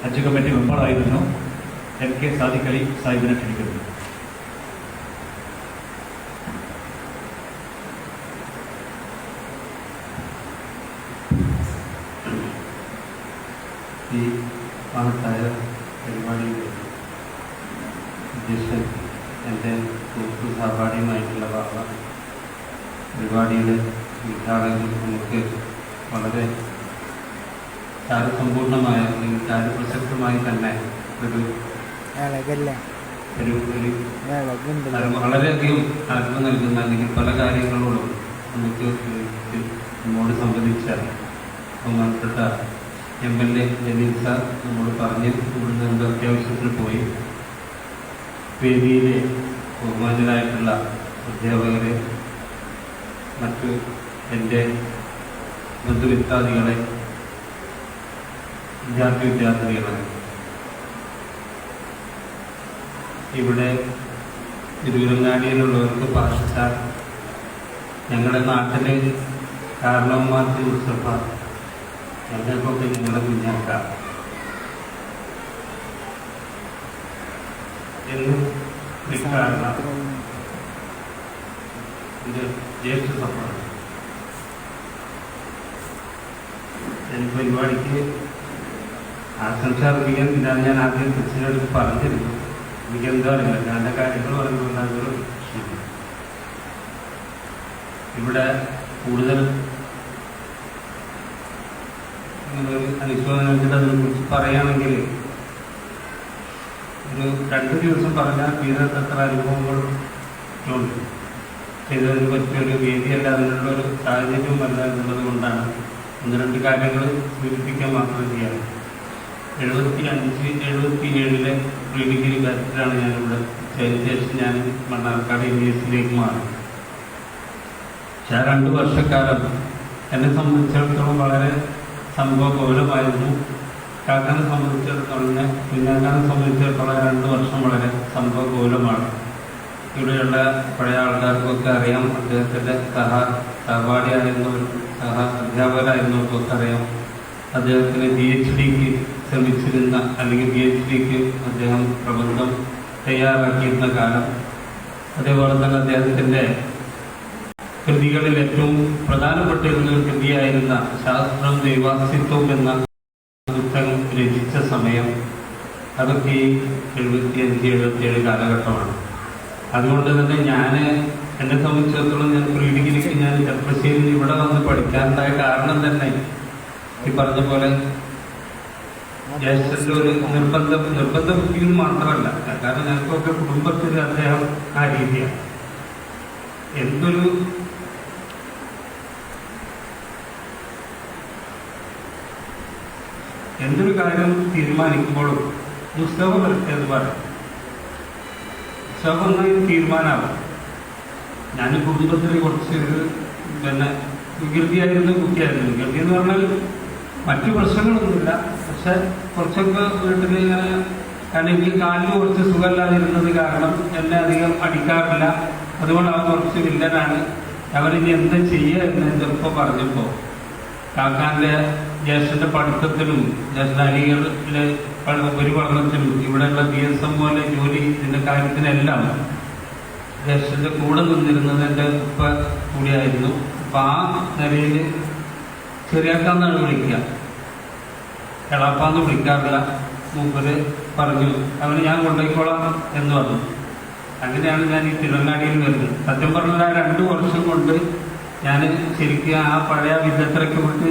ഹജ്ജ് കമ്മിറ്റി മെമ്പറായിരുന്നു. MK സാദിഖ് അലി സാഹിബിനെ ക്ഷണിക്കുന്നു. ഈ മഹത്തായ പരിപാടിയുടെ അധ്യക്ഷൻ എൻ്റെ സുഹൃത്തു സഹപാഠിയുമായിട്ടുള്ള ബാബ, പരിപാടിയുടെ ഉദ്ഘാടനം നമുക്ക് വളരെ കാര്യസമ്പൂർണമായ അല്ലെങ്കിൽ കാര്യപ്രസക്തമായി തന്നെ വളരെയധികം അറിവ് നൽകുന്ന അല്ലെങ്കിൽ പല കാര്യങ്ങളോടും നമുക്ക് നമ്മോട് സംബന്ധിച്ച ബഹുമാനപ്പെട്ട MLA ജലീൽ സാർ നമ്മോട് പറഞ്ഞ് ഇവിടുന്ന് നമുക്ക് അത്യാവശ്യത്തിൽ പോയി. വേദിയിലെ ബഹുമാനരായിട്ടുള്ള അധ്യാപകരെ, മറ്റ് എൻ്റെ ബന്ധുമിത്രാദികളെ, വിദ്യാർത്ഥികളെ, ഇവിടെ തിരുവിലങ്ങാടിയിലുള്ളവർക്ക് പാഠശാല, ഞങ്ങളുടെ നാട്ടിലെ കാരണവന്മാർക്ക് മുസ്തഫ, ഞങ്ങൾക്കൊക്കെ ഞങ്ങളുടെ കുഞ്ഞാക്ക എന്ന് കാരണം ഇത് ജ്യേഷ്ഠ സഭയാണ്. പരിപാടിക്ക് ആശംസ അർപ്പിക്കാൻ ഇതാണ് ഞാൻ ആദ്യം പ്രസിനോട് പറഞ്ഞിരുന്നു. എനിക്കെന്താ അറിയില്ല, ഞാൻ കാര്യങ്ങൾ പറയുന്നുണ്ടാകും. ഇവിടെ കൂടുതൽ ഇങ്ങനെ ഒരു അനുശോചനം അതിനെക്കുറിച്ച് പറയുകയാണെങ്കിൽ ഒരു 2 ദിവസം പറഞ്ഞാൽ തീരത്തത്ര അനുഭവങ്ങൾ ഉണ്ട്. ചെയ്തതിന് പറ്റിയൊരു വേദിയല്ല, അതിനുള്ള ഒരു സാഹചര്യവുമല്ല എന്നുള്ളത് കൊണ്ടാണ് 1-2 കാര്യങ്ങൾ സൂചിപ്പിക്കാൻ മാത്രം ചെയ്യാറ്. 75-77 പ്രീ ഡിഗ്രി ബാച്ചിലാണ് ഞാനിവിടെ. അതിനുശേഷം ഞാൻ മണ്ണാർക്കാട് യൂണിവേഴ്സിറ്റിയിലേക്ക് മാറി. പക്ഷെ ആ 2 വർഷക്കാലം എന്നെ സംബന്ധിച്ചിടത്തോളം വളരെ സംഭവബഹുലമായിരുന്നു. കാക്കാനെ സംബന്ധിച്ചിടത്തോളം കുഞ്ഞാക്കാനെ സംബന്ധിച്ചിടത്തോളം 2 വർഷം വളരെ സംഭവബഹുലമാണ്. ഇവിടെയുള്ള പഴയ ആൾക്കാർക്കൊക്കെ അറിയാം, അദ്ദേഹത്തിൻ്റെ സഹപാഠിയായിരുന്നവരും അധ്യാപകരായിരുന്നവർക്കൊക്കെ അറിയാം. അദ്ദേഹത്തിന് PhDക്ക് ശ്രമിച്ചിരുന്ന അല്ലെങ്കിൽ PhDക്ക് അദ്ദേഹം പ്രബന്ധം തയ്യാറാക്കിയിരുന്ന കാലം. അതേപോലെ തന്നെ അദ്ദേഹത്തിൻ്റെ കൃതികളിൽ ഏറ്റവും പ്രധാനപ്പെട്ടിരുന്ന ഒരു കൃതിയായിരുന്ന ശാസ്ത്രം ദൈവാസ്തിത്വം എന്ന പുസ്തകം രചിച്ച സമയം അതൊക്കെ ഈ 75-77 കാലഘട്ടമാണ്. അതുകൊണ്ട് തന്നെ എന്നെ സംബന്ധിച്ചിടത്തോളം ഞാൻ പ്രീ ഡിഗ്രിക്ക് ഞാൻ ചെറുപ്പശ്ശേരിയിൽ ഇവിടെ വന്ന് പഠിക്കാനുണ്ടായ കാരണം തന്നെ ഈ പറഞ്ഞ പോലെ ജ്യേഷ്ഠന്റെ ഒരു നിർബന്ധ ബുദ്ധിയിൽ മാത്രമല്ല, കാരണം ഞങ്ങൾക്കൊക്കെ കുടുംബത്തിൽ അദ്ദേഹം ആ രീതിയാണ്. എന്തൊരു കാര്യം തീരുമാനിക്കുമ്പോഴും പുസ്തകം എന്ന് പറയും. പുസ്തകം ഒന്നും തീരുമാനമാവും. ഞാൻ കുടുംബത്തിൽ കുറച്ച് വികൃതിയായിരുന്ന കുട്ടിയായിരുന്നു. വികൃതി എന്ന് പറഞ്ഞാൽ മറ്റു പ്രശ്നങ്ങളൊന്നുമില്ല, പക്ഷെ കുറച്ചൊക്കെ വീട്ടിൽ ഇങ്ങനെ എനിക്ക് കാലിന് കുറച്ച് സുഖമില്ലാതിരുന്നത് കാരണം എന്നെ അധികം അടിക്കാറില്ല. അതുകൊണ്ട് അവൻ കുറച്ച് വില്ലനാണ്. അവരിനി എന്താ ചെയ്യുക എന്ന് എൻ്റെ ഒപ്പം പറഞ്ഞപ്പോൾ കാക്കാൻ്റെ ജ്യേഷ്ഠൻ്റെ പഠിത്തത്തിലും ജ്യേഷ്ഠ അലികളിലെ ഉപരിപഠനത്തിലും ഇവിടെയുള്ള BSM പോലെ ജോലി ഇതിൻ്റെ കാര്യത്തിനെല്ലാം ജ്യേഷ്ഠൻ്റെ കൂടെ നിന്നിരുന്നത് എൻ്റെ ഉപ്പ കൂടിയായിരുന്നു. അപ്പം ആ നിലയിൽ ചെറിയാക്കാന്നാണ് വിളിക്കുക, എളാപ്പാന്ന് വിളിക്കാറില്ല. മൂപ്പര് പറഞ്ഞു അവന് ഞാൻ കൊണ്ടുപോയിക്കോളാം എന്ന് പറഞ്ഞു. അങ്ങനെയാണ് ഞാൻ ഈ തിരുവങ്ങാടിയിൽ വരുന്നത്. സത്യം പറഞ്ഞാൽ ആ 2 വർഷം കൊണ്ട് ഞാൻ ശരിക്കും ആ പഴയ വിദഗ്ധരൊക്കെ വിട്ട്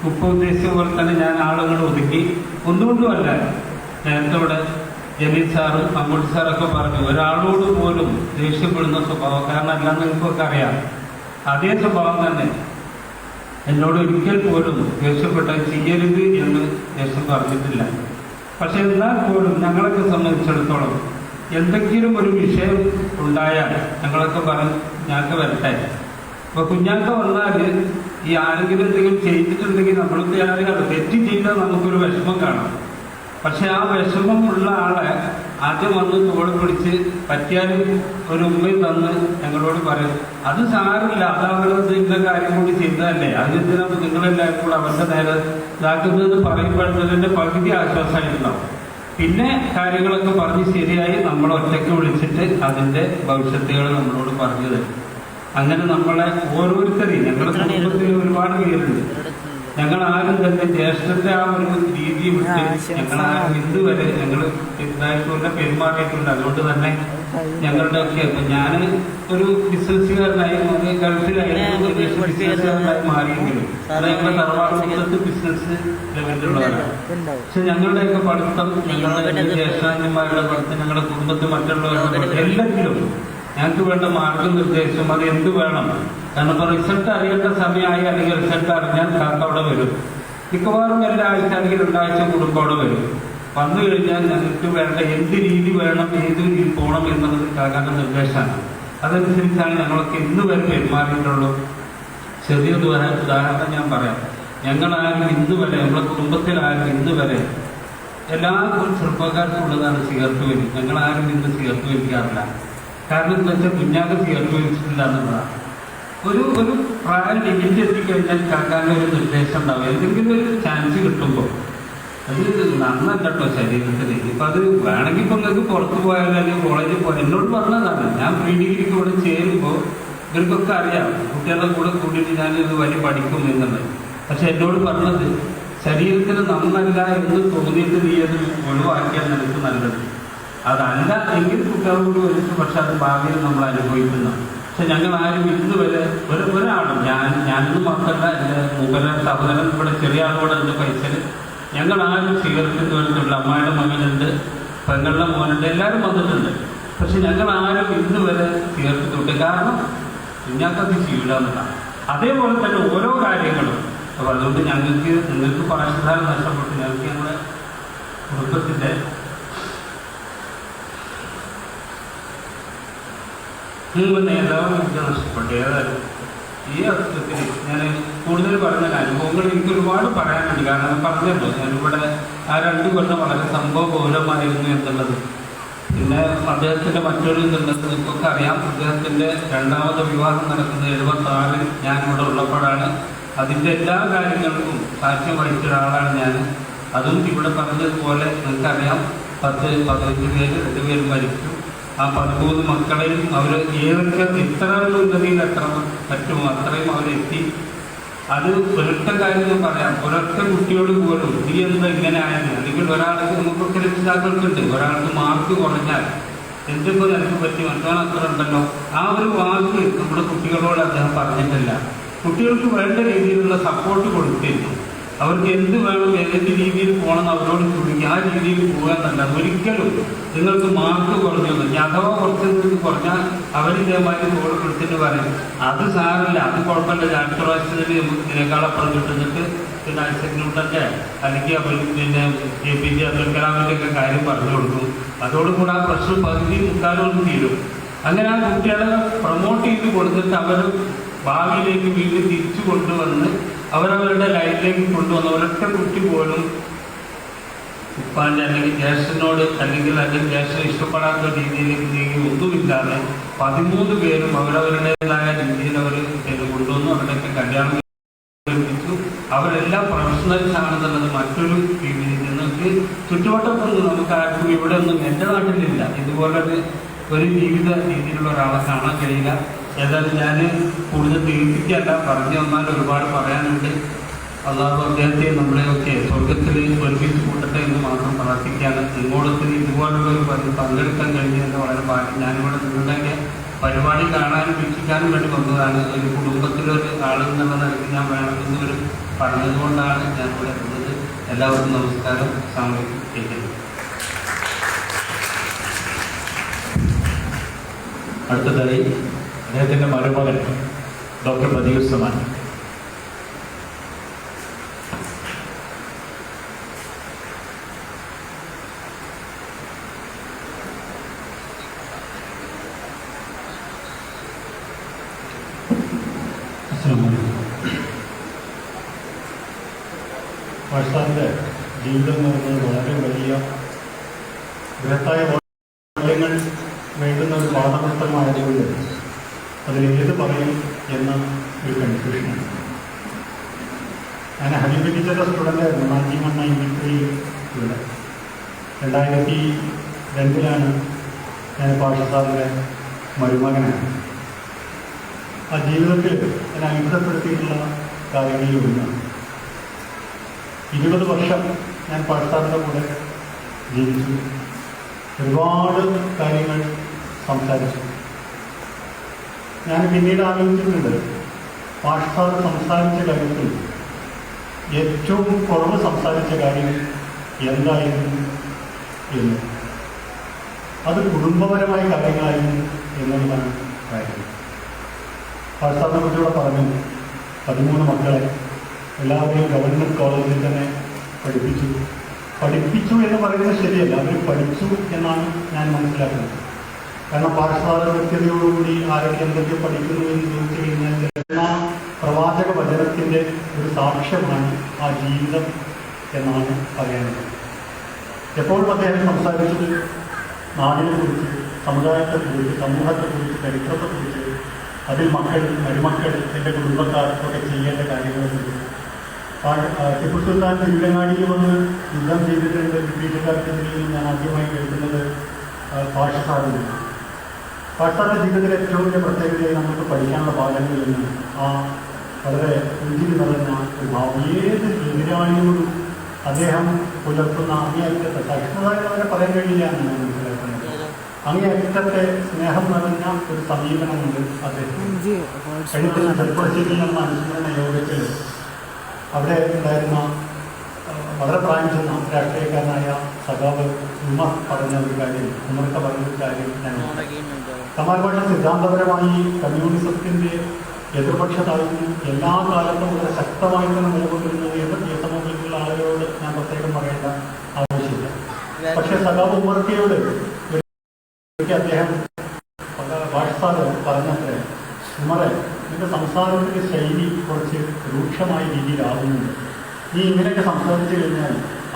ഉപ്പ ഉദ്ദേശിച്ച പോലെ തന്നെ ഞാൻ ആളുകൾ ഒതുക്കി. ഒന്നുകൊണ്ടുമല്ല, നേരത്തെ ഇവിടെ ജലീൽ സാറും മമ്മൂട്ടി സാറൊക്കെ പറഞ്ഞു ഒരാളോട് പോലും ദേഷ്യപ്പെടുന്ന സ്വഭാവം, കാരണം അല്ലാന്ന് എനിക്കൊക്കെ അറിയാം. അതേ സ്വഭാവം തന്നെ എന്നോട് ഒരിക്കൽ പോലും ദേഷ്യപ്പെട്ട ചെയ്യരുത് എന്ന് ദേഷ്യം പറഞ്ഞിട്ടില്ല. പക്ഷെ എന്നാൽ പോലും ഞങ്ങളൊക്കെ സംബന്ധിച്ചിടത്തോളം എന്തെങ്കിലും ഒരു വിഷയം ഉണ്ടായാൽ ഞങ്ങളൊക്കെ പറഞ്ഞ് ഞങ്ങൾക്ക് വരട്ടെ. അപ്പൊ കുഞ്ഞാക്ക വന്നാൽ ഈ ആരെങ്കിലും എന്തെങ്കിലും ചെയ്തിട്ടുണ്ടെങ്കിൽ നമ്മൾക്ക് ആരെങ്കിലും തെറ്റ് ചെയ്താൽ നമുക്കൊരു വിഷമം കാണാം. പക്ഷെ ആ വിഷമം ഉള്ള ആളെ ആദ്യം വന്ന് തോള് പിടിച്ച് പറ്റിയാലും ഒരു ഉമ്മയും തന്ന് ഞങ്ങളോട് പറയും അത് സാരമില്ല, അതവരത് ഇന്ന കാര്യം കൂടി ചെയ്തതല്ലേ, അതിനെന്തിനാ നിങ്ങളെല്ലാവരും കൂടെ അവരുടെ നേരെ ഇതാക്കുന്നതെന്ന് പറയുമ്പോഴത്തെ പകുതി ആശ്വാസമായിട്ടുണ്ടാവും. പിന്നെ കാര്യങ്ങളൊക്കെ പറഞ്ഞ് ശരിയായി നമ്മൾ ഒറ്റയ്ക്ക് വിളിച്ചിട്ട് അതിന്റെ ഭവിഷ്യത്തുകൾ നമ്മളോട് പറഞ്ഞു തരും. അങ്ങനെ നമ്മളെ ഓരോരുത്തരെയും ഞങ്ങളുടെ കുടുംബത്തിൽ ഒരുപാട് പേരുണ്ട്. ഞങ്ങൾ ആരും തന്നെ ജ്യേഷ്ഠന്റെ ആ ഒരു രീതി വിട്ട് ഞങ്ങളാരും ഇതുവരെ ഞങ്ങൾ ഇതായിട്ടുള്ള പെരുമാറിയിട്ടുണ്ട്. അതുകൊണ്ട് തന്നെ ഞങ്ങളുടെ ഒക്കെ ഇപ്പൊ ഞാൻ ഒരു ബിസിനസ്സുകാരനായി ഗൾഫിലായിരുന്നു, ബിസിനസ്സുകാരനായി മാറിയെങ്കിലും ഞങ്ങളുടെ തറവാട് മൊത്തത്തിൽ ബിസിനസ് ലെവലിലുള്ളവരാണ്. പക്ഷെ ഞങ്ങളുടെയൊക്കെ പഠിത്തം, ഞങ്ങളുടെ ജ്യേഷ്ഠന്മാരുടെ പഠിത്തം, ഞങ്ങളുടെ കുടുംബത്തിൽ മറ്റുള്ളവരുടെ പഠിത്തം എല്ലാത്തിലും ഞങ്ങൾക്ക് വേണ്ട മാർഗനിർദ്ദേശം അത് എന്ത് വേണം. കാരണം ഇപ്പൊ റിസൾട്ട് അറിയേണ്ട സമയമായി അല്ലെങ്കിൽ റിസൾട്ട് അറിഞ്ഞാൽ കാക്ക അവിടെ വരും. മിക്കവാറും എല്ലാ ആഴ്ച അല്ലെങ്കിൽ 2 ആഴ്ച കൂടുമ്പോൾ അവിടെ വരും. വന്നു കഴിഞ്ഞാൽ ഞങ്ങൾക്ക് വേണ്ട എന്ത് രീതി വേണം, ഏത് രീതിയിൽ പോകണം എന്നുള്ളത് കാക്കാന്റെ നിർദ്ദേശമാണ്. അതനുസരിച്ചാണ് ഞങ്ങളൊക്കെ ഇന്ന് വരെ പെരുമാറിയിട്ടുള്ളൂ. ചെറിയൊരു ഉദാഹരണം ഞാൻ പറയാം. ഞങ്ങളാരും ഇന്ന് വരെ, നമ്മുടെ കുടുംബത്തിലാരും ഇന്ന് വരെ എല്ലാ ചെറുപ്പക്കാർക്കും ഉള്ളതാണ് സിഗരറ്റ് വലി. ഞങ്ങളാരും ഇന്ന് സിഗരറ്റ് വലിക്കാറില്ല. കാരണം എന്താ വെച്ചാൽ കുഞ്ഞാക്ക് സിഗരറ്റ് വലിച്ചിട്ടില്ല എന്നുള്ളതാണ്. ഒരു പ്രായം ലിമിറ്റ് എത്തിക്കഴിഞ്ഞാൽ കാക്കാൻ്റെ ഒരു നിർദ്ദേശം ഉണ്ടാവും. എന്തെങ്കിലും ഒരു ചാൻസ് കിട്ടുമ്പോൾ അത് നന്നല്ല കേട്ടോ ശരീരത്തിന്. ഇപ്പം അത് വേണമെങ്കിൽ ഇപ്പം നിങ്ങൾക്ക് പുറത്ത് പോയാലും അല്ലെങ്കിൽ കോളേജിൽ പോയാൽ എന്നോട് പറഞ്ഞതാണ്. ഞാൻ പ്രീ ഡിഗ്രിക്ക് ഇവിടെ ചേരുമ്പോൾ ഇവർക്കൊക്കെ അറിയാം കുട്ടികളുടെ കൂടെ കൂടിയിട്ട് ഞാൻ ഇത് വലിയ പഠിക്കും എന്നുള്ളത്. പക്ഷെ എന്നോട് പറഞ്ഞത് ശരീരത്തിന് നന്നല്ല എന്ന് തോന്നിയിട്ട് നീ അത് ഒഴിവാക്കിയാൽ നിനക്ക് നല്ലത്. അതല്ല എങ്കിൽ കുട്ടികളോട് വലിച്ചു, പക്ഷെ അത് ഭാവിയിൽ നമ്മൾ അനുഭവിക്കുന്ന പക്ഷെ ഞങ്ങൾ ആരും ഇന്ന് വരെ ഒരാളും ഞാനൊന്നും മാത്രമല്ല, എൻ്റെ മുഖല സഹോദരൻ ഇവിടെ ചെറിയ ആളോടെ എൻ്റെ പൈസയിൽ ഞങ്ങൾ ആരും സ്വീകരിക്കുന്ന വരുന്നുണ്ട്. അമ്മായിയുടെ മകനുണ്ട്, പെങ്ങളുടെ മോനുണ്ട്, എല്ലാവരും വന്നിട്ടുണ്ട്. പക്ഷെ ഞങ്ങൾ ആരും ഇന്ന് വരെ സ്വീകരിച്ചിട്ടുണ്ട്. കാരണം ഞങ്ങൾക്കത് ശീലമെന്നതാണ്. അതേപോലെ തന്നെ ഓരോ കാര്യങ്ങളും. അപ്പോൾ അതുകൊണ്ട് നിങ്ങൾക്ക് പാഠശാല നഷ്ടപ്പെട്ടു. ഞങ്ങൾക്ക് ഞങ്ങളുടെ കുടുംബത്തിൻ്റെ നേതാവ് എനിക്ക് നഷ്ടപ്പെട്ടു. ഏതായാലും ഈ അവസരത്തിൽ ഞാൻ കൂടുതൽ പറഞ്ഞ അനുഭവങ്ങൾ എനിക്ക് ഒരുപാട് പറയാനുണ്ട്. കാരണം പറഞ്ഞല്ലോ, ഞാനിവിടെ ആ 2 കൊല്ലം വളരെ സംഭവബഹുലമായിരുന്നു എന്നുള്ളത്. പിന്നെ അദ്ദേഹത്തിൻ്റെ മറ്റൊരു ഇതുള്ളത് നിങ്ങൾക്കൊക്കെ അറിയാം. അദ്ദേഹത്തിൻ്റെ 2ാമത് വിവാഹം നടക്കുന്നത് 76-ൽ ഞാനിവിടെ ഉള്ളപ്പോഴാണ്. അതിൻ്റെ എല്ലാ കാര്യങ്ങൾക്കും സാക്ഷ്യം വഹിച്ച ഒരാളാണ് ഞാൻ. അതും ഇവിടെ പറഞ്ഞതുപോലെ നിങ്ങൾക്കറിയാം, 10-15 പേര് 2 പേര് മരിച്ചു. ആ 13 മക്കളെയും അവർ ഏതൊക്കെ എത്ര ഉന്നതിയിൽ എത്താൻ പറ്റുമോ അത്രയും അവരെത്തി. അത് ഒരൊറ്റ കാര്യം ഞാൻ പറയാം, ഒരൊറ്റ കുട്ടിയോട് പോലും നീ എന്താ ഇങ്ങനെ ആയത്, അല്ലെങ്കിൽ ഒരാൾക്ക് നമുക്കൊക്കെ രക്ഷിതാക്കൾക്കുണ്ട്, ഒരാൾക്ക് മാർക്ക് കുറഞ്ഞാൽ എന്തിപ്പോൾ നിനക്ക് പറ്റി മറ്റോ അത്ര ഉണ്ടല്ലോ, ആ ഒരു വാക്ക് നമ്മുടെ കുട്ടികളോട് അദ്ദേഹം പറഞ്ഞിട്ടില്ല. കുട്ടികൾക്ക് വേണ്ട രീതിയിലുള്ള സപ്പോർട്ട് കൊടുത്തിരുന്നു. അവർക്ക് എന്ത് വേണം, ഏത് രീതിയിൽ പോകണം അവരോട് ചോദിക്കുക, ആ രീതിയിൽ പോകാന്നല്ല. ഒരിക്കലും നിങ്ങൾക്ക് മാർക്ക് കുറഞ്ഞൊന്നും, അഥവാ കുറച്ച് കുറഞ്ഞാൽ അവരിതേമാതിരി കോൾ കൊടുത്തിട്ട് പറയും അത് സാറില്ല, അത് കുഴപ്പമില്ല, അടുത്ത പ്രാവശ്യത്തിൽ നമുക്ക് ഇതിനേക്കാളപ്പുറം കിട്ടുന്നിട്ട് പിന്നെ ഐസക് അല്ലെങ്കിൽ പിന്നെ APJ അബ്ദുൽ കലാമിൻ്റെ ഒക്കെ കാര്യം പറഞ്ഞു കൊടുക്കും. അതോടുകൂടെ ആ പ്രശ്നം പകുതി മുക്കാലോട് തീരും. അങ്ങനെ ആ കുട്ടികളെ പ്രൊമോട്ട് ചെയ്ത് കൊടുത്തിട്ട് അവർ ഭാവിയിലേക്ക് വീണ്ടും തിരിച്ചു കൊണ്ടുവന്ന് അവരവരുടെ ലൈഫിലേക്ക് കൊണ്ടുവന്ന ഒരൊറ്റ കുട്ടി പോലും ഉപ്പാൻ്റെ അല്ലെങ്കിൽ ജ്യേഷ്ഠനോട് അല്ലെങ്കിൽ ജ്യേഷ്ഠൻ ഇഷ്ടപ്പെടാത്ത രീതിയിലേക്ക് നീങ്ങി ഒന്നുമില്ലാതെ 13 പേരും അവരവരുടേതായ രീതിയിൽ അവർ കൊണ്ടുവന്നു. അവരുടെയൊക്കെ കല്യാണം കഴിപ്പിച്ചു. അവരെല്ലാം പ്രൊഫഷണൽസ് ആണെന്നുള്ളത് മറ്റൊരു രീതിയിൽ നിങ്ങൾക്ക് ചുറ്റുവട്ടത്തൊന്നും നമുക്ക് ആർക്കും ഇവിടെ ഒന്നും എൻ്റെ നാട്ടിലില്ല ഇതുപോലൊരു ജീവിത രീതിയിലുള്ള ഒരാളെ കാണാൻ കഴിയില്ല. ഏതായാലും ഞാൻ കൂടുതൽ ദീർഘിക്കല്ല, പറഞ്ഞു വന്നാൽ ഒരുപാട് പറയാനുണ്ട്. അല്ലാതെ അദ്ദേഹത്തെ നമ്മളെയൊക്കെ സ്വർഗത്തിൽ ഒരുമിച്ച് കൂട്ടട്ടെ എന്ന് മാത്രം പ്രാർത്ഥിക്കുകയാണ്. നിങ്ങളോടത്തിൽ ഇതുപോലുള്ള ഒരു പങ്കെടുക്കാൻ കഴിഞ്ഞതിന് വളരെ ഭാഗ്യം. ഞാനിവിടെ നിങ്ങളുടെയൊക്കെ പരിപാടി കാണാനും വീക്ഷിക്കാനും വേണ്ടി വന്നതാണ്. ഒരു കുടുംബത്തിലൊരു ആളെന്നുള്ള നിലയ്ക്ക് ഞാൻ വേണമെന്നൊരു പറഞ്ഞതുകൊണ്ടാണ് ഞാൻ ഇവിടെ വന്നത്. എല്ലാവർക്കും നമസ്കാരം. സാമൂഹിക അടുത്തതായി അദ്ദേഹത്തിൻ്റെ മരുമകൻ ഡോക്ടർ ബദിയുസ്സമാൻ. പാകിസ്ഥാനിൻ്റെ ജീവിതം എന്ന് പറയുന്നത് വളരെ വലിയ ബൃഹത്തായ മൂല്യങ്ങൾ വേണ്ടുന്ന ഒരു പാഠപുസ്തകമായതുകൊണ്ട് അതിലേത് പറയും എന്ന ഒരു കൺഫ്യൂഷനാണ്. ഞാൻ ഹബീബ് ടീച്ചറുടെ സ്റ്റുഡൻ്റായിരുന്നു 1993 ഇവിടെ. 2002 ഞാൻ പാകിസ്ഥാനിലെ മരുമകനാണ്. ആ ജീവിതത്തിൽ ഞാൻ അത്ഭുതപ്പെടുത്തിയിട്ടുള്ള കാര്യങ്ങളിലൊന്ന് 20 വർഷം ഞാൻ പാകിസ്ഥാനിൻ്റെ കൂടെ ജീവിച്ചു. ഒരുപാട് കാര്യങ്ങൾ സംസാരിച്ചു. ഞാൻ പിന്നീട് ആലോചിച്ചിട്ടുണ്ട്, പാകിസ്ഥാൻ സംസാരിച്ച കാര്യത്തിൽ ഏറ്റവും കുറവ് സംസാരിച്ച കാര്യം എന്തായിരുന്നു എന്ന്. അത് കുടുംബപരമായ കാര്യങ്ങളായിരുന്നു എന്നുള്ളതാണ് കാര്യം. പാകിസ്ഥാനെ കുറിച്ചുകൂടെ പറഞ്ഞു. 13 മക്കളെ എല്ലാവരെയും ഗവൺമെൻറ് കോളേജിൽ തന്നെ പഠിപ്പിച്ചു എന്ന് പറയുന്നത് ശരിയല്ല, അവർ പഠിച്ചു എന്നാണ് ഞാൻ മനസ്സിലാക്കുന്നത്. കാരണം പാഠശാല കൃത്യതയോടുകൂടി ആരൊക്കെ എന്തൊക്കെ പഠിക്കുന്നു എന്ന് ചോദിച്ചു കഴിഞ്ഞാൽ പ്രവാചക വചനത്തിൻ്റെ ഒരു സാക്ഷ്യമാണ് ആ ജീവിതം എന്നാണ് പറയാനുള്ളത്. എപ്പോഴും അദ്ദേഹം സംസാരിച്ചത് നാടിനെക്കുറിച്ച്, സമുദായത്തെക്കുറിച്ച്, സമൂഹത്തെക്കുറിച്ച്, ചരിത്രത്തെക്കുറിച്ച്, അതിൽ മക്കൾ, മരുമക്കൾ, എൻ്റെ കുടുംബക്കാർക്കൊക്കെ ചെയ്യേണ്ട കാര്യങ്ങളെക്കുറിച്ച്. ടിപ്പു സുൽത്താൻ തിരുവങ്ങാടിയിൽ വന്ന് യുദ്ധം ചെയ്തിട്ടുണ്ട് ബ്രിട്ടീഷുകാർക്കെതിരെയും ഞാൻ ആദ്യമായി കേൾക്കുന്നത് പാകിസ്ഥാനിലാണ്. പാകിസ്ഥാന്റെ ജീവിതത്തിലെ ഏറ്റവും വലിയ പ്രത്യേകതയായി നമുക്ക് പഠിക്കാനുള്ള പാഠങ്ങളിൽ നിന്ന് ആ വളരെ പുഞ്ചിരി നിറഞ്ഞ ഒരു ഭാവം. ഏത് എതിരാളിയോടും അദ്ദേഹം പുലർത്തുന്ന അങ്ങേയറ്റത്തെ സഹിഷ്ണുത എന്ന് പറയാൻ കഴിയില്ല എന്നാണ് മനസ്സിലാക്കുന്നത്. അങ്ങേയറ്റത്തെ സ്നേഹം നിറഞ്ഞ ഒരു സമീപനമുണ്ട് അദ്ദേഹം. കഴിഞ്ഞ ചെറുപ്പശ്ശേരിയിൽ നടന്ന അനുസ്മരണ യോഗത്തിൽ അവിടെ ഉണ്ടായിരുന്ന വളരെ പ്രായം ചെന്ന രാഷ്ട്രീയക്കാരനായ സഖാവ് ഉമർ പറഞ്ഞ ഒരു കാര്യം, ഉമർക്ക പറഞ്ഞ ഒരു കാര്യം ഞാൻ കമാൽ പാഷ സിദ്ധാന്തപരമായി കമ്മ്യൂണിസത്തിൻ്റെ എതിർപക്ഷത്തായിരുന്നു എല്ലാ കാലത്തും വളരെ ശക്തമായി തന്നെ നിലകൊണ്ടിരുന്നത് ഈ സമൂഹത്തിലുള്ള ആളുകളോട് ഞാൻ പ്രത്യേകം പറയേണ്ട ആവശ്യമില്ല. പക്ഷേ സഖാവ് ഉമർക്കയോട് അദ്ദേഹം വാട്സാപ്പ് പറഞ്ഞത്രേ, ഉമറെ നിന്റെ സംസാരത്തിൻ്റെ ശൈലി കുറച്ച് രൂക്ഷമായ രീതിയിലാവുന്നുണ്ട്. നീ ഇങ്ങനെയൊക്കെ സംസാരിച്ചു കഴിഞ്ഞാൽ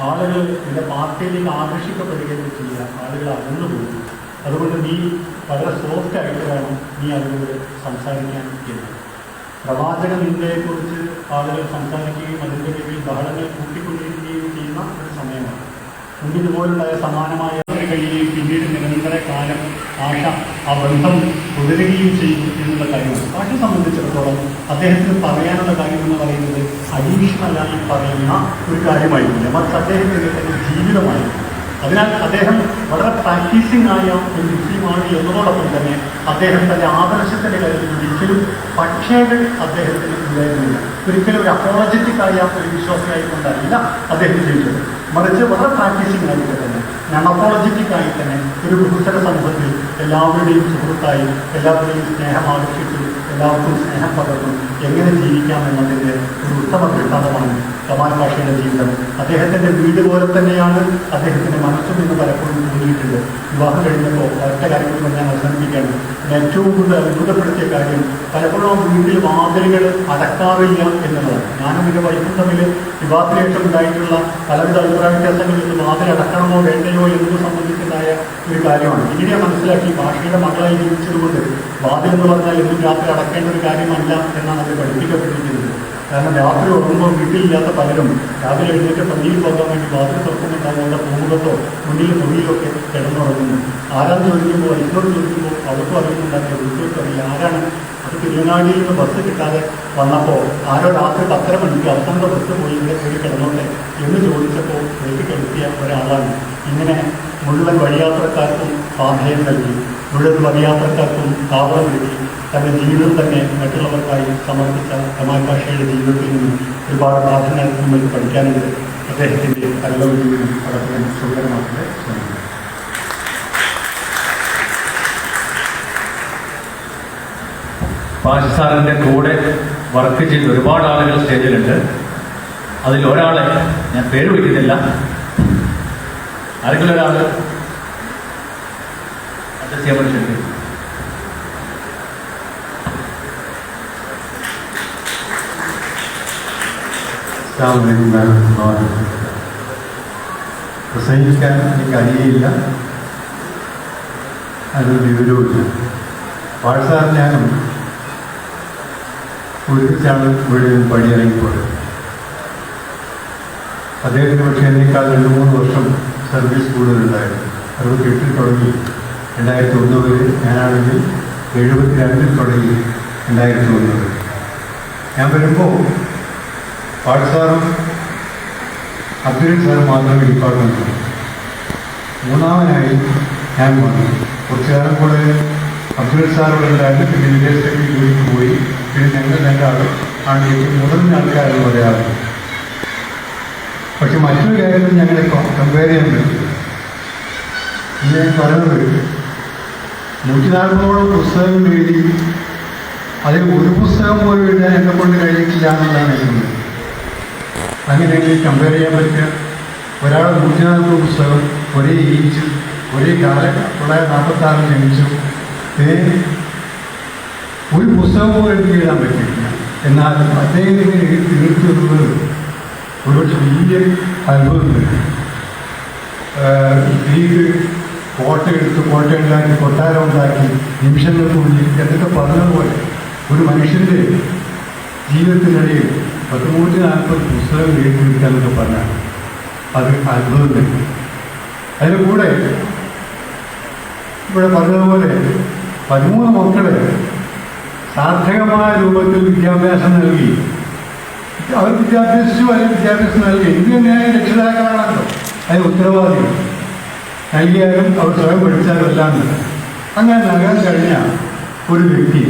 ആളുകൾ നിന്റെ പാർട്ടിയിലേക്ക് ആകർഷിക്കപ്പെടുകയും ചെയ്യുക, ആളുകൾ അകന്നു പോകും. അതുകൊണ്ട് നീ വളരെ സോഫ്റ്റ് ആയിട്ട് വേണം നീ അതിലൂടെ സംസാരിക്കാൻ എന്ന്. പ്രവാചക നിന്ദയെക്കുറിച്ച് ആളുകൾ സംസാരിക്കുകയും അതിൻ്റെ പേരിൽ ബഹളങ്ങൾ കൂട്ടിക്കൊണ്ടിരിക്കുകയും ചെയ്യുന്ന ഒരു സമയമാണ്. മുമ്പ് ഇതുപോലുണ്ടായ സമാനമായ കഴിയുകയും പിന്നീട് നിരന്തര കാലം ആശ ആ ബന്ധം തുടരുകയും ചെയ്തു എന്നുള്ള കാര്യമാണ്. ആശയെ സംബന്ധിച്ചിടത്തോളം അദ്ദേഹത്തിന് പറയാനുള്ള കാര്യം എന്ന് പറയുന്നത് അഡീഷണലായി പറയുന്ന ഒരു കാര്യമായിട്ടില്ല, മറിച്ച് അദ്ദേഹത്തിൻ്റെ തന്നെ ജീവിതമായിരുന്നു. അതിനാൽ അദ്ദേഹം വളരെ പ്രാക്ടീസിംഗ് ആയ ഒരു മുസ്ലിമാണ് എന്നതോടൊപ്പം തന്നെ അദ്ദേഹം തൻ്റെ ആദർശത്തിൻ്റെ കാര്യത്തിൽ ഒരിക്കലും പക്ഷേകൾ അദ്ദേഹത്തിന് ഉണ്ടായിരുന്നില്ല. ഒരിക്കലും ഒരു അപ്പോളജറ്റിക്കായ ഒരു വിശ്വാസിയായിക്കൊണ്ടല്ല അദ്ദേഹം ജീവിച്ചത്, മറിച്ച് വളരെ പ്രാക്ടീസിംഗ് ആയിട്ട് തന്നെ അപ്പോളജറ്റിക്കായി തന്നെ ഒരു ബഹുസ്വര സമൂഹത്തിൽ എല്ലാവരുടെയും സുഹൃത്തായി, എല്ലാവരുടെയും സ്നേഹം ആകർഷിച്ചു, എല്ലാവർക്കും സ്നേഹം പകർന്നു എങ്ങനെ ജീവിക്കാം എന്നതിൻ്റെ ഒരു ഉത്തമ ദൃഷ്ടാന്തമാണ് കമാൽ പാഷയുടെ ജീവിതം. അദ്ദേഹത്തിൻ്റെ വീട് പോലെ തന്നെയാണ് അദ്ദേഹത്തിൻ്റെ മനസ്സും എന്ന് പലപ്പോഴും തോന്നിയിട്ടുണ്ട്. വിവാഹം കഴിഞ്ഞപ്പോൾ ഒറ്റ കാര്യം കൊണ്ട് ഞാൻ അവസാനിപ്പിക്കുകയാണ്. ഏറ്റവും കൂടുതൽ അത്ഭുതപ്പെടുത്തിയ കാര്യം പലപ്പോഴും വീട്ടിൽ വാതിലുകൾ അടക്കാറില്ല എന്നുള്ളതാണ്. ഞാനും എൻ്റെ വൈഫും തമ്മിൽ വിവാഹത്തിന് ശേഷം ഉണ്ടായിട്ടുള്ള പലവിധ അഭിപ്രായ വ്യത്യാസങ്ങളിൽ നിന്ന് വാതിൽ അടക്കണമോ വേണ്ടയോ എന്നത് സംബന്ധിച്ചതായ ഒരു കാര്യമാണ്. ഇങ്ങനെ മനസ്സിലാക്കി ഭാഷയുടെ മകളായി ജീവിച്ചതുകൊണ്ട് വാതിൽ എന്ന് പറഞ്ഞാൽ എന്നും രാത്രി അടക്കേണ്ട ഒരു കാര്യമല്ല എന്നാണ് അത് പഠിപ്പിക്കപ്പെട്ടിരിക്കുന്നത്. കാരണം രാത്രി ഉറങ്ങുമ്പോൾ വീട്ടിലില്ലാത്ത പലരും രാവിലെ എഴുന്നേറ്റ് പള്ളിയിൽ പോകാൻ വേണ്ടി വാതിൽ തുറക്കുന്നുണ്ടാകും, അവിടെ പൂമുഖത്തോ മുന്നിൽ മുറിയിലൊക്കെ കിടന്നുറങ്ങുന്നു. ആരാന്ന് ചോദിക്കുമ്പോൾ വൈഫിനോട് ചോദിക്കുമ്പോൾ അവർക്കും അറിയുന്നുണ്ടാക്കിയ വീട്ടിലേക്ക് അറിയില്ല ആരാണ്. അത് തിരുവനാടിയിൽ നിന്ന് ബസ് കിട്ടാതെ വന്നപ്പോൾ ആരോ രാത്രി 10:30 മണിക്ക് അവസാനത്തെ ബസ് പോയി ഇവിടെ കയറി കിടന്നോട്ടെ എന്ന് ചോദിച്ചപ്പോൾ വീട്ടിൽ കിടത്തിയ ഒരാളാണ്. ഇങ്ങനെ മുഴുവൻ വഴിയാത്രക്കാർക്കും പാഠയം നൽകി, മുഴുവൻ വഴിയാത്രക്കാർക്കും താവളം നൽകി, തൻ്റെ ജീവിതം തന്നെ മറ്റുള്ളവർക്കായി സമർപ്പിച്ച കമാൽ പാഷയുടെ ജീവിതത്തിൽ നിന്നും ഒരുപാട് പാഠങ്ങൾ നമ്മൾക്ക് പഠിക്കാനുണ്ട്. അദ്ദേഹത്തിൻ്റെ പരലോക ജീവിതം വളരെ സുഖകരമാക്കട്ടെ. പാഷ സാറിൻ്റെ കൂടെ വർക്ക് ചെയ്ത ഒരുപാട് ആളുകൾ സ്റ്റേജിലുണ്ട്. അതിൽ ഒരാളെ ഞാൻ പേര് വിളിക്കുന്നില്ല, ആരെങ്കിലും ഒരാൾ അഡ്രസ് ചെയ്യാൻ പറ്റുന്നുണ്ട്. പ്രസംഗിക്കാൻ എനിക്ക് അറിയില്ല, അതൊരു വിവരവുമില്ല. വാട്സാപ്പ് ഞാനും ഒരുമിച്ചാണ് ഇവിടെ പടിയിറങ്ങിപ്പോയത്. അദ്ദേഹത്തിന് പക്ഷേ എന്നേക്കാൾ 2-3 വർഷം സർവീസ് കൂടുതലുണ്ടായിരുന്നു. 68 തുടങ്ങി 2001 വരെ, ഞാനാണെങ്കിൽ 72 തുടങ്ങി 2001 വരെ. ഞാൻ വരുമ്പോൾ വാട്സാറും അബ്ദുൽ സാറും മാത്രമേ ഡിപ്പാർട്ട്മെൻറ്റ്. മൂന്നാമനായി ഞാൻ വന്നു. കുറച്ചു കാലം കൂടെ അബ്ദുൽ സാറോട് ഉണ്ടായിരുന്നു. പിന്നെ വിദേശത്തേക്ക് ജോലിക്ക് പോയി. പിന്നെ ഞങ്ങൾ രണ്ടാളും ആണ് ഏറ്റവും മുതിർന്ന ആൾക്കാരെന്ന് പറയാറുണ്ട്. പക്ഷെ മറ്റൊരു കാര്യം ഞങ്ങളെ കമ്പയർ ചെയ്യാൻ പറ്റും. ഞാൻ പറയുന്നത് 140ഓളം പുസ്തകങ്ങൾ എഴുതി അതിൽ ഒരു പുസ്തകം പോലും എഴുതാൻ എന്നെ കൊണ്ട് കഴിഞ്ഞിട്ടില്ല എന്നുള്ളതാണ് എഴുതുന്നത്. അങ്ങനെയെങ്കിൽ കമ്പയർ ചെയ്യാൻ പറ്റുക. ഒരാൾ 140 പുസ്തകം, ഒരേ ഏജ്, ഒരേ കാലം, 1946 ജനിച്ചു. ഒരു പുസ്തകം പോലും എനിക്ക് എഴുതാൻ പറ്റിയിട്ടില്ല. എന്നാൽ അദ്ദേഹത്തിന് തീർത്തുന്നത് ഒരുപക്ഷെ വലിയ അത്ഭുതമുണ്ട്. ലീഗ് കോട്ടയെടുത്ത്, കോട്ടയുണ്ടാക്കി, കൊട്ടാരം ഉണ്ടാക്കി, നിമിഷങ്ങൾക്കുള്ളിൽ എന്നൊക്കെ പറഞ്ഞതുപോലെ ഒരു മനുഷ്യൻ്റെ ജീവിതത്തിനിടയിൽ 140 പുസ്തകം എഴുതി വെക്കാന്നൊക്കെ പറഞ്ഞാൽ അത് അത്ഭുതം തന്നെ. അതിന് കൂടെ ഇവിടെ പറഞ്ഞതുപോലെ 13 മക്കളെ സാർത്ഥകമായ രൂപത്തിൽ വിദ്യാഭ്യാസം നൽകി. അവർ വിദ്യാഭ്യസിച്ചു, അല്ലെങ്കിൽ വിദ്യാഭ്യാസം നൽകി. എന്ത് തന്നെയായ രക്ഷിതാക്കളാണല്ലോ അതിന് ഉത്തരവാദികൾ. നൽകിയാലും അവർ സ്വയം പഠിച്ചാലും എല്ലാം അങ്ങനെ നൽകാൻ കഴിഞ്ഞ ഒരു വ്യക്തി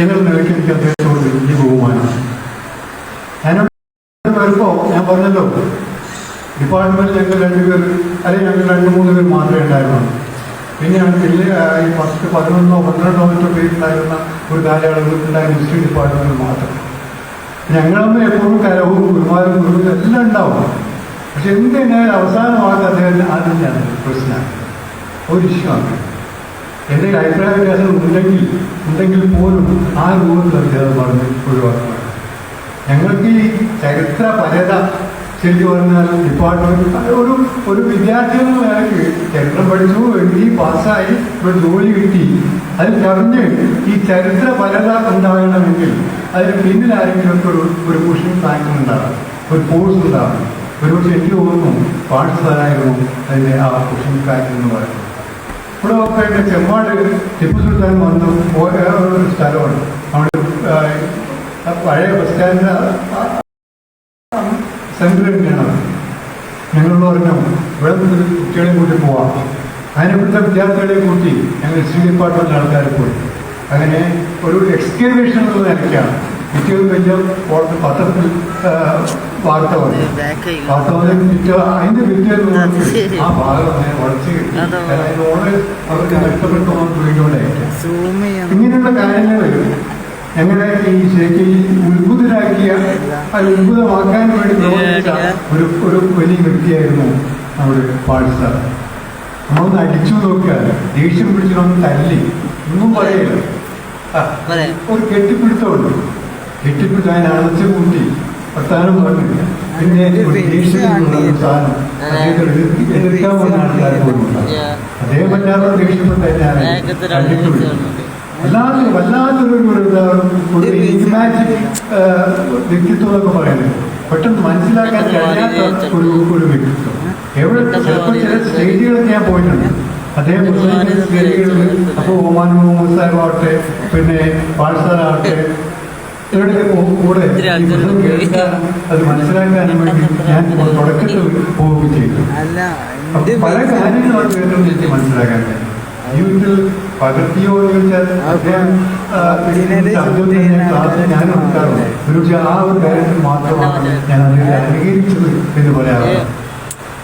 എന്നുള്ള നിലയ്ക്ക് എനിക്ക് അദ്ദേഹത്തോട് വലിയ ബഹുമാനം. ഞാനോട് വരുമ്പോൾ ഞാൻ പറഞ്ഞല്ലോ, ഡിപ്പാർട്ട്മെൻറ്റിൽ ഞങ്ങൾ 2 പേർ അല്ലെങ്കിൽ ഞങ്ങൾ 2-3 പേർ മാത്രമേ ഉണ്ടായിരുന്നുള്ളൂ. പിന്നെയാണ് വലിയ ഈ 10, 11, 12 പേരുണ്ടായിരുന്ന ഒരു കാലയളവ് ഉണ്ടായിരുന്ന ഹിസ്റ്ററി ഡിപ്പാർട്ട്മെൻറ്റിൽ മാത്രം. ഞങ്ങളമ്മ എപ്പോഴും കലവും കുരുമാരും കുരുവും എല്ലാം ഉണ്ടാവും. പക്ഷെ എന്തിനായാലും അവസാനമായിട്ട് അദ്ദേഹം ആദ്യം പ്രശ്നമാണ് ഒരു ഇഷ്യമാണ്. എന്തെങ്കിലും അഭിപ്രായ വ്യത്യാസം ഉണ്ടെങ്കിൽ പോലും ആ രൂപത്തിൽ അദ്ദേഹം പറഞ്ഞ് ഒഴിവാക്കുക. ഞങ്ങൾക്ക് ഈ ചരിത്ര പരത ശരിക്കും പറഞ്ഞാൽ ഡിപ്പാർട്ട്മെന്റ് ഒരു വിദ്യാർത്ഥി എന്ന നിലയ്ക്ക് ചരിത്രം പഠിച്ചു, എഴുതി, പാസ്സായി, ഒരു ജോലി കിട്ടി. അതിൽ കവിഞ്ഞ് ഈ ചരിത്ര പരത ഉണ്ടാകണമെങ്കിൽ അതിന് പിന്നിൽ ആരെങ്കിലും ഒരു പുഷിംഗ് ഫാക്ടർ ഉണ്ടാകും, ഒരു ഫോഴ്സ് ഉണ്ടാകും. ഒരുപക്ഷെ എനിക്ക് തോന്നുന്നു പാഠശാലായിരുന്നു അതിൻ്റെ ആ പുഷിംഗ് ഫാക്ടർ എന്ന് പറയുന്നത്. ഇവിടെ ഒക്കെ ചെമ്മാട് ടിപ്പു സുൽത്താൻ വന്നു പോയ ഒരു സ്ഥലമാണ്. അവിടെ പഴയ ബസ് സ്റ്റാൻഡിന് സെൻറ്റർ തന്നെയാണ്. ഞങ്ങളോട് പറഞ്ഞു ഇവിടെ നിന്ന് കുട്ടികളെ കൂട്ടി പോവാം. അതിനെപ്പോഴത്തെ വിദ്യാർത്ഥികളെ കൂട്ടി ഞങ്ങൾ ഹിസ്റ്ററി ഡിപ്പാർട്ട്മെൻറ്റിലെ ആൾക്കാർ പോയി. അങ്ങനെ ഒരു എക്സ്കവേഷൻ എന്നുള്ള നിലയ്ക്കാണ് പിറ്റേത് വലിയ പത്രത്തിൽ വാർത്ത വന്നു. വാർത്ത വന്നിട്ട് അതിൻ്റെ പിറ്റേന്ന് ആ ഭാഗം അങ്ങനെ വളർച്ച കിട്ടി. അതിനോട് അവർക്ക് നഷ്ടപ്പെട്ടു വീണ്ടുകൊണ്ടായിരിക്കും. ഇങ്ങനെയുള്ള കാര്യങ്ങൾ ഞങ്ങളെ ഈ ശരിക്കും ഈ ഉത്ഭുതരാക്കിയ ഉത്ഭുതമാക്കാൻ വേണ്ടി പ്രവർത്തിച്ച ഒരു വലിയ വ്യക്തിയായിരുന്നു നമ്മുടെ പാഠശാല. നമ്മളൊന്ന് അടിച്ചു നോക്കിയാൽ ദേഷ്യം പിടിച്ചിട്ടൊന്ന് തല്ലി ഒന്നും പറയില്ല. ഒരു കെട്ടിപ്പിടുത്തമുണ്ട്. കെട്ടിപ്പിടുത്തം അതിനെ അണച്ചു കൂട്ടി വർത്താനം പറഞ്ഞില്ല. പിന്നെ ദേഷ്യത്തിനുള്ള സാധനം അദ്ദേഹത്തെ എതിർക്കാൻ പോകുന്ന ആൾക്കാർ പോലും അദ്ദേഹം പറ്റാതെ ദേഷ്യപ്പെട്ട ഞാൻ കണ്ടിട്ടുണ്ട്. വല്ലാത്തൊരു വ്യക്തിത്വം എന്നൊക്കെ പറയുന്നത് പെട്ടെന്ന് മനസ്സിലാക്കാൻ കഴിയാത്ത ഒരു വ്യക്തിത്വം. എവിടെ ചിലപ്പോൾ ചില സ്റ്റേജുകളൊക്കെ ഞാൻ പോയിട്ടുണ്ട്. അദ്ദേഹം സ്റ്റേജുകളിൽ അപ്പോൾ ഒമാൻ മുഹമ്മദ് സാഹിബാവട്ടെ, പിന്നെ പാഠശാലാവട്ടെ, ഇവരുടെ കൂടെ കേൾക്കാനും അത് മനസ്സിലാക്കാനും വേണ്ടി ഞാൻ തുടക്കത്തിൽ പോവുകയും ചെയ്തു. പല കാര്യങ്ങളും കേട്ടും എനിക്ക് മനസ്സിലാക്കാൻ കഴിയും. ജീവിതത്തിൽ പകർത്തിയോ ചോദിച്ചാൽ അദ്ദേഹം ശബ്ദം ക്ലാസ്സിൽ ഞാനും എടുക്കാറുണ്ട്. ഒരു ആ ഒരു കാര്യത്തിൽ മാത്രമാണ് ഞാൻ അതിനെ അംഗീകരിച്ചത് എന്ന് പറയാറുണ്ട്.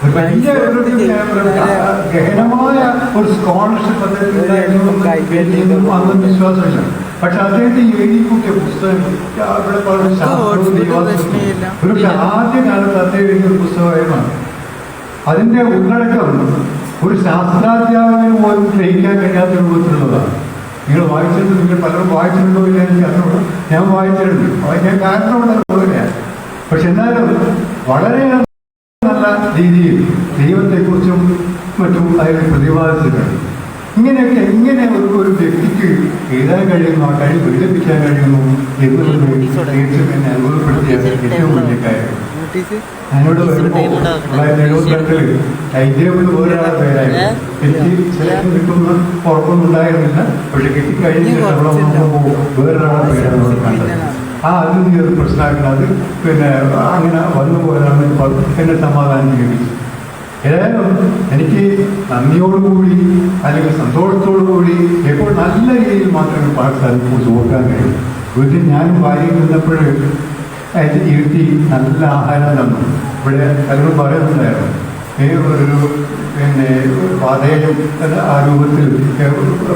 ഒരു വലിയ ഗഹനമായ ഒരു സ്കോളർഷിപ്പ് അദ്ദേഹത്തിന് അന്നും വിശ്വാസമില്ല. പക്ഷെ അദ്ദേഹത്തെ എഴുതിക്കൂട്ടിയ പുസ്തകം ഇവിടെ പറഞ്ഞ ഒരു ആദ്യ കാലത്ത് അദ്ദേഹം എഴുതിയ ഒരു പുസ്തകമായിരുന്നു. അതിന്റെ ഉള്ളടക്കം ഒരു ശാസ്ത്രാധ്യാപകന് പോലും ഗ്രഹിക്കാൻ കഴിയാത്ത രൂപത്തിലുള്ളതാണ്. നിങ്ങൾ വായിച്ചിട്ടുണ്ട്, നിങ്ങൾ പലരും വായിച്ചിട്ടുണ്ടോ ഇല്ല എനിക്ക് അറിഞ്ഞൂടാ. ഞാൻ വായിച്ചിട്ടുണ്ട്, വായിക്കാൻ കാരണമുള്ള. പക്ഷെ എന്നാലും വളരെ നല്ല രീതിയിൽ ദൈവത്തെക്കുറിച്ചും മറ്റും അതിൽ പ്രതിപാദിച്ചിട്ടുണ്ട്. ഇങ്ങനെയൊക്കെ എങ്ങനെ ഒരു വ്യക്തിക്ക് എഴുതാൻ കഴിയുന്നു, ആ കഴിവ് പ്രകടിപ്പിക്കാൻ കഴിയുന്നു എന്നുള്ളത് തീർച്ചയായും എന്നെ അനുഭവപ്പെടുത്തിയ ഏറ്റവും വലിയ കാര്യം. അതിനോട് വരുമ്പോൾ 1972 ടൈറ്റേബിൾ വേറൊരാളുടെ പേരായിരുന്നു. എനിക്ക് സെലക്ഷൻ കിട്ടുന്ന ഉറപ്പൊന്നും ഉണ്ടായിരുന്നില്ല. പക്ഷെ കിട്ടിക്കഴിഞ്ഞിട്ട് വേറൊരാളുടെ പേരാണ് അവിടെ കണ്ടത്. അതിൽ നീ അത് പ്രശ്നമാക്കുന്നത് അത് പിന്നെ അങ്ങനെ വന്നു പോയതാണ് എന്നെ സമാധാനം ലഭിച്ചു. ഏതായാലും എനിക്ക് നന്ദിയോടുകൂടി അല്ലെങ്കിൽ സന്തോഷത്തോടുകൂടി എപ്പോൾ നല്ല രീതിയിൽ മാത്രമേ പാഠശാലയെ കുറിച്ച് ഓർക്കാൻ കഴിയും. വീട്ടിൽ ഞാനും ഭാര്യയും നിന്നപ്പോൾ ഇരുത്തി നല്ല ആഹാരം തന്നു. ഇവിടെ പലരും പറയുന്നുണ്ടായിരുന്നു ഒരു പിന്നെ പാതയിലും ആ രൂപത്തിൽ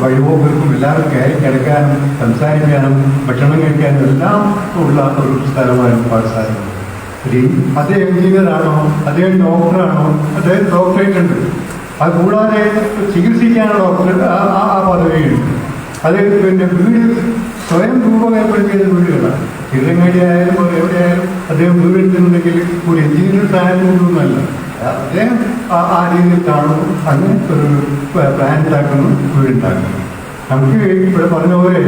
വഴിപോക്കർക്കും എല്ലാവരും കയറി കിടക്കാനും സംസാരിക്കാനും ഭക്ഷണം കഴിക്കാനും എല്ലാം ഉള്ള ഒരു സ്ഥലമായിരുന്നു പാഠശാല. അദ്ദേഹം എഞ്ചിനീയറാണോ, അദ്ദേഹം ഡോക്ടറാണോ, അദ്ദേഹം ഡോക്ടറേറ്റ് ഉണ്ട്. അത് കൂടാതെ ചികിത്സിക്കാനുള്ള ഡോക്ടർ ആ പദവിയുണ്ട്. അത് പിന്നെ വീട് സ്വയം രൂപകൽപ്പന വീടുകളാണ്. ഇടങ്ങടിയായാലും എവിടെയായാലും അദ്ദേഹം വീടെടുക്കുന്നുണ്ടെങ്കിൽ ഒരു എഞ്ചിനീയർ സ്ഥാനം കൊണ്ടൊന്നുമല്ല. അദ്ദേഹം ആ രീതിയിൽ കാണുന്നു, അങ്ങനത്തെ ഒരു പ്ലാൻ ഉണ്ടാക്കുന്നു, വീടുണ്ടാക്കുന്നു. നമുക്ക് ഇവിടെ പറഞ്ഞ പോലെ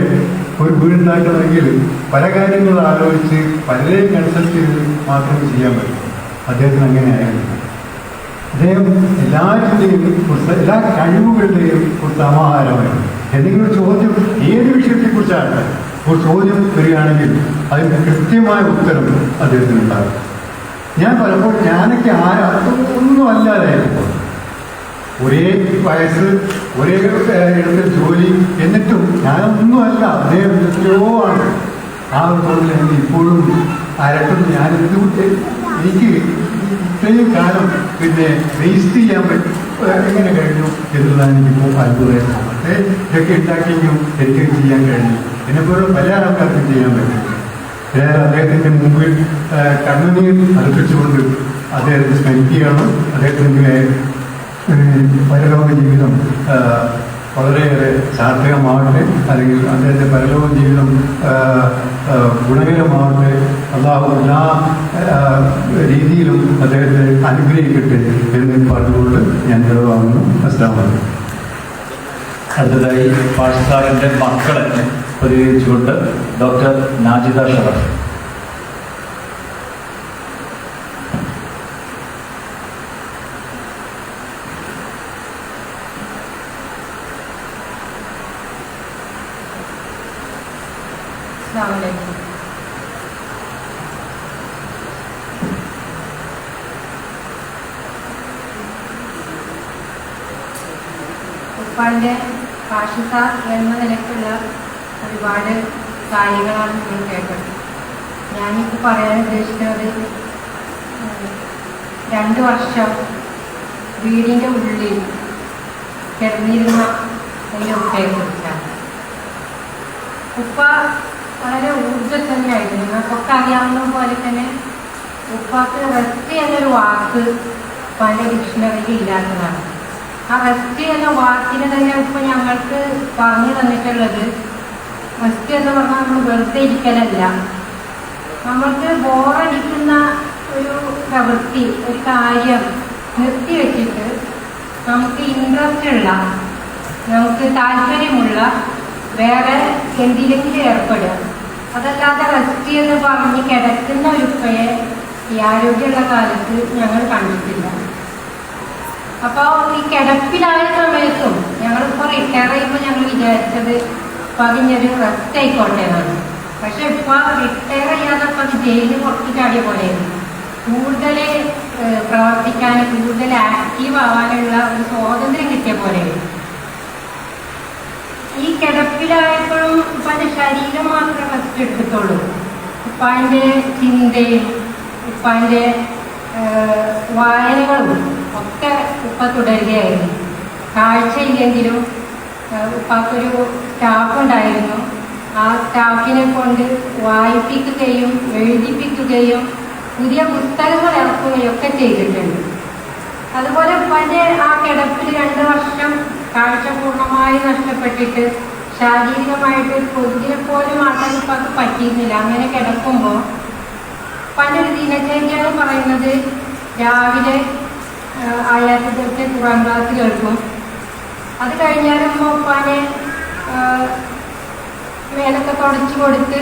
ഒരു വീടുണ്ടാക്കണമെങ്കിൽ പല കാര്യങ്ങൾ ആലോചിച്ച് പലരെയും കൺസൾട്ട് ചെയ്ത് മാത്രമേ ചെയ്യാൻ പറ്റൂ. അദ്ദേഹത്തിന് അങ്ങനെയായിരുന്നു. അദ്ദേഹം എല്ലാറ്റിൻ്റെയും എല്ലാ കഴിവുകളുടെയും ഒരു സമാഹാരമായിരുന്നു. എന്തെങ്കിലും ഒരു ചോദ്യം ഏത് വിഷയത്തെക്കുറിച്ചാണ് ഒരു ചോദ്യം വരികയാണെങ്കിൽ അതിന് കൃത്യമായ ഉത്തരം അദ്ദേഹത്തിനുണ്ടാകും. ഞാൻ പലപ്പോഴും ഞാനൊക്കെ ഒന്നും അല്ലാതായിരുന്നു. ഒരേ വയസ്സ്, ഒരേ ഇടത്തിൽ ജോലി, എന്നിട്ടും ഞാനൊന്നുമല്ല, അദ്ദേഹം എത്രയോ ആണ്. ആ ഒരു തോന്നൽ എനിക്ക് ഇപ്പോഴും അരട്ടും. ഞാൻ എനിക്ക് ഇത്രയും കാലം പിന്നെ വേസ്റ്റ് ചെയ്യാൻ എങ്ങനെ കഴിഞ്ഞു എന്നുള്ളതാണ് എനിക്കിപ്പോൾ അത്ഭുതമായിരുന്നു. ഇതൊക്കെ ഉണ്ടാക്കിയെങ്കിലും എനിക്ക് ചെയ്യാൻ കഴിഞ്ഞു. എന്നെപ്പോഴും പല ആൾക്കാർക്കും ചെയ്യാൻ പറ്റും. അദ്ദേഹത്തിൻ്റെ മുമ്പിൽ കണ്ണുനീർ അർപ്പിച്ചുകൊണ്ട് അദ്ദേഹത്തെ സ്മരിക്കുകയാണ്. അദ്ദേഹത്തിൻ്റെ പരലോക ജീവിതം വളരെയേറെ സാർത്ഥകമാവട്ടെ, അല്ലെങ്കിൽ അദ്ദേഹത്തെ പരലോക ജീവിതം ഗുണകരമാവട്ടെ. അള്ളാഹു എല്ലാ രീതിയിലും അദ്ദേഹത്തെ അനുഗ്രഹിക്കട്ടെ എന്ന് പറഞ്ഞുകൊണ്ട് ഞാൻ ചെലവാകുന്നു. അസ്സലാമു അലൈക്കും. അടുത്തതായി പാകിസ്ഥാനിൻ്റെ മക്കളെ പ്രതികരിച്ചുകൊണ്ട് ഡോക്ടർ നാജിദ ഷറഫ്. ഉപ്പാൻ്റെ ഭാഷ എന്ന നിലയ്ക്കുള്ള ഒരുപാട് കാര്യങ്ങളാണ് നിങ്ങൾ കേട്ടത്. ഞാനിപ്പോൾ പറയാൻ ഉദ്ദേശിക്കുന്നത് 2 വർഷം വീടിൻ്റെ ഉള്ളിൽ കിടന്നിരുന്ന എൻ്റെ ഉപ്പയെക്കുറിച്ചാണ്. ഉപ്പ വളരെ ഊർജ്ജസ്വനായിരുന്നു. നമുക്കൊക്കെ അറിയാവുന്ന പോലെ തന്നെ ഉപ്പാക്ക് റെസ്റ്റ് എന്നൊരു വാക്ക് പല ഡിക്ഷണറിയിൽ ഇല്ലാത്തതാണ്. ആ റെസ്റ്റ് എന്ന വാക്കിന് തന്നെ ഉപ്പ ഞങ്ങൾക്ക് പറഞ്ഞു തന്നിട്ടുള്ളത്, റെസ്റ്റ് എന്ന് പറഞ്ഞാൽ നമ്മൾ വെറുതെ ഇരിക്കലല്ല, നമ്മൾക്ക് ബോറടിക്കുന്ന ഒരു പ്രവൃത്തി, ഒരു കാര്യം നിർത്തി വെച്ചിട്ട് നമുക്ക് ഇൻട്രസ്റ്റ് ഉള്ള, നമുക്ക് താല്പര്യമുള്ള വേറെ എന്തിലെങ്കിലും ഏർപ്പെടുക. അതല്ലാതെ റെസ്റ്റ് എന്ന് പറഞ്ഞ് കിടക്കുന്ന ഒരു ഉപ്പയെ ഈ ആരോഗ്യമുള്ള കാലത്ത് ഞങ്ങൾ കണ്ടിട്ടില്ല. അപ്പോൾ ഈ കിടപ്പിലായ സമയത്തും ഞങ്ങളിപ്പോൾ റിട്ടയർ ചെയ്യുമ്പോൾ ഞങ്ങൾ വിചാരിച്ചത് ഇപ്പം അതിനൊരു റെസ്റ്റ് ആയിക്കോട്ടെ എന്നാണ്. പക്ഷെ ഇപ്പോൾ റിട്ടയർ ചെയ്യാതപ്പോൾ അത് ജയിലിൽ പുറത്ത് ചാടിയ പോലെയായിരുന്നു. കൂടുതൽ പ്രവർത്തിക്കാൻ, കൂടുതൽ ആക്റ്റീവ് ആവാനുള്ള ഒരു സ്വാതന്ത്ര്യം കിട്ടിയ പോലെയായിരുന്നു. ഈ കിടപ്പിലായപ്പോഴും ഉപ്പാൻ്റെ ശരീരം മാത്രമേ റെസ്റ്റ് എടുത്തിട്ടുള്ളൂ. ഉപ്പാൻ്റെ ചിന്തയും ഉപ്പാൻ്റെ വായനകളും ഒക്കെ ഉപ്പ തുടരുകയായിരുന്നു. കാഴ്ചയില്ലെങ്കിലും ഉപ്പാക്കൊരു സ്റ്റാഫ് ഉണ്ടായിരുന്നു. ആ സ്റ്റാഫിനെ കൊണ്ട് വായിപ്പിക്കുകയും എഴുതിപ്പിക്കുകയും പുതിയ പുസ്തകങ്ങൾ ഇറക്കുകയും ഒക്കെ ചെയ്തിട്ടുണ്ട്. അതുപോലെ ഉപ്പാൻ്റെ ആ കിടപ്പിൽ 2 വർഷം കാഴ്ച പൂർണ്ണമായി നഷ്ടപ്പെട്ടിട്ട് ശാരീരികമായിട്ട് കൊതുകിനെ പോലും ആക്കാൻ ഉപ്പാക്ക് പറ്റിയിരുന്നില്ല. അങ്ങനെ കിടക്കുമ്പോൾ ഉപ്പാൻ്റെ ഒരു ദിനചര്യ എന്ന് പറയുന്നത്, രാവിലെ ആയാസത്തെ ഖുർആൻ ക്ലാസ് കേൾക്കും. അത് കഴിഞ്ഞാലും ഉപ്പാനെ മേലൊക്കെ തുടച്ചു കൊടുത്ത്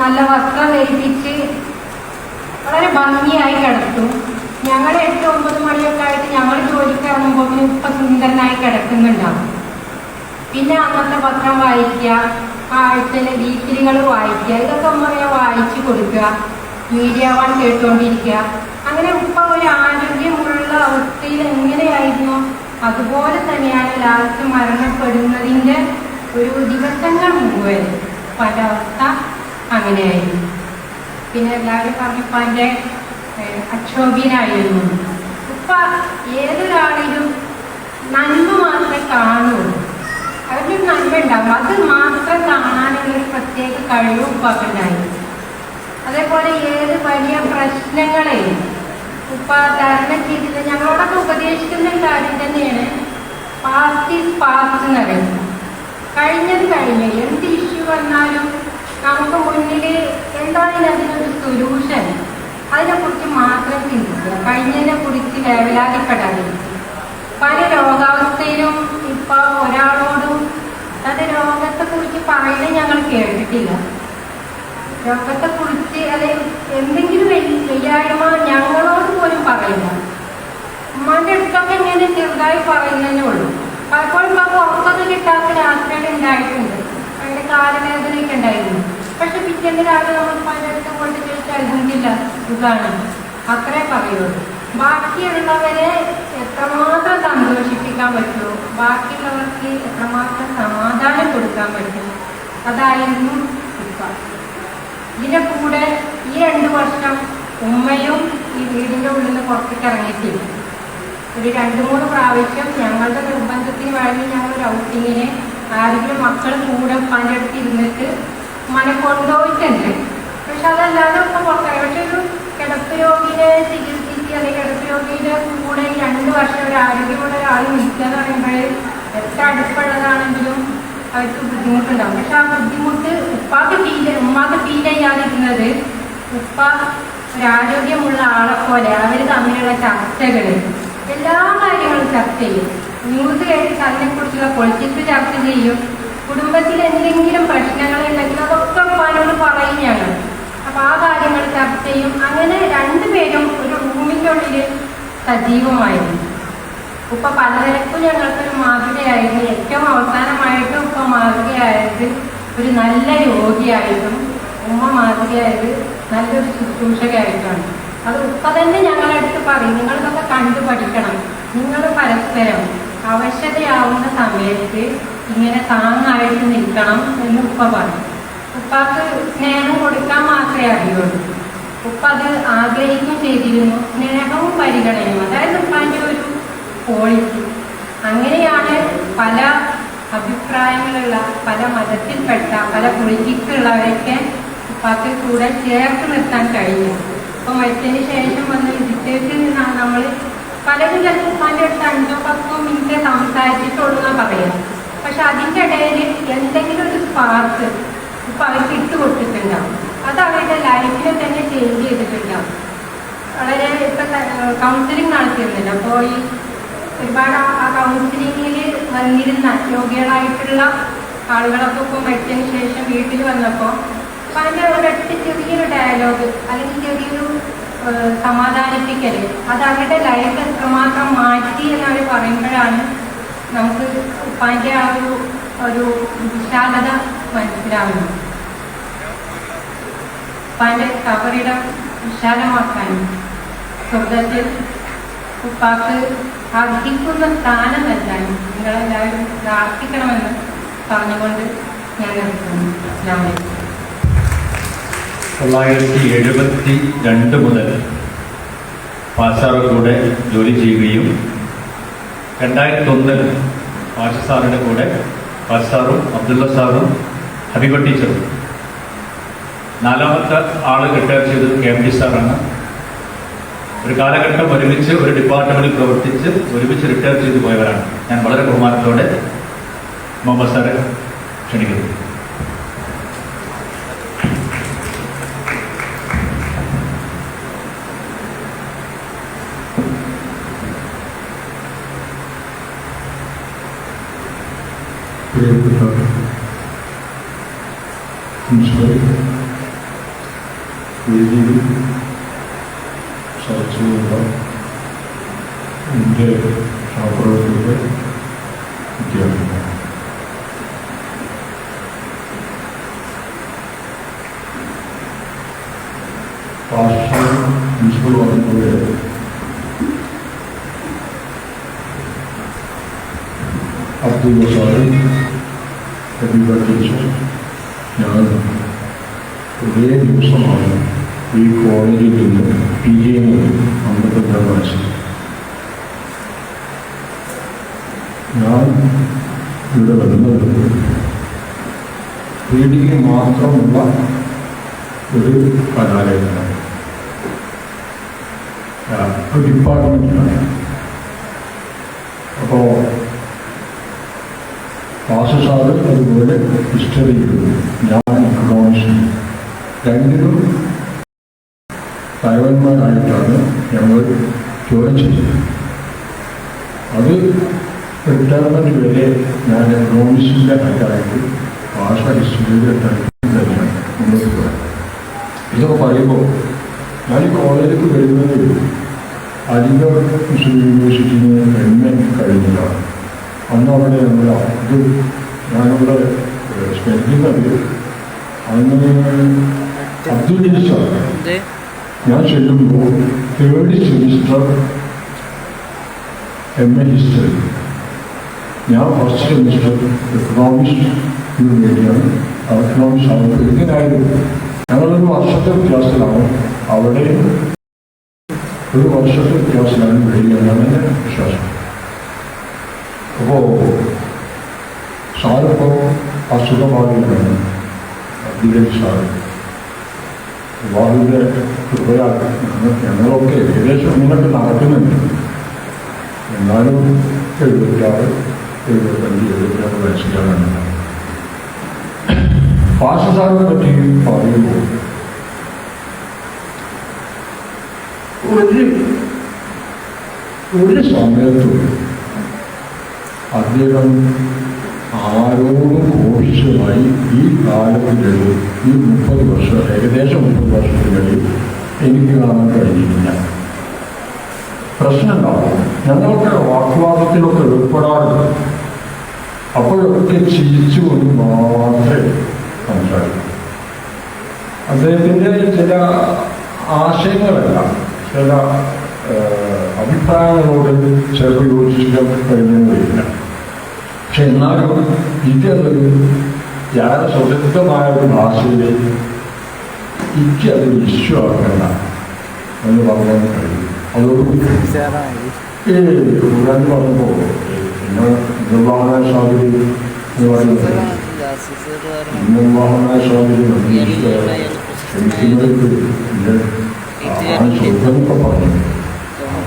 നല്ല വസ്ത്രം ധരിപ്പിച്ച് വളരെ ഭംഗിയായി കിടത്തും. ഞങ്ങൾ 8-9 മണിയൊക്കെ ആയിട്ട് ഞങ്ങൾ ജോലിക്ക് ഇറങ്ങുമ്പോൾ ഉപ്പ സുന്ദരനായി കിടക്കുന്നുണ്ടാവും. പിന്നെ അന്നത്തെ പത്രം വായിക്കുക, ആഴ്ചയിലെ വീക്കിലികൾ വായിക്കുക, ഇതൊക്കെ ഉമ്മയെ വായിച്ചു കൊടുക്കുക, മീഡിയ 1 കേട്ടുകൊണ്ടിരിക്കുക. അങ്ങനെ ഉപ്പ ഒരു ആരോഗ്യമുള്ള അവസ്ഥയിൽ എങ്ങനെയായിരുന്നു അതുപോലെ തന്നെയാണ് ലാസ്റ്റ് മരണപ്പെടുന്നതിൻ്റെ ഒരു ദിവസങ്ങൾ മുമ്പ് ഉപ്പാൻ്റെ അവസ്ഥ അങ്ങനെയായിരുന്നു. പിന്നെ എല്ലാവരും പറഞ്ഞപ്പോൾ എൻ്റെ അക്ഷോഭ്യനായിരുന്നു. ഉപ്പ ഏതൊരാളിലും നന്മ മാത്രമേ കാണുള്ളൂ. അവരുടെ നന്മ ഉണ്ടാകും, അത് മാത്രം കാണാനുള്ളൊരു പ്രത്യേക കഴിവ് ഉപ്പാക്കുണ്ടായിരുന്നു. അതേപോലെ ഏത് വലിയ പ്രശ്നങ്ങളെ ഉപ്പ തരണം ചെയ്തില്ല. ഞങ്ങളോടൊക്കെ ഉപദേശിക്കുന്ന കാര്യം തന്നെയാണ്, പാസ്റ്റ് ഈസ് പാസ്റ്റ് എന്ന് പറയുന്നത്. കഴിഞ്ഞത് കഴിഞ്ഞ് എന്ത് ഇഷ്യൂ വന്നാലും നമുക്ക് മുന്നിൽ എന്താണ് അതിനൊരു സൊല്യൂഷൻ, അതിനെക്കുറിച്ച് മാത്രം ചിന്തിക്കുക, കഴിഞ്ഞതിനെ കുറിച്ച് വേവലാതിപ്പെടാതിരിക്കുക. പല രോഗാവസ്ഥയിലും ഇപ്പോൾ ഒരാളോടും തൻ്റെ രോഗത്തെക്കുറിച്ച് പറയുന്നത് ഞങ്ങൾ കേട്ടിട്ടില്ല. രോഗത്തെക്കുറിച്ച് അല്ലെങ്കിൽ എന്തെങ്കിലും വയ്യായ്മ ഞങ്ങളോട് പോലും പറയില്ല. ഉമ്മാൻ്റെ അടുത്തൊക്കെ ഇങ്ങനെ ചെറുതായി പറയുന്നതേ ഉള്ളൂ. പലപ്പോഴും ഇപ്പോൾ ഉറക്കൊന്നും കിട്ടാത്ത രാത്രികൾ ഉണ്ടായിട്ടുണ്ട്, അതിൻ്റെ കാലവേദനയൊക്കെ ഉണ്ടായിരുന്നു. പക്ഷെ പിറ്റേന്ന് രാവിലെ നമ്മൾ പല അടുത്ത് കൊണ്ട് ചോദിച്ചാൽ അൽഹംദുലില്ലാ സുഖാണ്, അത്രേ പറയുള്ളൂ. ബാക്കിയുള്ളവരെ എത്രമാത്രം സന്തോഷിപ്പിക്കാൻ പറ്റുമോ, ബാക്കിയുള്ളവർക്ക് എത്രമാത്രം സമാധാനം കൊടുക്കാൻ പറ്റും, അതായിരുന്നു ഉപ്പ. ഇതിൻ്റെ കൂടെ ഈ 2 വർഷം ഉമ്മയും ഈ വീടിൻ്റെ ഉള്ളിൽ നിന്ന് പുറത്തേക്ക് ഇറങ്ങിയിട്ടില്ല. ഒരു 2-3 പ്രാവശ്യം ഞങ്ങളുടെ നിർബന്ധത്തിന് വഴങ്ങി ഞങ്ങളൊരു ഔട്ടിങ്ങിന് ആരെങ്കിലും മക്കൾ കൂടെ ഉപ്പാൻ്റെ അടുത്ത് ഇരുന്നിട്ട് ഉമ്മനെ കൊണ്ടുപോയിട്ടുണ്ട്. പക്ഷെ അതല്ലാതെ ഉപ്പ പുറത്തിറങ്ങി. പക്ഷെ ഒരു കിടപ്പ് രോഗിയെ ചികിത്സിച്ച് അല്ലെങ്കിൽ കിടപ്പ് രോഗിയുടെ കൂടെ 2 വർഷം ഒരു ആരോഗ്യമുള്ള ഒരാൾ നിൽക്കുക എന്ന് പറയുമ്പോൾ എത്ര അടുപ്പുള്ളതാണെങ്കിലും അവർക്ക് ബുദ്ധിമുട്ടുണ്ടാവും. പക്ഷെ ആ ബുദ്ധിമുട്ട് ഉമ്മാക്ക് ഫീൽ ചെയ്യാതിരുന്നത് ഉപ്പ ഒരാരോഗ്യമുള്ള ആളെ പോലെ അവർ തമ്മിലുള്ള ചർച്ചകൾ, എല്ലാ കാര്യങ്ങളും ചർച്ച ചെയ്യും. ന്യൂസ് കേട്ട് അതിനെക്കുറിച്ചുള്ള പൊളിറ്റിക്സ് ചർച്ച ചെയ്യും. കുടുംബത്തിൽ എന്തെങ്കിലും പ്രശ്നങ്ങളുണ്ടെങ്കിൽ അതൊക്കെ ഉപ്പാനോട് പറയും ഞങ്ങൾ. അപ്പം ആ കാര്യങ്ങൾ ചർച്ച ചെയ്യും. അങ്ങനെ 2 പേരും ഒരു റൂമിൻ്റെ ഉള്ളിൽ സജീവമായിരുന്നു. ഉപ്പ പലതരക്കും ഞങ്ങൾക്കൊരു മാതൃകയായിരുന്നു. ഏറ്റവും അവസാനമായിട്ട് ഉപ്പ മാതൃകയായത് ഒരു നല്ല രോഗിയായിട്ടും ഉമ്മ മാതൃകയായത് നല്ലൊരു ശുശ്രൂഷകയായിട്ടാണ്. അത് ഉപ്പ തന്നെ ഞങ്ങളുടെ അടുത്ത് പറയും, നിങ്ങളിതൊക്കെ കണ്ടു പഠിക്കണം, നിങ്ങൾ പരസ്പരം ആവശ്യതയാവുന്ന സമയത്ത് ഇങ്ങനെ താങ്ങായിട്ട് നിൽക്കണം എന്ന് ഉപ്പ പറയും. ഉപ്പാക്ക് സ്നേഹം കൊടുക്കാൻ മാത്രമേ അറിയുള്ളൂ. ഉപ്പ അത് ആഗ്രഹിക്കുകയും ചെയ്തിരുന്നു, സ്നേഹവും പരിഗണനയും. അതായത് ഉപ്പാൻ്റെ ഒരു ക്വാളിറ്റി. അങ്ങനെയാണ് പല അഭിപ്രായങ്ങളുള്ള, പല മതത്തിൽപ്പെട്ട, പല പൊളിറ്റിക്സുള്ളവരൊക്കെ ഉപ്പാക്ക് കൂടെ ചേർത്ത് നിർത്താൻ കഴിയും. അപ്പോൾ മരിച്ചതിന് ശേഷം വന്ന വിസിറ്റേഴ്സിൽ നിന്നാണ് നമ്മൾ പലരും ചിലപ്പോൾ ഉപ്പാൻ്റെ അടുത്ത് 5-10 മിനിറ്റ് സംസാരിച്ചിട്ടുള്ളൂ എന്നാണ് പറയാം. പക്ഷെ അതിൻ്റെ ഇടയിൽ എന്തെങ്കിലും ഒരു സ്പാർക്ക് ഇപ്പം അവർക്ക് ഇട്ട് കൊടുത്തിട്ടുണ്ടാവും. അത് അവരുടെ ലൈഫിനെ തന്നെ ചേഞ്ച് ചെയ്തിട്ടുണ്ടാവും. വളരെ ഇപ്പം കൗൺസിലിംഗ് നടത്തിയിരുന്നില്ല. അപ്പോൾ ഈ ഒരുപാട് ആ കൗൺസിലിങ്ങിൽ വന്നിരുന്ന രോഗികളായിട്ടുള്ള ആളുകളൊക്കെ ഇപ്പോൾ മരിച്ചതിന് ശേഷം വീട്ടിൽ വന്നപ്പോൾ അപ്പം അതിൻ്റെ ഒരൊറ്റ ചെറിയൊരു ഡയലോഗ് അല്ലെങ്കിൽ ചെറിയൊരു സമാധാനിപ്പിക്കൽ, അത് അവരുടെ ലൈഫ് എത്രമാത്രം മാറ്റി എന്നവർ പറയുമ്പോഴാണ് നമുക്ക് ഉപ്പാൻ്റെ ആ ഒരു വിശാലത മനസ്സിലാവുന്നത്. ഉപ്പാൻ്റെ കബറിടം വിശാലമാക്കാനും സ്വർഗത്തിൽ ഉപ്പാക്ക് അർഹിക്കുന്ന സ്ഥാനം നൽകാനും നിങ്ങളെല്ലാവരും പ്രാർത്ഥിക്കണമെന്ന് പറഞ്ഞുകൊണ്ട് ഞാൻ നിർത്തുന്നു. 1972 മുതൽ പാഷാറുടെ കൂടെ ജോലി ചെയ്യുകയും 2001 പാഷ സാറിൻ്റെ കൂടെ പാഷാറും അബ്ദുള്ള സാറും ഹബീബ ടീച്ചറും, 4ാമത്തെ ആള് റിട്ടയർ ചെയ്തത് KMD സാറാണ്. ഒരു കാലഘട്ടം ഒരുമിച്ച് ഒരു ഡിപ്പാർട്ട്മെന്റിൽ പ്രവർത്തിച്ച് ഒരുമിച്ച് റിട്ടയർ ചെയ്തു പോയവരാണ്. ഞാൻ വളരെ ബഹുമാനത്തോടെ മുഹമ്മദ് സാറെ ക്ഷണിക്കുന്നു. പ്രിയപ്പെട്ട വേദിയിൽ ചർച്ച ചെയ്യുന്ന എൻ്റെ സഹപ്രവർത്തകരുടെ വിദ്യാർത്ഥികൾ, പാഷ പ്രിൻസിപ്പൽ പറഞ്ഞ അബ്ദുള്ള സാറ്, ഹബീബ ടീച്ചർ, ഞാൻ ഒരേ ദിവസമാണ് ഈ കോളേജിൽ നിന്ന് PG 52 ബാച്ച്. ഞാൻ ഇവിടെ വരുന്നത് റീഡിങ് മാത്രമുള്ള ഒരു കലാലയത്തിലാണ്, ഒരു ഡിപ്പാർട്ട്മെൻറ്റിലാണ്. അപ്പോൾ പാസ് സാറ് അതുപോലെ ഹിസ്റ്ററിയിലും ഞാൻ ഇക്കണോമിക്സും രണ്ടിലും തലവന്മാരായിട്ടാണ് ഞങ്ങൾ ജോലി ചെയ്തത്. അത് റിട്ടയർമെൻറ്റ് വരെ ഞാൻ എക്കണോമിക്സിൻ്റെ ഹെഡായിട്ട് ഭാഷ ഹിസ്റ്ററിയുടെ ഹെഡായിട്ട് തന്നെയാണ് മുന്നോട്ട് പോയത്. ഇതൊക്കെ പറയുമ്പോൾ ഞാൻ ഈ കോളേജിലേക്ക് വരുന്നത് അലിഗഡ് മുസ്ലിം യൂണിവേഴ്സിറ്റിയിൽ നിന്ന് കഴിഞ്ഞതാണ്. അന്ന് അവിടെ ഞങ്ങൾ ഇത് ഞാനിവിടെ സ്പെൻഡിക്കുന്നത് അന്ന് അബ്ദുൽ സാർ ഞാൻ ചെല്ലുമ്പോൾ 3rd സെമിസ്റ്റർ MA ഹിസ്റ്ററി, ഞാൻ 1st സെമിസ്റ്റർ എക്കണോമിക്സ് മീഡിയാണ്. എക്കണോമിക്സ് ആവുമ്പോൾ എങ്ങനെയായിരുന്നു ഞങ്ങളൊരു വർഷത്തെ വ്യത്യാസത്തിലാണ്, അവിടെ ഒരു വർഷത്തെ വ്യത്യാസത്തിലാണ് വരികയെന്നാണ് എൻ്റെ വിശ്വാസം. അപ്പോൾ സാറിപ്പോൾ അസുഖമായിരിക്കണം ദിലീപ് സാറ് വളരെ കൃപയാണ്. ഞങ്ങളൊക്കെ ഏകദേശം ഇങ്ങനൊക്കെ നടക്കുന്നുണ്ട്. എന്നാലും 76, 75, 76 വയസ്സിലാണ്. പാഷസാറിനെ പറ്റി പറയുമ്പോൾ ഒരു സമയത്ത് അദ്ദേഹം ആരോടും ഘോഷിച്ചതായി ഈ കാലത്തിനിടയിൽ, ഈ 30 വർഷം, ഏകദേശം 30 വർഷത്തിനിടയിൽ എനിക്ക് കാണാൻ കഴിഞ്ഞിട്ടില്ല. പ്രശ്നമുണ്ടാവും. ഞങ്ങൾക്ക് വാഗ്വാദത്തിലൊക്കെ ഏർപ്പെടാറുണ്ട്. അപ്പോഴൊക്കെ ചിരിച്ചുകൊണ്ട് മാത്രമേ സംസാരിക്കൂ. അദ്ദേഹത്തിൻ്റെ ചില ആശയങ്ങളല്ല, ചില അഭിപ്രായങ്ങളോട് ചിലപ്പോൾ യോജിക്കാൻ കഴിയുന്നില്ല. പക്ഷെ എന്നാലും ഇതൊരു വളരെ സ്വതന്ത്രമായ ഒരു ഭാഷയിൽ എനിക്കത് ഇഷ്യൂ ആക്കണ്ട എന്ന് പറയാൻ കഴിയും. അതോടുകൂടി ഖുർആൻ പറഞ്ഞപ്പോൾ പിന്നെ നിർവ്വഹണ സാധ്യത എന്ന് പറയുന്നത് നിർവ്വഹണ സാധ്യത ചോദ്യമൊക്കെ പറഞ്ഞു.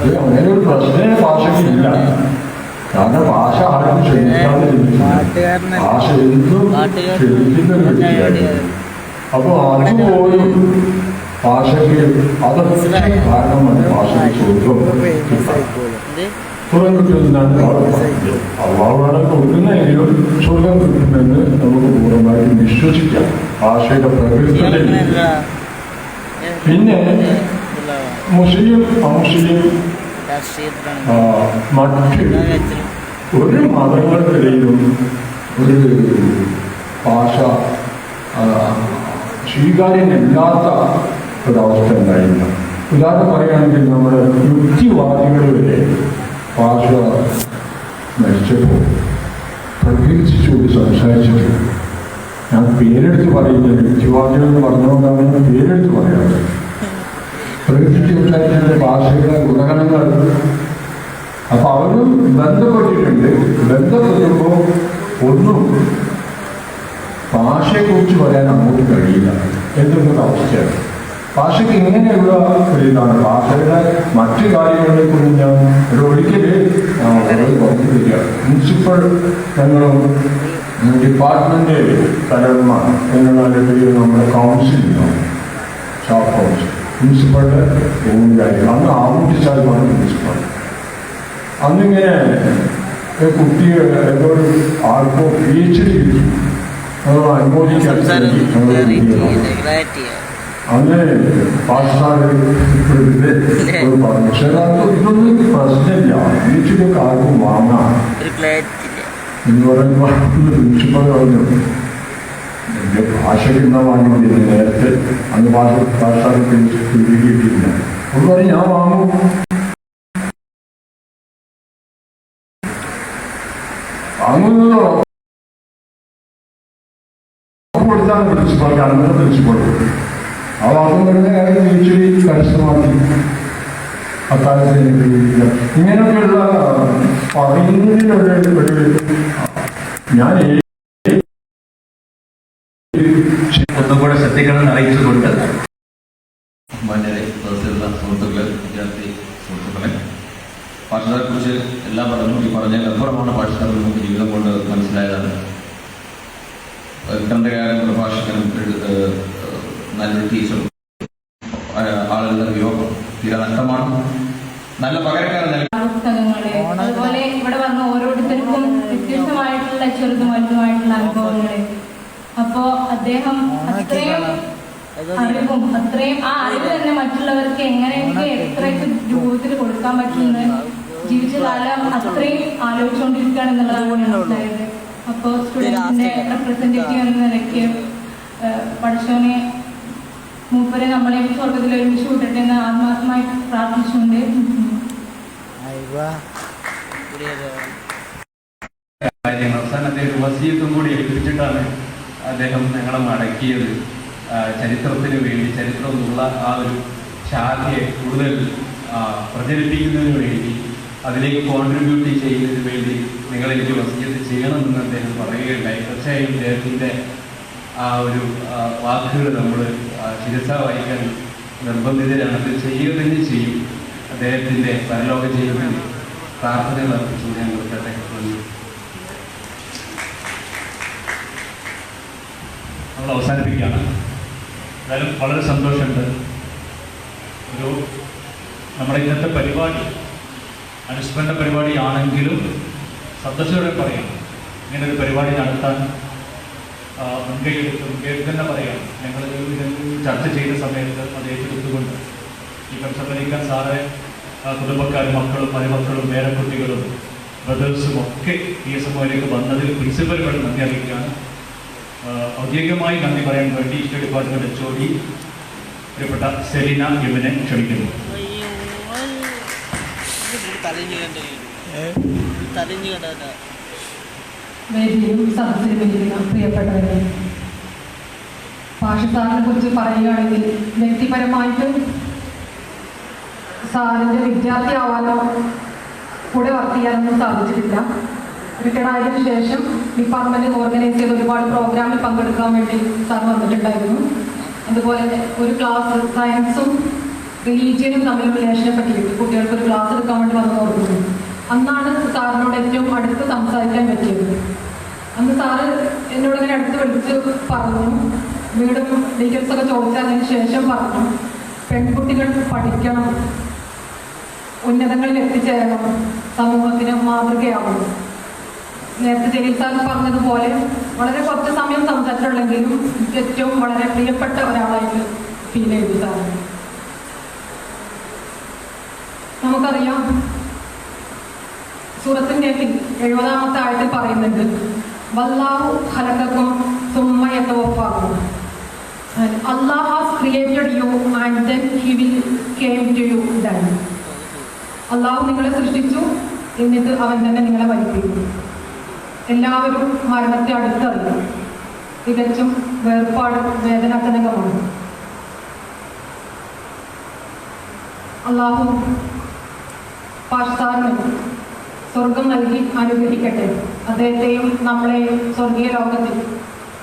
അത് അങ്ങനെ ഒരു പ്രശ്നം ഭാഷയ്ക്കില്ല. കാരണം ഭാഷ ആർക്കും ക്ഷമിക്കാതെ ഭാഷ എന്തും ക്ഷമിക്കുന്ന ഒരു വ്യക്തിയാണ്. അപ്പോൾ അതുപോലും ഭാഷയ്ക്ക് അതൊക്കെ കാരണമാണ് ഭാഷയ്ക്ക് സ്വർഗം കിട്ടുന്നതാണ്. അള്ളാഹുവാണ് കൊടുക്കുന്നതെങ്കിലും സ്വർഗം കിട്ടുമെന്ന് നമുക്ക് പൂർണ്ണമായിട്ട് വിശ്വസിക്കാം ഭാഷയുടെ പ്രകൃതത്തിൽ. പിന്നെ മുസ്ലിം അമുസ്ലിം മറ്റ് ഒരു മതങ്ങൾക്കിടയിലും ഒരു ഭാഷ സ്വീകാര്യമില്ലാത്ത ഒരവസ്ഥ ഉണ്ടായില്ല. ഉദാഹരണം പറയുകയാണെങ്കിൽ നമ്മുടെ യുക്തിവാദികൾ വരെ ഭാഷ മരിച്ചപ്പോൾ പ്രകീർത്തിച്ചുകൊണ്ട് സംസാരിച്ചിട്ടുണ്ട്. ഞാൻ പേരെടുത്ത് പറയുന്നത് യുക്തിവാദികൾ എന്ന് പറഞ്ഞുകൊണ്ടാണ് ഞാൻ പേരെടുത്ത് പറയാറ്. പ്രകൃതി സംസാരിക്കുന്ന ഭാഷയുടെ ഗുണഗണങ്ങൾ അപ്പൊ അവരും ബന്ധപ്പെട്ടിട്ടുണ്ട്. ബന്ധപ്പെടുമ്പോൾ ഒന്നും ഭാഷയെക്കുറിച്ച് പറയാൻ അങ്ങോട്ട് കഴിയില്ല എന്നൊരു അവസ്ഥയാണ്. ഭാഷയ്ക്ക് ഇങ്ങനെയുള്ള ഒരു ഇതാണ്. ഭാഷയുടെ മറ്റു കാര്യങ്ങളെ കുറിച്ച് ഞാൻ ഒരിക്കല് പറഞ്ഞിരിക്കുക. പ്രിൻസിപ്പൽ ഞങ്ങളും ഡിപ്പാർട്ട്മെന്റ് തലവന്മ എന്നുള്ള നിലയിൽ നമ്മുടെ കൗൺസിലുണ്ടാവും, സ്റ്റാഫ് കൗൺസിൽ. പ്രിൻസിപ്പളുടെ റൂമിലായിരുന്നു അന്ന് ആമുട്ടിച്ചാലുമാണ് പ്രിൻസിപ്പൾ. അന്നിങ്ങനെ കുട്ടി ഏതോ ആർക്കോ PhD കിട്ടി, അത് അനുമോദിക്കാൻ അങ്ങനെ പാകിസ്ഥാനിൽ പറഞ്ഞു. പക്ഷേ ഇതൊന്നും പ്രശ്നമില്ല, PhD ആർക്കും വാങ്ങാം എന്ന് പറയുമ്പോൾ പ്രിൻസിപ്പൾ പറഞ്ഞു എൻ്റെ ഭാഷയ്ക്ക് എന്താ വാങ്ങിയില്ല, നേരത്തെ അന്ന് പാകിസ്ഥാനിൽ കിട്ടിയിട്ടില്ല. അത് പറഞ്ഞ് ഞാൻ വാങ്ങും. വാങ്ങുന്നതോ കൊടുത്താണ് പ്രിൻസിപ്പൾ, അന്നത്തെ പ്രിൻസിപ്പൾ. ആ വാദം വരുന്ന കാര്യം PhD കരസ്ഥമാക്കി. അക്കാലത്ത് ഇങ്ങനെയൊക്കെയുള്ള പറയുന്നതിനൊരു ഞാൻ ഒന്നുകൂടെ ശ്രദ്ധിക്കണമെന്ന് അറിയിച്ചുകൊണ്ട് മാന്യരെ സുഹൃത്തുക്കളെ, വിദ്യാർത്ഥി സുഹൃത്തുക്കളെ, ഭാഷയെ കുറിച്ച് എല്ലാം പറഞ്ഞു. ഈ പറഞ്ഞതിൽ അപ്പുറമാണ് ഭാഷ നമുക്ക് ജീവിതം കൊണ്ട് മനസ്സിലായതാണ്. ഗ്രന്ഥകാരൻ, പ്രഭാഷകനും, നല്ലൊരു ടീച്ചറും ആളുകളുടെ വിയോഗം തീരെ നഷ്ടമാണ്. നല്ല പകരക്കാരൻ പുസ്തകങ്ങള്, അതുപോലെ ഇവിടെ വന്ന ഓരോരുത്തർക്കും വ്യത്യസ്തമായിട്ടുള്ള ചെറുതും വലുതുമായിട്ടുള്ള അനുഭവങ്ങള്. അപ്പോ അദ്ദേഹം അത്രയും അറിവും അത്രയും ആ അറിവ് തന്നെ മറ്റുള്ളവർക്ക് എങ്ങനെയൊക്കെ എത്രയൊക്കെ രൂപത്തിൽ കൊടുക്കാൻ പറ്റുമെന്ന് ജീവിച്ച കാലം അത്രയും ആലോചിച്ചുകൊണ്ടിരിക്കുകയാണ് എന്നുള്ളതാണ് മനസ്സിലായത്. അപ്പോൾ സ്റ്റുഡൻസിന്റെ റെപ്രസെന്റേറ്റീവ് എന്ന നിലയ്ക്ക് പഠിച്ചവനെ മൂപ്പരെ നമ്മളെ സ്വർഗത്തിൽ ഒരുമിച്ച് കൂട്ടട്ടെ എന്ന് ആത്മാർത്ഥമായി പ്രാർത്ഥിച്ചുകൊണ്ട് അവസാനം അദ്ദേഹം വസീയത്തും കൂടി ഏൽപ്പിച്ചിട്ടാണ് അദ്ദേഹം ഞങ്ങളെ മടക്കിയത്. ചരിത്രത്തിന് വേണ്ടി, ചരിത്രം എന്നുള്ള ആ ഒരു ശാഖയെ കൂടുതൽ പ്രചരിപ്പിക്കുന്നതിന് വേണ്ടി, അതിലേക്ക് കോൺട്രിബ്യൂട്ട് ചെയ്യുന്നതിന് വേണ്ടി നിങ്ങളെനിക്ക് വസീയത്ത് ചെയ്യണമെന്ന് അദ്ദേഹം പറയുകയുണ്ടായി. തീർച്ചയായും അദ്ദേഹത്തിൻ്റെ ആ ഒരു വാക്കുകൾ നമ്മൾ ശിരസ വായിക്കാൻ നിർബന്ധിതരാണ്. അത് ചെയ്യുക തന്നെ ചെയ്യും. അദ്ദേഹത്തിൻ്റെ പരലോക ജീവിതത്തിൽ പ്രാർത്ഥനകൾ അർപ്പിച്ചു ഞാൻ നിർത്തട്ടെ. നമ്മൾ അവസാനിപ്പിക്കുകയാണ്. എന്തായാലും വളരെ സന്തോഷമുണ്ട്. നമ്മുടെ ഇന്നത്തെ പരിപാടി അനുസ്മരണ പരിപാടിയാണെങ്കിലും സന്തോഷത്തോടെ പറയാം, ഇങ്ങനൊരു പരിപാടി നടത്താൻ മുൻകൈയെടുത്ത് പറയാം. ഞങ്ങൾ ചർച്ച ചെയ്ത സമയത്ത് അത് ഏറ്റെടുത്തുകൊണ്ട് ഈ സംസാരിക്കാൻ സാറെ കുടുംബക്കാരും മക്കളും മരുമക്കളും പേരക്കുട്ടികളും ബ്രദേഴ്സും ഒക്കെ PSMOയിലേക്ക് വന്നതിൽ പ്രിൻസിപ്പലുകൾ നന്ദി അറിയിക്കുകയാണ്. ഔദ്യോഗികമായി നന്ദി പറയാൻ വേണ്ടി ഹിസ്റ്ററി ഡിപ്പാർട്ട്മെന്റ് HOD പ്രിയപ്പെട്ട സെലീന എമ്മിനെ ക്ഷണിക്കുന്നു. വേദിയിലും സദസ്സിലും ഇരിക്കുന്ന പ്രിയപ്പെട്ടവരെ, സാറിനെ കുറിച്ച് പറയുകയാണെങ്കിൽ വ്യക്തിപരമായിട്ട് സാറിൻ്റെ വിദ്യാർത്ഥി ആവാനോ കൂടെ വർക്ക് ചെയ്യാനൊന്നും സാധിച്ചിട്ടില്ല. റിട്ടയർഡ് ആയതിനു ശേഷം ഡിപ്പാർട്ട്മെൻറ്റ് ഓർഗനൈസ് ചെയ്ത ഒരുപാട് പ്രോഗ്രാമിൽ പങ്കെടുക്കാൻ വേണ്ടി സാർ വന്നിട്ടുണ്ടായിരുന്നു. അതുപോലെ ഒരു ക്ലാസ് സയൻസും റിലീജിയനും തമ്മിലുള്ള റിലേഷനെ പറ്റി കുട്ടികൾക്ക് ഒരു ക്ലാസ് എടുക്കാൻ വേണ്ടി വന്ന് ഓർക്കുന്നു. അന്നാണ് സാറിനോട് ഏറ്റവും അടുത്ത് സംസാരിക്കാൻ പറ്റിയത്. അന്ന് സാറ് എന്നോട് ഇങ്ങനെ അടുത്ത് വിളിച്ച് പറഞ്ഞു, വീടും ഡീറ്റെയിൽസൊക്കെ ചോദിച്ചതിന് ശേഷം പറഞ്ഞു, പെൺകുട്ടികൾ പഠിക്കണം, ഉന്നതങ്ങളിൽ എത്തിച്ചേരണം, സമൂഹത്തിന് മാതൃകയാവണം. നേരത്തെ ജലീൽ സാർ പറഞ്ഞതുപോലെ വളരെ കുറച്ച് സമയം സംസാരിച്ചുള്ളെങ്കിലും ഏറ്റവും വളരെ പ്രിയപ്പെട്ട ഒരാളായിട്ട് ഫീൽ ചെയ്തു സാർ. നമുക്കറിയാം, സൂറത്തിന്റെ 70-ാമത്തെ ആയത്തിൽ പറയുന്നുണ്ട്, വല്ലാഹു ഖലഖക്കും സുമ്മ യതവഫാക്കും. Allah has created you and then he will came to you then. അള്ളാഹു നിങ്ങളെ സൃഷ്ടിച്ചു, എന്നിട്ട് അവൻ തന്നെ നിങ്ങളെ മരിപ്പിക്കും. എല്ലാവരും മരണത്തെ അടുത്തറിയാം. തികച്ചും വേർപാട് വേദനാജനകമാണ്. അള്ളാഹു പാശ്ചാത്യം സ്വർഗം നൽകി അനുഗ്രഹിക്കട്ടെ. അദ്ദേഹത്തെയും നമ്മളെയും സ്വർഗീയ ലോകത്തിൽ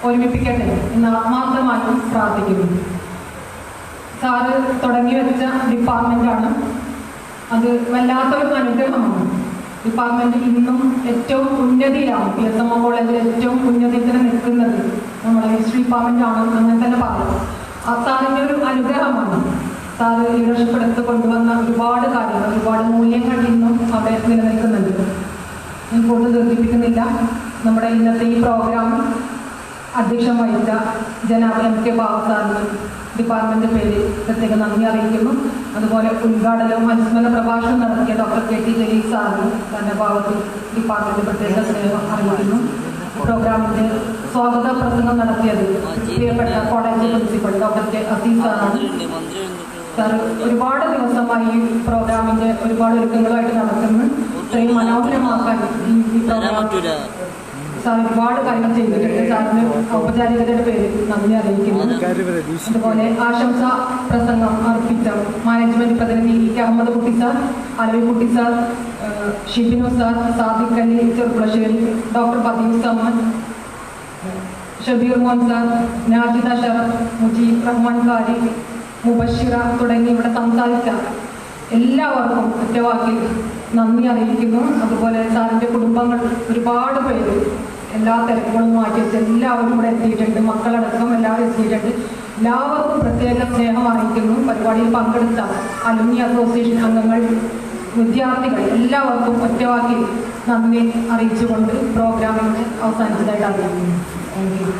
ഒരുമിപ്പിക്കട്ടെ എന്ന് ആത്മാർത്ഥമായി പ്രാർത്ഥിക്കുന്നു. സാറ് തുടങ്ങി വെച്ച ഡിപ്പാർട്ട്മെൻറ്റാണ്. അത് വല്ലാത്തൊരു അനുഗ്രഹമാണ്. ഡിപ്പാർട്ട്മെൻറ്റ് ഇന്നും ഏറ്റവും ഉന്നതിയിലാണ്. PSMO കോളേജിൽ ഏറ്റവും ഉന്നതിയിൽ തന്നെ നിൽക്കുന്നത് നമ്മളെ ഹിസ്റ്ററി ഡിപ്പാർട്ട്മെൻറ്റാണ്, അങ്ങനെ തന്നെ പറയാം. ആ സാറിൻ്റെ ഒരു അനുഗ്രഹമാണ്. സാറ് ലീഡർഷിപ്പ് എടുത്ത് കൊണ്ടുവന്ന ഒരുപാട് കാര്യങ്ങൾ, ഒരുപാട് മൂല്യങ്ങൾ ഇന്നും അവിടെ നിലനിൽക്കുന്നുണ്ട്. ഞാൻ കൂടുതൽ ദീർഘിപ്പിക്കുന്നില്ല. നമ്മുടെ ഇന്നത്തെ ഈ പ്രോഗ്രാം അധ്യക്ഷം വഹിച്ച ജനാബ് MK ബാബു സാറിന് ഡിപ്പാർട്ട്മെൻറ്റ് പേര് പ്രത്യേക നന്ദി അറിയിക്കുന്നു. അതുപോലെ ഉദ്ഘാടനവും അനുസ്മരണ പ്രഭാഷണം നടത്തിയ ഡോക്ടർ KT ജലീൽ സാറിന് തൻ്റെ ഭാഗത്തിൽ ഡിപ്പാർട്ട്മെൻറ്റ് പ്രത്യേക സ്നേഹം അറിയിക്കുന്നു. പ്രോഗ്രാമിൻ്റെ സ്വാഗത പ്രസംഗം നടത്തിയത് പ്രിയപ്പെട്ട college principal doctor K Aziz സാറാണ്. സാർ ഒരുപാട് ദിവസമായി ഈ പ്രോഗ്രാമിൻ്റെ ഒരുപാട് ഒരുക്കങ്ങളുമായിട്ട് നടക്കുന്നു. ഇത്രയും മനോഹരമാക്കാൻ ഈ പ്രോഗ്രാം സാർ ഒരുപാട് കാര്യങ്ങൾ ചെയ്തിട്ടുണ്ട്. സാറിന് ഔപചാരികതയുടെ പേരിൽ നന്ദി അറിയിക്കുന്നു. അതുപോലെ ആശംസ പ്രസംഗം അർപ്പിച്ച മാനേജ്മെന്റ് പ്രതിനിധി അഹമ്മദ് കുട്ടി sir, Alavi Kutty sir, Shibinu sir, Sadiq Ali Cherpulassery, doctor Padees Ahammed, Shabeer Mohan sir, Najida Sharaf, Mujeeb Rahman Qari, Mubashira തുടങ്ങി ഇവിടെ സംസാരിച്ച എല്ലാവർക്കും ഒറ്റവാക്കിൽ നന്ദി അറിയിക്കുന്നു. അതുപോലെ സാറിൻ്റെ കുടുംബങ്ങൾ ഒരുപാട് പേര് എല്ലാ തിരക്കുകളും മാറ്റി വെച്ച് എല്ലാവരും ഇവിടെ എത്തിയിട്ടുണ്ട്. മക്കളടക്കം എല്ലാവരും എത്തിയിട്ടുണ്ട്. എല്ലാവർക്കും പ്രത്യേക സ്നേഹം അറിയിക്കുന്നു. പരിപാടിയിൽ പങ്കെടുത്ത അലുമിനി അസോസിയേഷൻ അംഗങ്ങൾ, വിദ്യാർത്ഥികൾ എല്ലാവർക്കും ഒറ്റവാക്കിൽ നന്ദി അറിയിച്ചുകൊണ്ട് പ്രോഗ്രാമിന് അവസാനിച്ചതായിട്ട് അറിയിക്കുന്നു. Thank you.